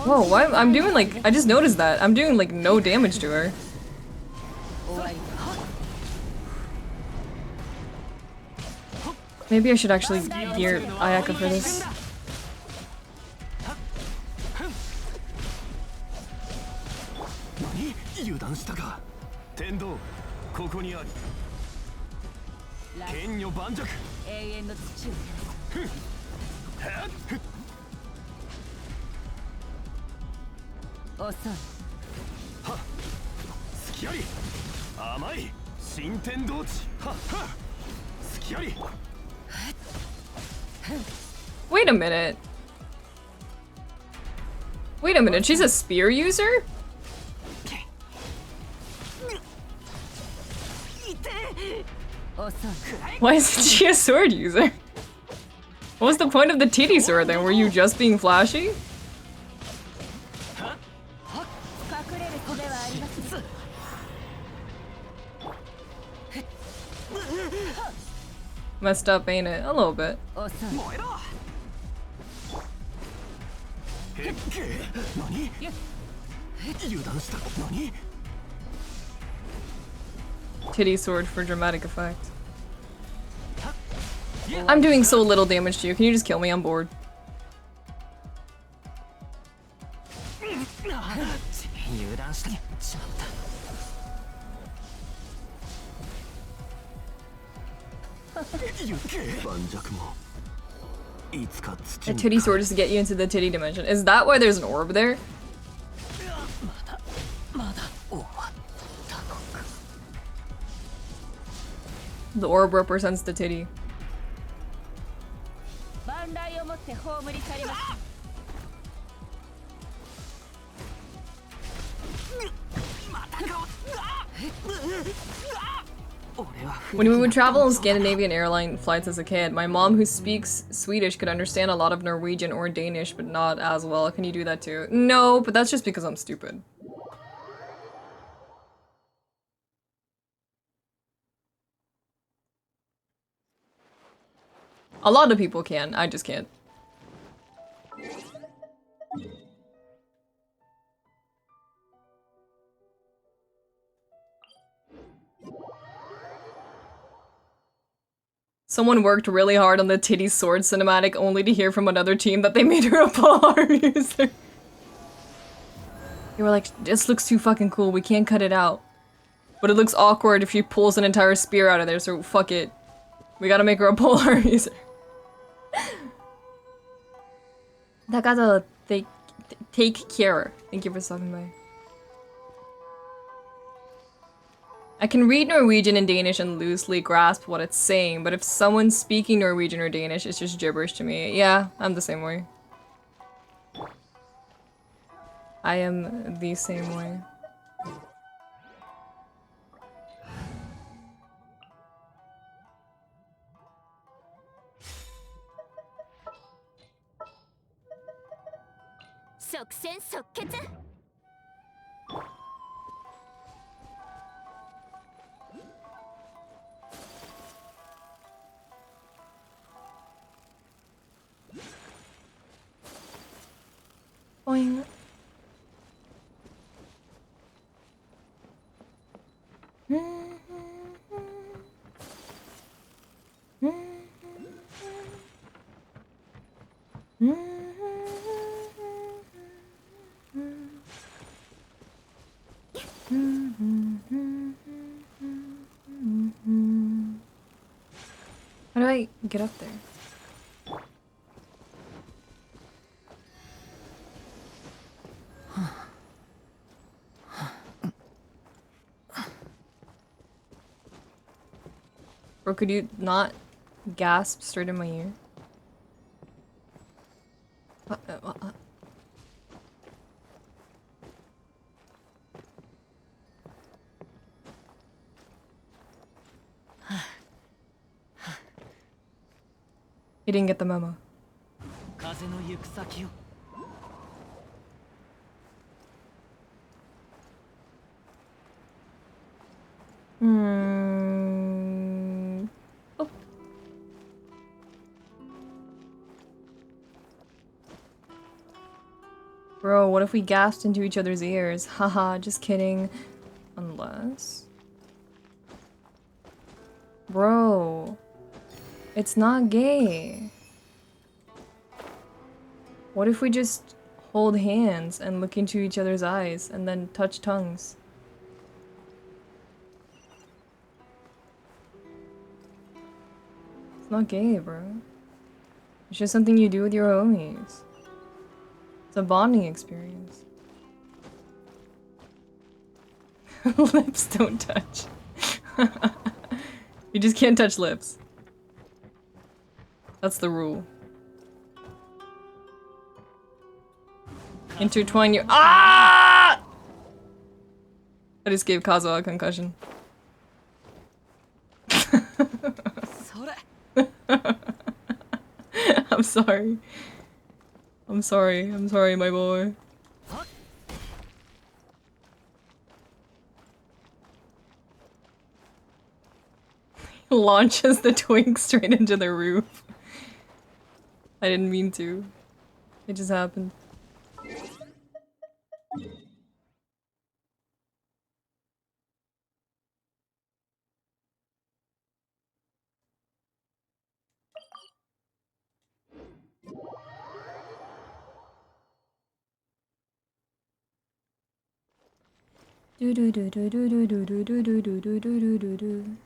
Whoa, why? I'm doing like, I just noticed that. I'm doing like no damage to her. Maybe I should actually gear Ayaka for this. Wait a minute. Wait a minute, she's a spear user? Why isn't she a sword user? What was the point of the titty sword then? Were you just being flashy? Messed up, ain't it? A little bit. Titty sword for dramatic effect. I'm doing so little damage to you. Can you just kill me? I'm bored. A titty sword is to get you into the titty dimension. Is that why there's an orb there? The orb represents the titty. When we would travel on Scandinavian airline flights as a kid, my mom, who speaks Swedish, could understand a lot of Norwegian or Danish, but not as well. Can you do that too? No, but that's just because I'm stupid. A lot of people can, I just can't. Someone worked really hard on the titty sword cinematic only to hear from another team that they made her a polearm user. They were like, this looks too fucking cool, we can't cut it out. But it looks awkward if she pulls an entire spear out of there, so fuck it. We gotta make her a polearm user. That got a take care. Thank you for stopping by. I can read Norwegian and Danish and loosely grasp what it's saying, but if someone's speaking Norwegian or Danish, it's just gibberish to me. Yeah, I'm the same way. I am the same way. Boing. How do I get up there? Or could you not gasp straight in my ear? You didn't get the memo. Oh. Bro, what if we gasped into each other's ears? Haha, just kidding. Unless... Bro. It's not gay. What if we just hold hands and look into each other's eyes and then touch tongues? It's not gay, bro. It's just something you do with your homies. It's a bonding experience. Lips don't touch. You just can't touch lips. That's the rule. Intertwine your— Ah! I just gave Kazuha a concussion. I'm sorry. I'm sorry. I'm sorry, my boy. Launches the twink straight into the roof. I didn't mean to. It just happened. Do do do do do do do do do do do do do do do.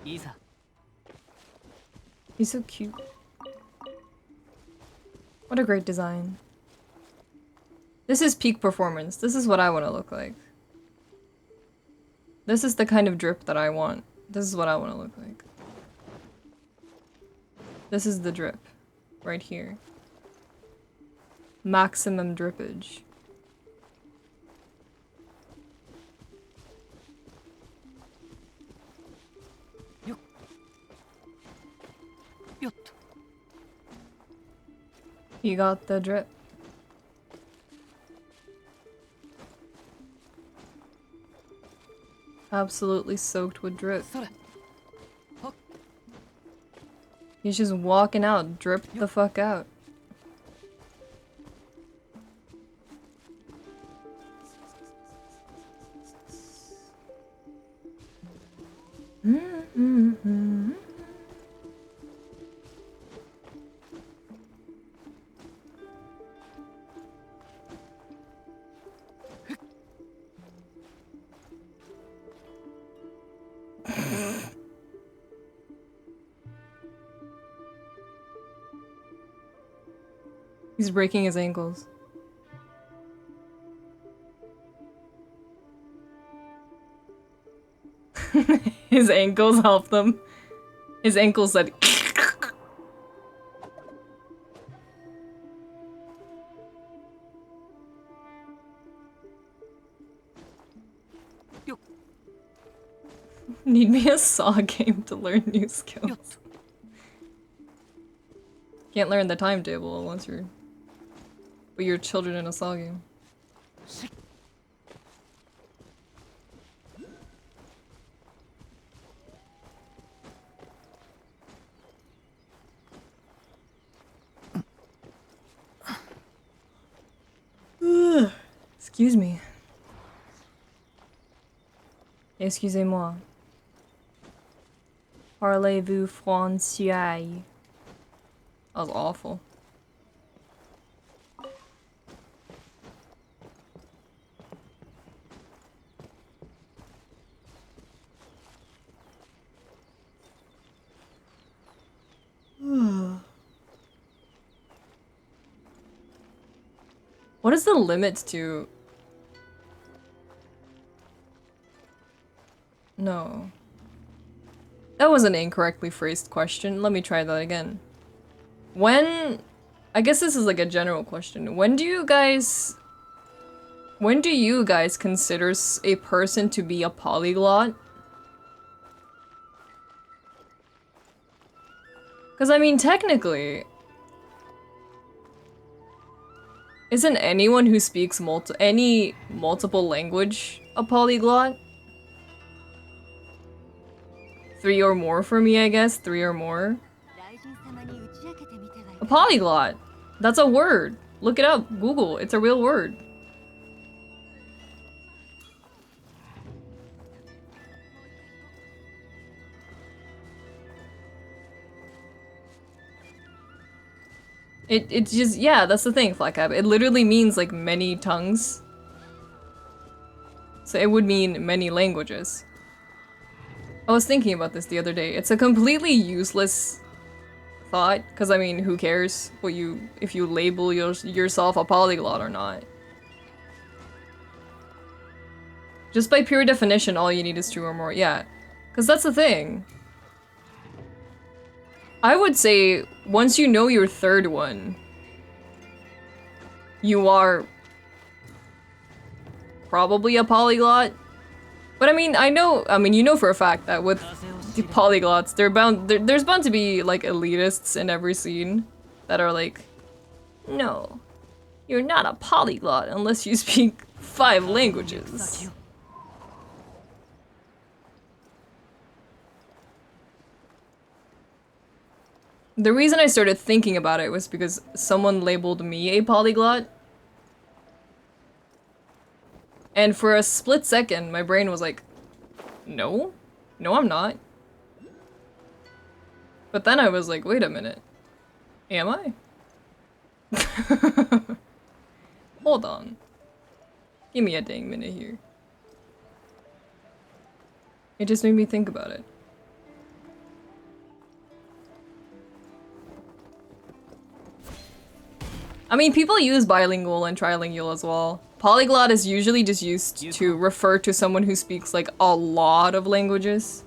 Isa. He's so cute. What a great design. This is peak performance. This is what I want to look like. This is the kind of drip that I want. This is what I want to look like. This is the drip. Right here. Maximum drippage. You got the drip. Absolutely soaked with drip. He's just walking out, drip the fuck out. He's breaking his ankles. His ankles help them. His ankles said. Need me a saw game to learn new skills. Can't learn the timetable unless you're with your children in a saw game. Excuse me. Excusez-moi. Parlez-vous français? That was awful. What is the limit to... No. That was an incorrectly phrased question. Let me try that again. When... I guess this is like a general question. When do you guys consider a person to be a polyglot? Because I mean, technically... Isn't anyone who speaks multiple language a polyglot? 3 or more for me, I guess. 3 or more. A polyglot. That's a word. Look it up. Google. It's a real word. It's just, yeah, that's the thing, Flackab. It literally means like many tongues. So it would mean many languages. I was thinking about this the other day. It's a completely useless thought, because I mean, who cares if you label yourself a polyglot or not? Just by pure definition, all you need is 2 or more. Yeah, because that's the thing. I would say, once you know your third one, you are probably a polyglot. But I mean, you know for a fact that with the polyglots, there's bound to be like elitists in every scene that are like, no, you're not a polyglot unless you speak 5 languages. The reason I started thinking about it was because someone labeled me a polyglot. And for a split second, my brain was like, no, I'm not. But then I was like, wait a minute. Am I? Hold on. Give me a dang minute here. It just made me think about it. I mean, people use bilingual and trilingual as well. Polyglot is usually just used to refer to someone who speaks like a lot of languages.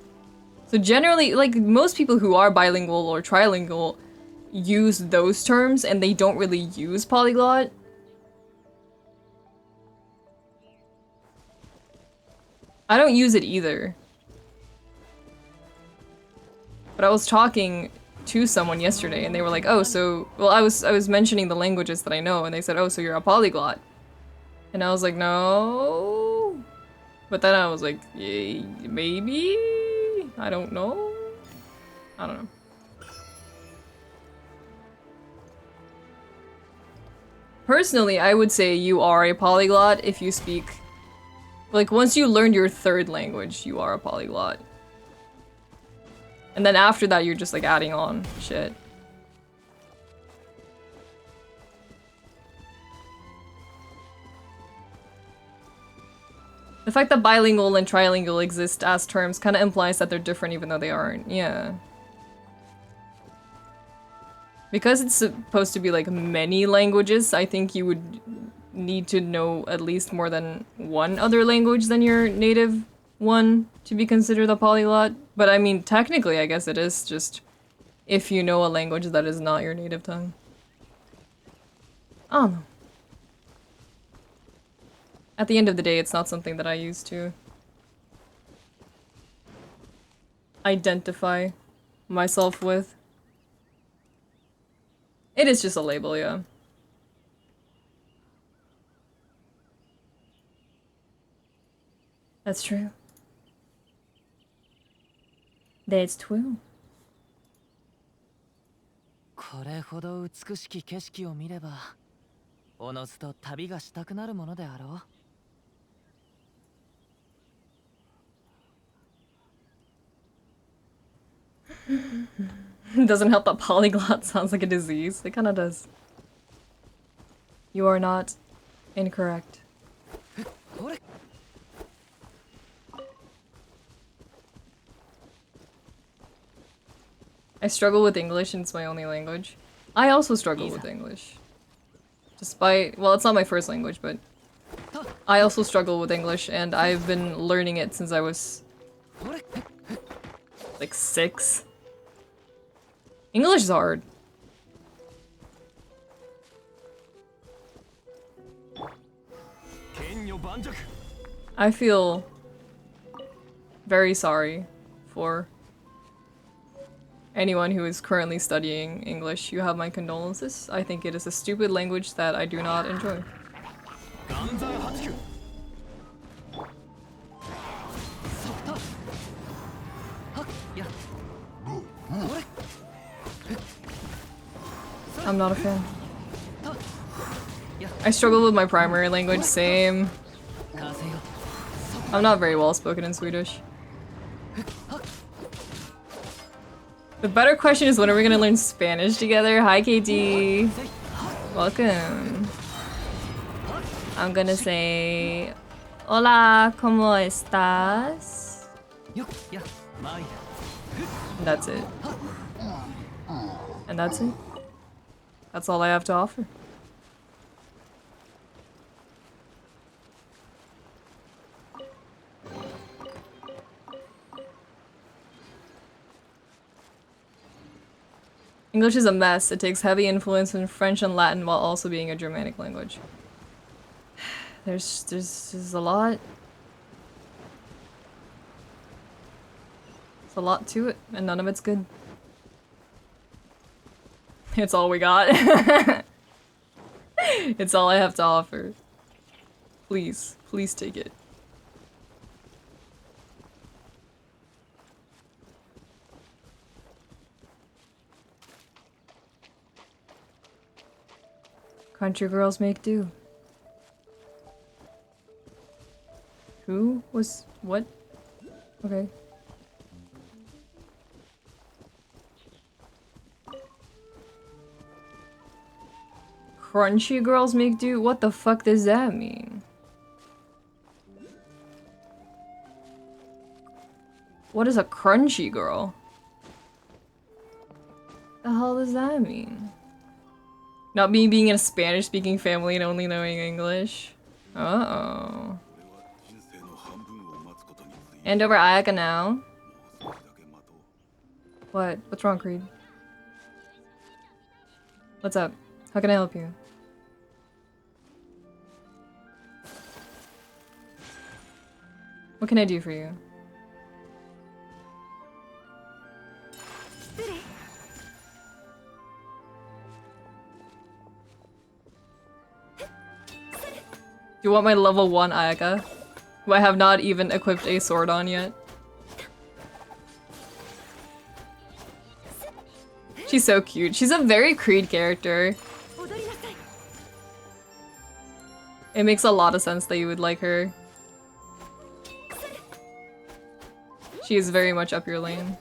So generally, like most people who are bilingual or trilingual use those terms and they don't really use polyglot. I don't use it either. But I was talking to someone yesterday and they were like, oh, so, well, I was mentioning the languages that I know and they said, oh, so you're a polyglot. And I was like, no. But then I was like, yeah, maybe? I don't know. I don't know. Personally, I would say you are a polyglot if you speak... Like, once you learn your third language, you are a polyglot. And then after that, you're just like adding on shit. The fact that bilingual and trilingual exist as terms kind of implies that they're different even though they aren't. Yeah. Because it's supposed to be like many languages, I think you would need to know at least more than one other language than your native one to be considered a polyglot. But I mean, technically, I guess it is just if you know a language that is not your native tongue. I don't know. At the end of the day, it's not something that I use to identify myself with. It is just a label, yeah. That's true. That's true. これほど美しき景色を見ればおのずと旅がしたくなるものであろう。Doesn't help that polyglot sounds like a disease. It kinda does. You are not incorrect. I struggle with English and it's my only language. I also struggle with English. Despite, well, it's not my first language, but I also struggle with English and I've been learning it since I was like 6. English is hard. I feel very sorry for anyone who is currently studying English. You have my condolences. I think it is a stupid language that I do not enjoy. I'm not a fan. I struggle with my primary language, same. I'm not very well spoken in Swedish. The better question is when are we gonna learn Spanish together? Hi KT! Welcome. I'm gonna say... Hola, ¿cómo estás? And that's it. And that's it. That's all I have to offer. English is a mess. It takes heavy influence from French and Latin while also being a Germanic language. There's a lot. There's a lot to it, and none of it's good. It's all we got. It's all I have to offer. Please, please take it. Country girls make do. Who was what? Okay. Crunchy girls make do? What the fuck does that mean? What is a crunchy girl? The hell does that mean? Not me being in a Spanish-speaking family and only knowing English. Uh-oh. And over Ayaka now. What? What's wrong, Creed? What's up? How can I help you? What can I do for you? Do you want my level 1 Ayaka? Who I have not even equipped a sword on yet. She's so cute. She's a very Creed character. It makes a lot of sense that you would like her. She is very much up your lane.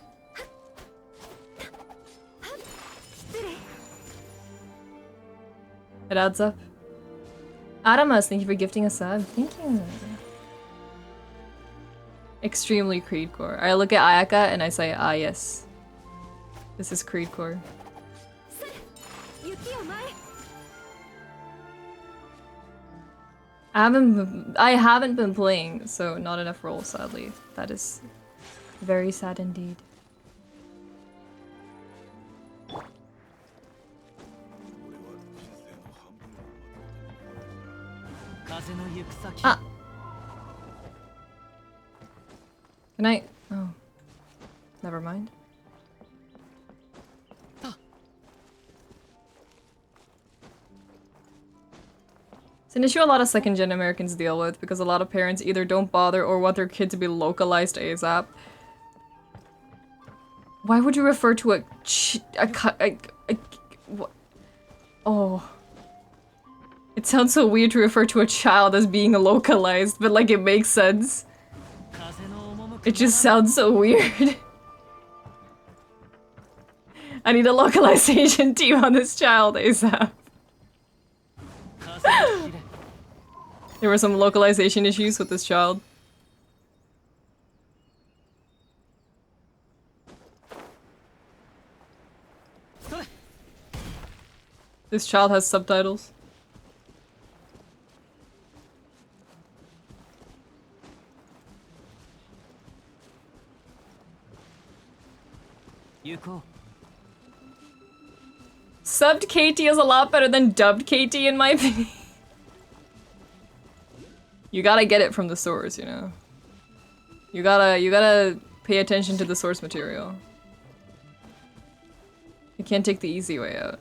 It adds up. Adamas, thank you for gifting a sub. Thank you. Extremely Creed core. I look at Ayaka and I say, ah yes. This is Creed core. I haven't been playing, so not enough roles, sadly. That is very sad indeed. Ah! Can I? Oh. Never mind. It's an issue a lot of second-gen Americans deal with because a lot of parents either don't bother or want their kid to be localized ASAP. Why would you refer to what? Oh. It sounds so weird to refer to a child as being localized, but like it makes sense. It just sounds so weird. I need a localization team on this child ASAP. There were some localization issues with this child. This child has subtitles. Subbed KT is a lot better than dubbed KT in my opinion. You gotta get it from the source, you know? You gotta pay attention to the source material. You can't take the easy way out.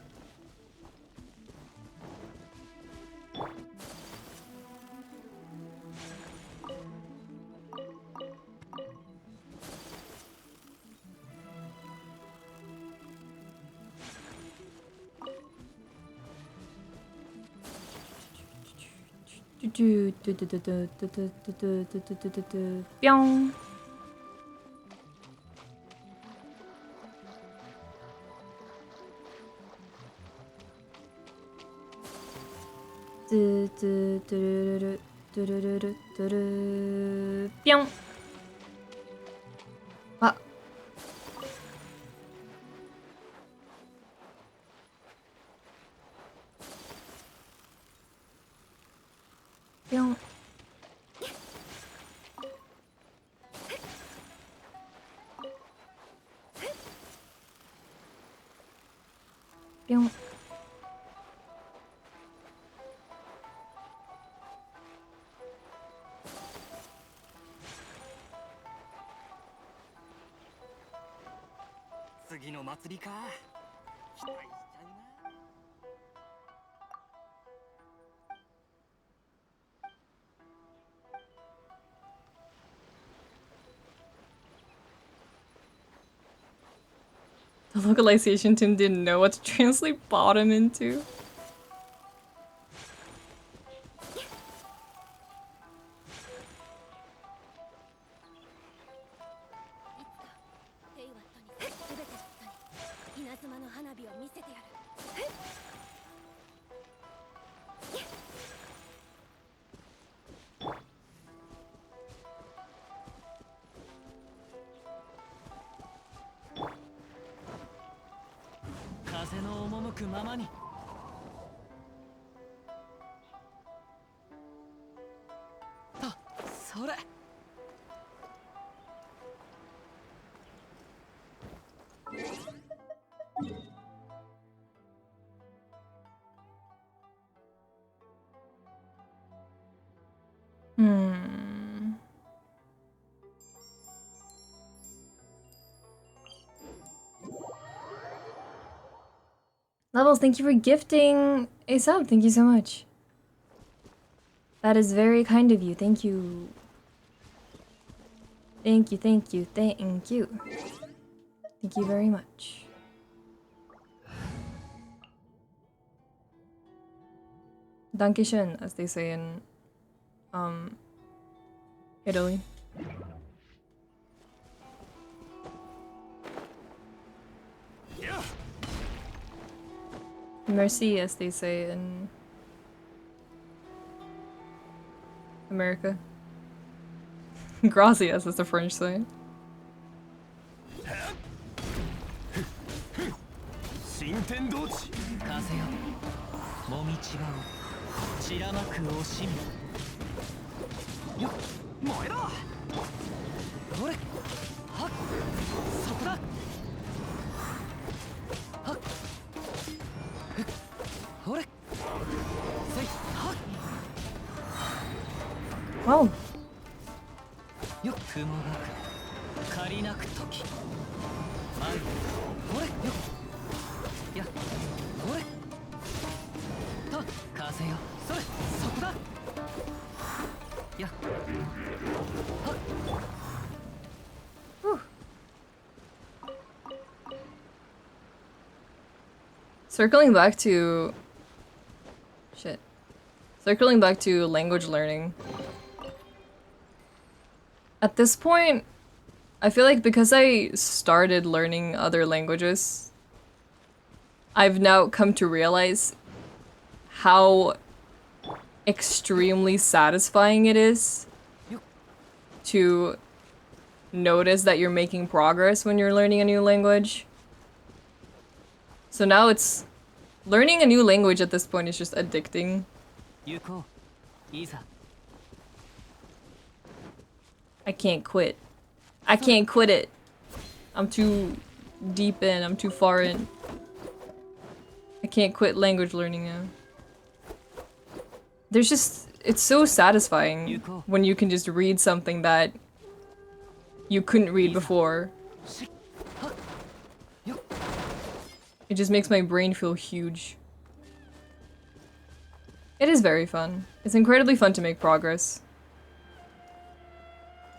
Pyong. Pyong. Ah. Pyong. Pyong. The localization team didn't know what to translate bottom into. くままに。あ、それ。Hmm. Levels, thank you for gifting a sub. Thank you so much. That is very kind of you. Thank you. Thank you, thank you, thank you. Thank you very much. Dankeschön, as they say in Italy. Merci, as they say in America. Gracias, as the French say. 新天道地。風よ、もみちがを散らまく惜しみ。よっ、燃えろ。ほれ、はっ、そこだ。はっ、ふっ、ほれ、せい、はっ。Wow. よっ、雲がく、借りなく時。あい、ほれ、よっ。や、ほれ。と、風よ、それ、そこだ。や、はっ。Circling back to... Shit. Circling back to language learning. At this point, I feel like because I started learning other languages, I've now come to realize how extremely satisfying it is to notice that you're making progress when you're learning a new language. So now it's... learning a new language at this point is just addicting. I can't quit. I can't quit it. I'm too deep in, I'm too far in. I can't quit language learning now. There's just... it's so satisfying when you can just read something that you couldn't read before. It just makes my brain feel huge. It is very fun. It's incredibly fun to make progress.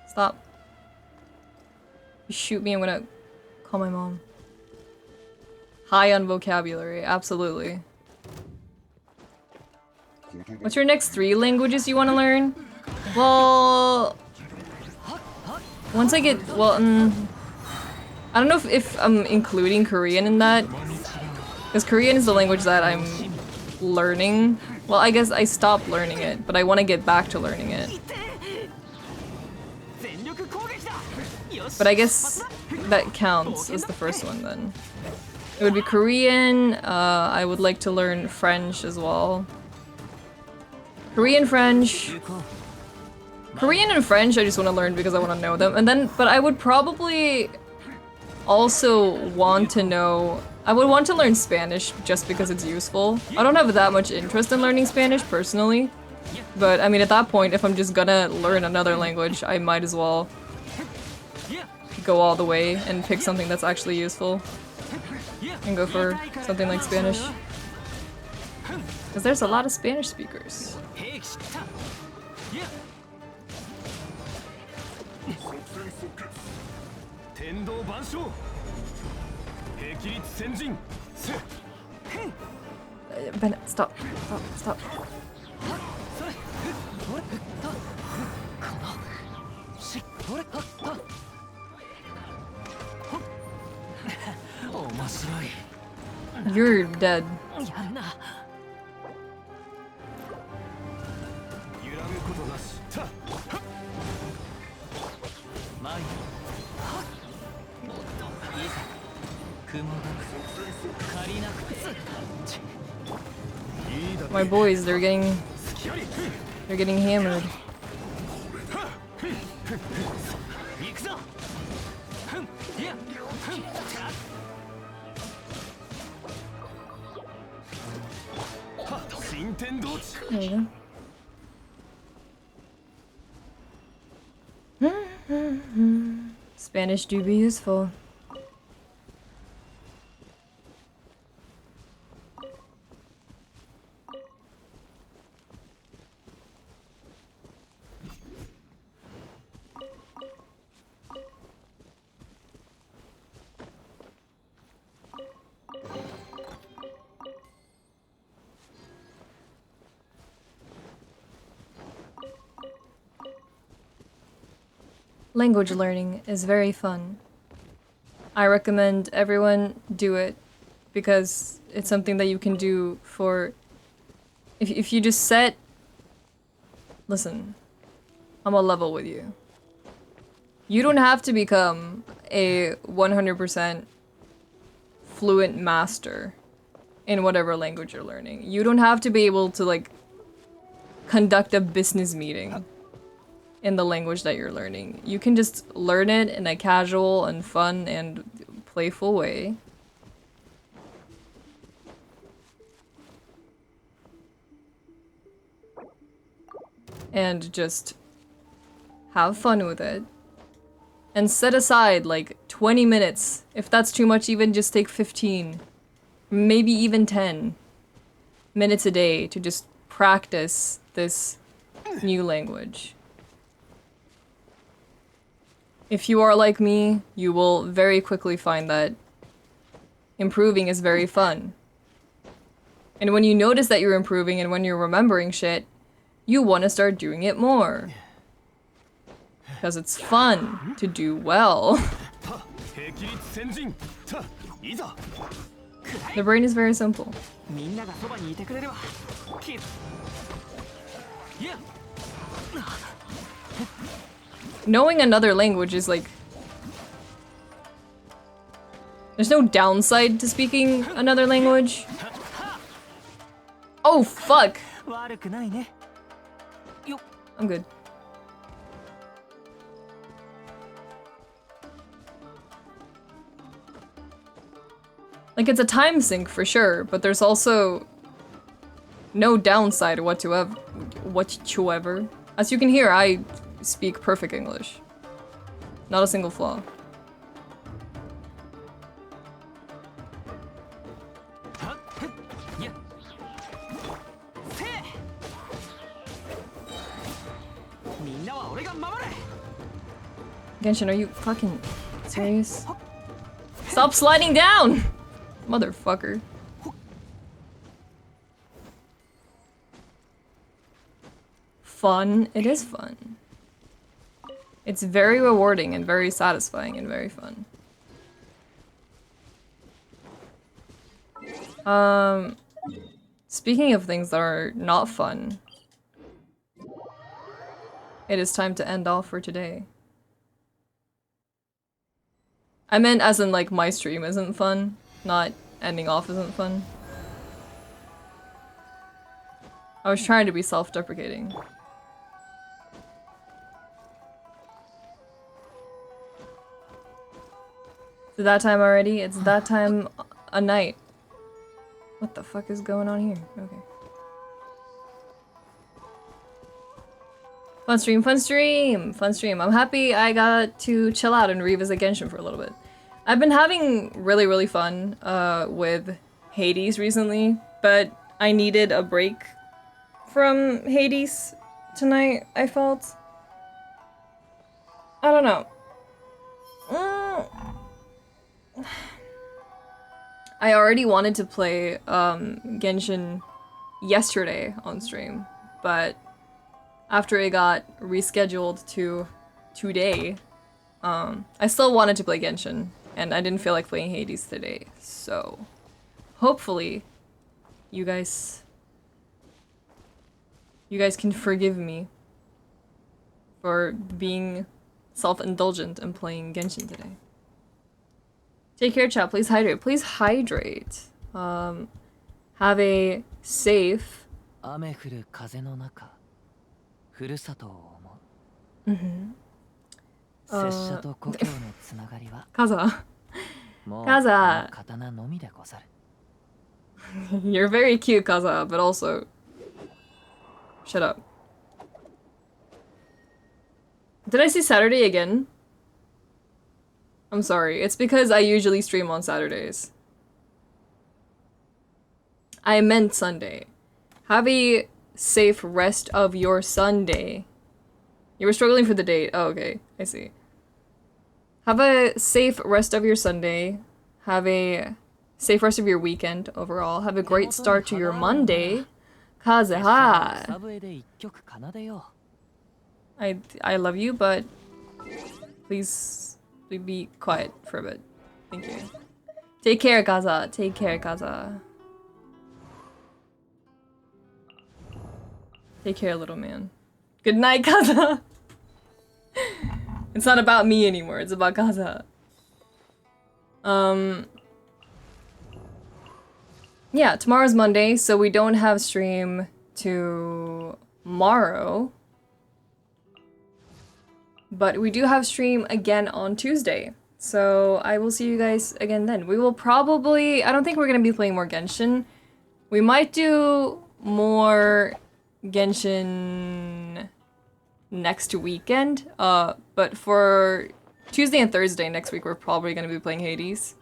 Stop. You shoot me, I'm gonna call my mom. High on vocabulary, absolutely. What's your next 3 languages you want to learn? Well... once I get... well, I don't know if I'm including Korean in that. Because Korean is the language that I'm learning. Well, I guess I stopped learning it, but I want to get back to learning it. But I guess that counts as the first one then. It would be Korean, I would like to learn French as well. Korean, French. Korean and French I just want to learn because I want to know them. And then, but I would probably also want to know... I would want to learn Spanish just because it's useful. I don't have that much interest in learning Spanish personally. But I mean, at that point, if I'm just gonna learn another language, I might as well go all the way and pick something that's actually useful. And go for something like Spanish. Because there's a lot of Spanish speakers. Bennett, stop. Stop. Stop. You're dead. My boys, they're getting hammered. There you go. Spanish do be useful. Language learning is very fun. I recommend everyone do it because it's something that you can do for... If you just set... Listen, I'm a level with you. You don't have to become a 100% fluent master in whatever language you're learning. You don't have to be able to, like, conduct a business meeting in the language that you're learning. You can just learn it in a casual and fun and playful way. And just have fun with it. And set aside like 20 minutes. If that's too much, even just take 15. Maybe even 10 minutes a day to just practice this new language. If you are like me, you will very quickly find that improving is very fun. And when you notice that you're improving and when you're remembering shit, you want to start doing it more. Because it's fun to do well. The brain is very simple. Knowing another language is like... There's no downside to speaking another language. Oh, fuck! I'm good. Like, it's a time sink for sure, but there's also no downside whatsoever. As you can hear, I speak perfect English. Not a single flaw. Genshin, are you fucking serious? Stop sliding down! Motherfucker. Fun. It is fun. It's very rewarding and very satisfying and very fun. Speaking of things that are not fun, it is time to end off for today. I meant as in like my stream isn't fun, not ending off isn't fun. I was trying to be self-deprecating. Is it that time already? It's that time a night. What the fuck is going on here? Okay. Fun stream, fun stream, fun stream. I'm happy I got to chill out and revisit Genshin for a little bit. I've been having really fun with Hades recently, but I needed a break from Hades tonight, I felt. I don't know. I already wanted to play Genshin yesterday on stream, but after it got rescheduled to today, I still wanted to play Genshin, and I didn't feel like playing Hades today, so hopefully you guys can forgive me for being self-indulgent and playing Genshin today. Take care, chat. Please hydrate. Please hydrate. Have a safe. 雨降る風の中ふるさとを思う Mm-hmm. 拙者と故郷のつながりは Kaza. もう Kaza. この刀のみでござる You're very cute, Kaza, but also... Shut up. Did I say Saturday again? I'm sorry. It's because I usually stream on Saturdays. I meant Sunday. Have a safe rest of your Sunday. You were struggling for the date. Oh, okay. I see. Have a safe rest of your Sunday. Have a safe rest of your weekend overall. Have a great start to your Monday. Kaze-ha! サブウェイで一曲奏でよ I love you, but please be quiet for a bit. Thank you. Take care, Kaza. Take care, Kaza. Take care, little man. Good night, Kaza. It's not about me anymore. It's about Kaza. Yeah, tomorrow's Monday, so we don't have stream tomorrow. But we do have stream again on Tuesday. So I will see you guys again then. We will probably... I don't think we're going to be playing more Genshin. We might do more Genshin next weekend. But for Tuesday and Thursday next week, we're probably going to be playing Hades.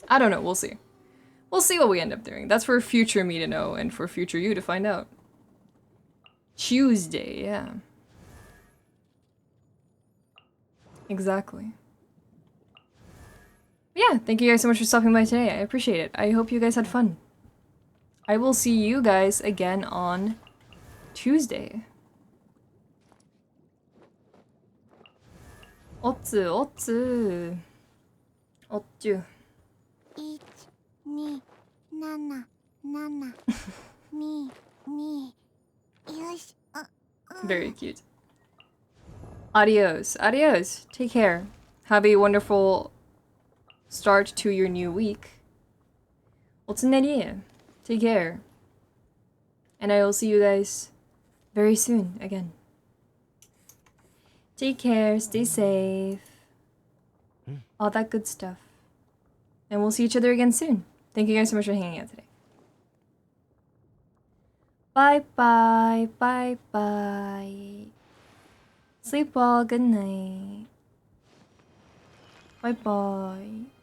I don't know. We'll see. We'll see what we end up doing. That's for future me to know and for future you to find out. Tuesday, yeah. Exactly. Yeah, thank you guys so much for stopping by today. I appreciate it. I hope you guys had fun. I will see you guys again on Tuesday. Otsu, otsu. Otsu. 12772よし Very cute. Adios. Adios. Take care. Have a wonderful start to your new week. Otsuneri. Take care. And I will see you guys very soon again. Take care. Stay safe. All that good stuff. And we'll see each other again soon. Thank you guys so much for hanging out today. Bye bye. Bye bye. Sleep well. Good night. Bye bye.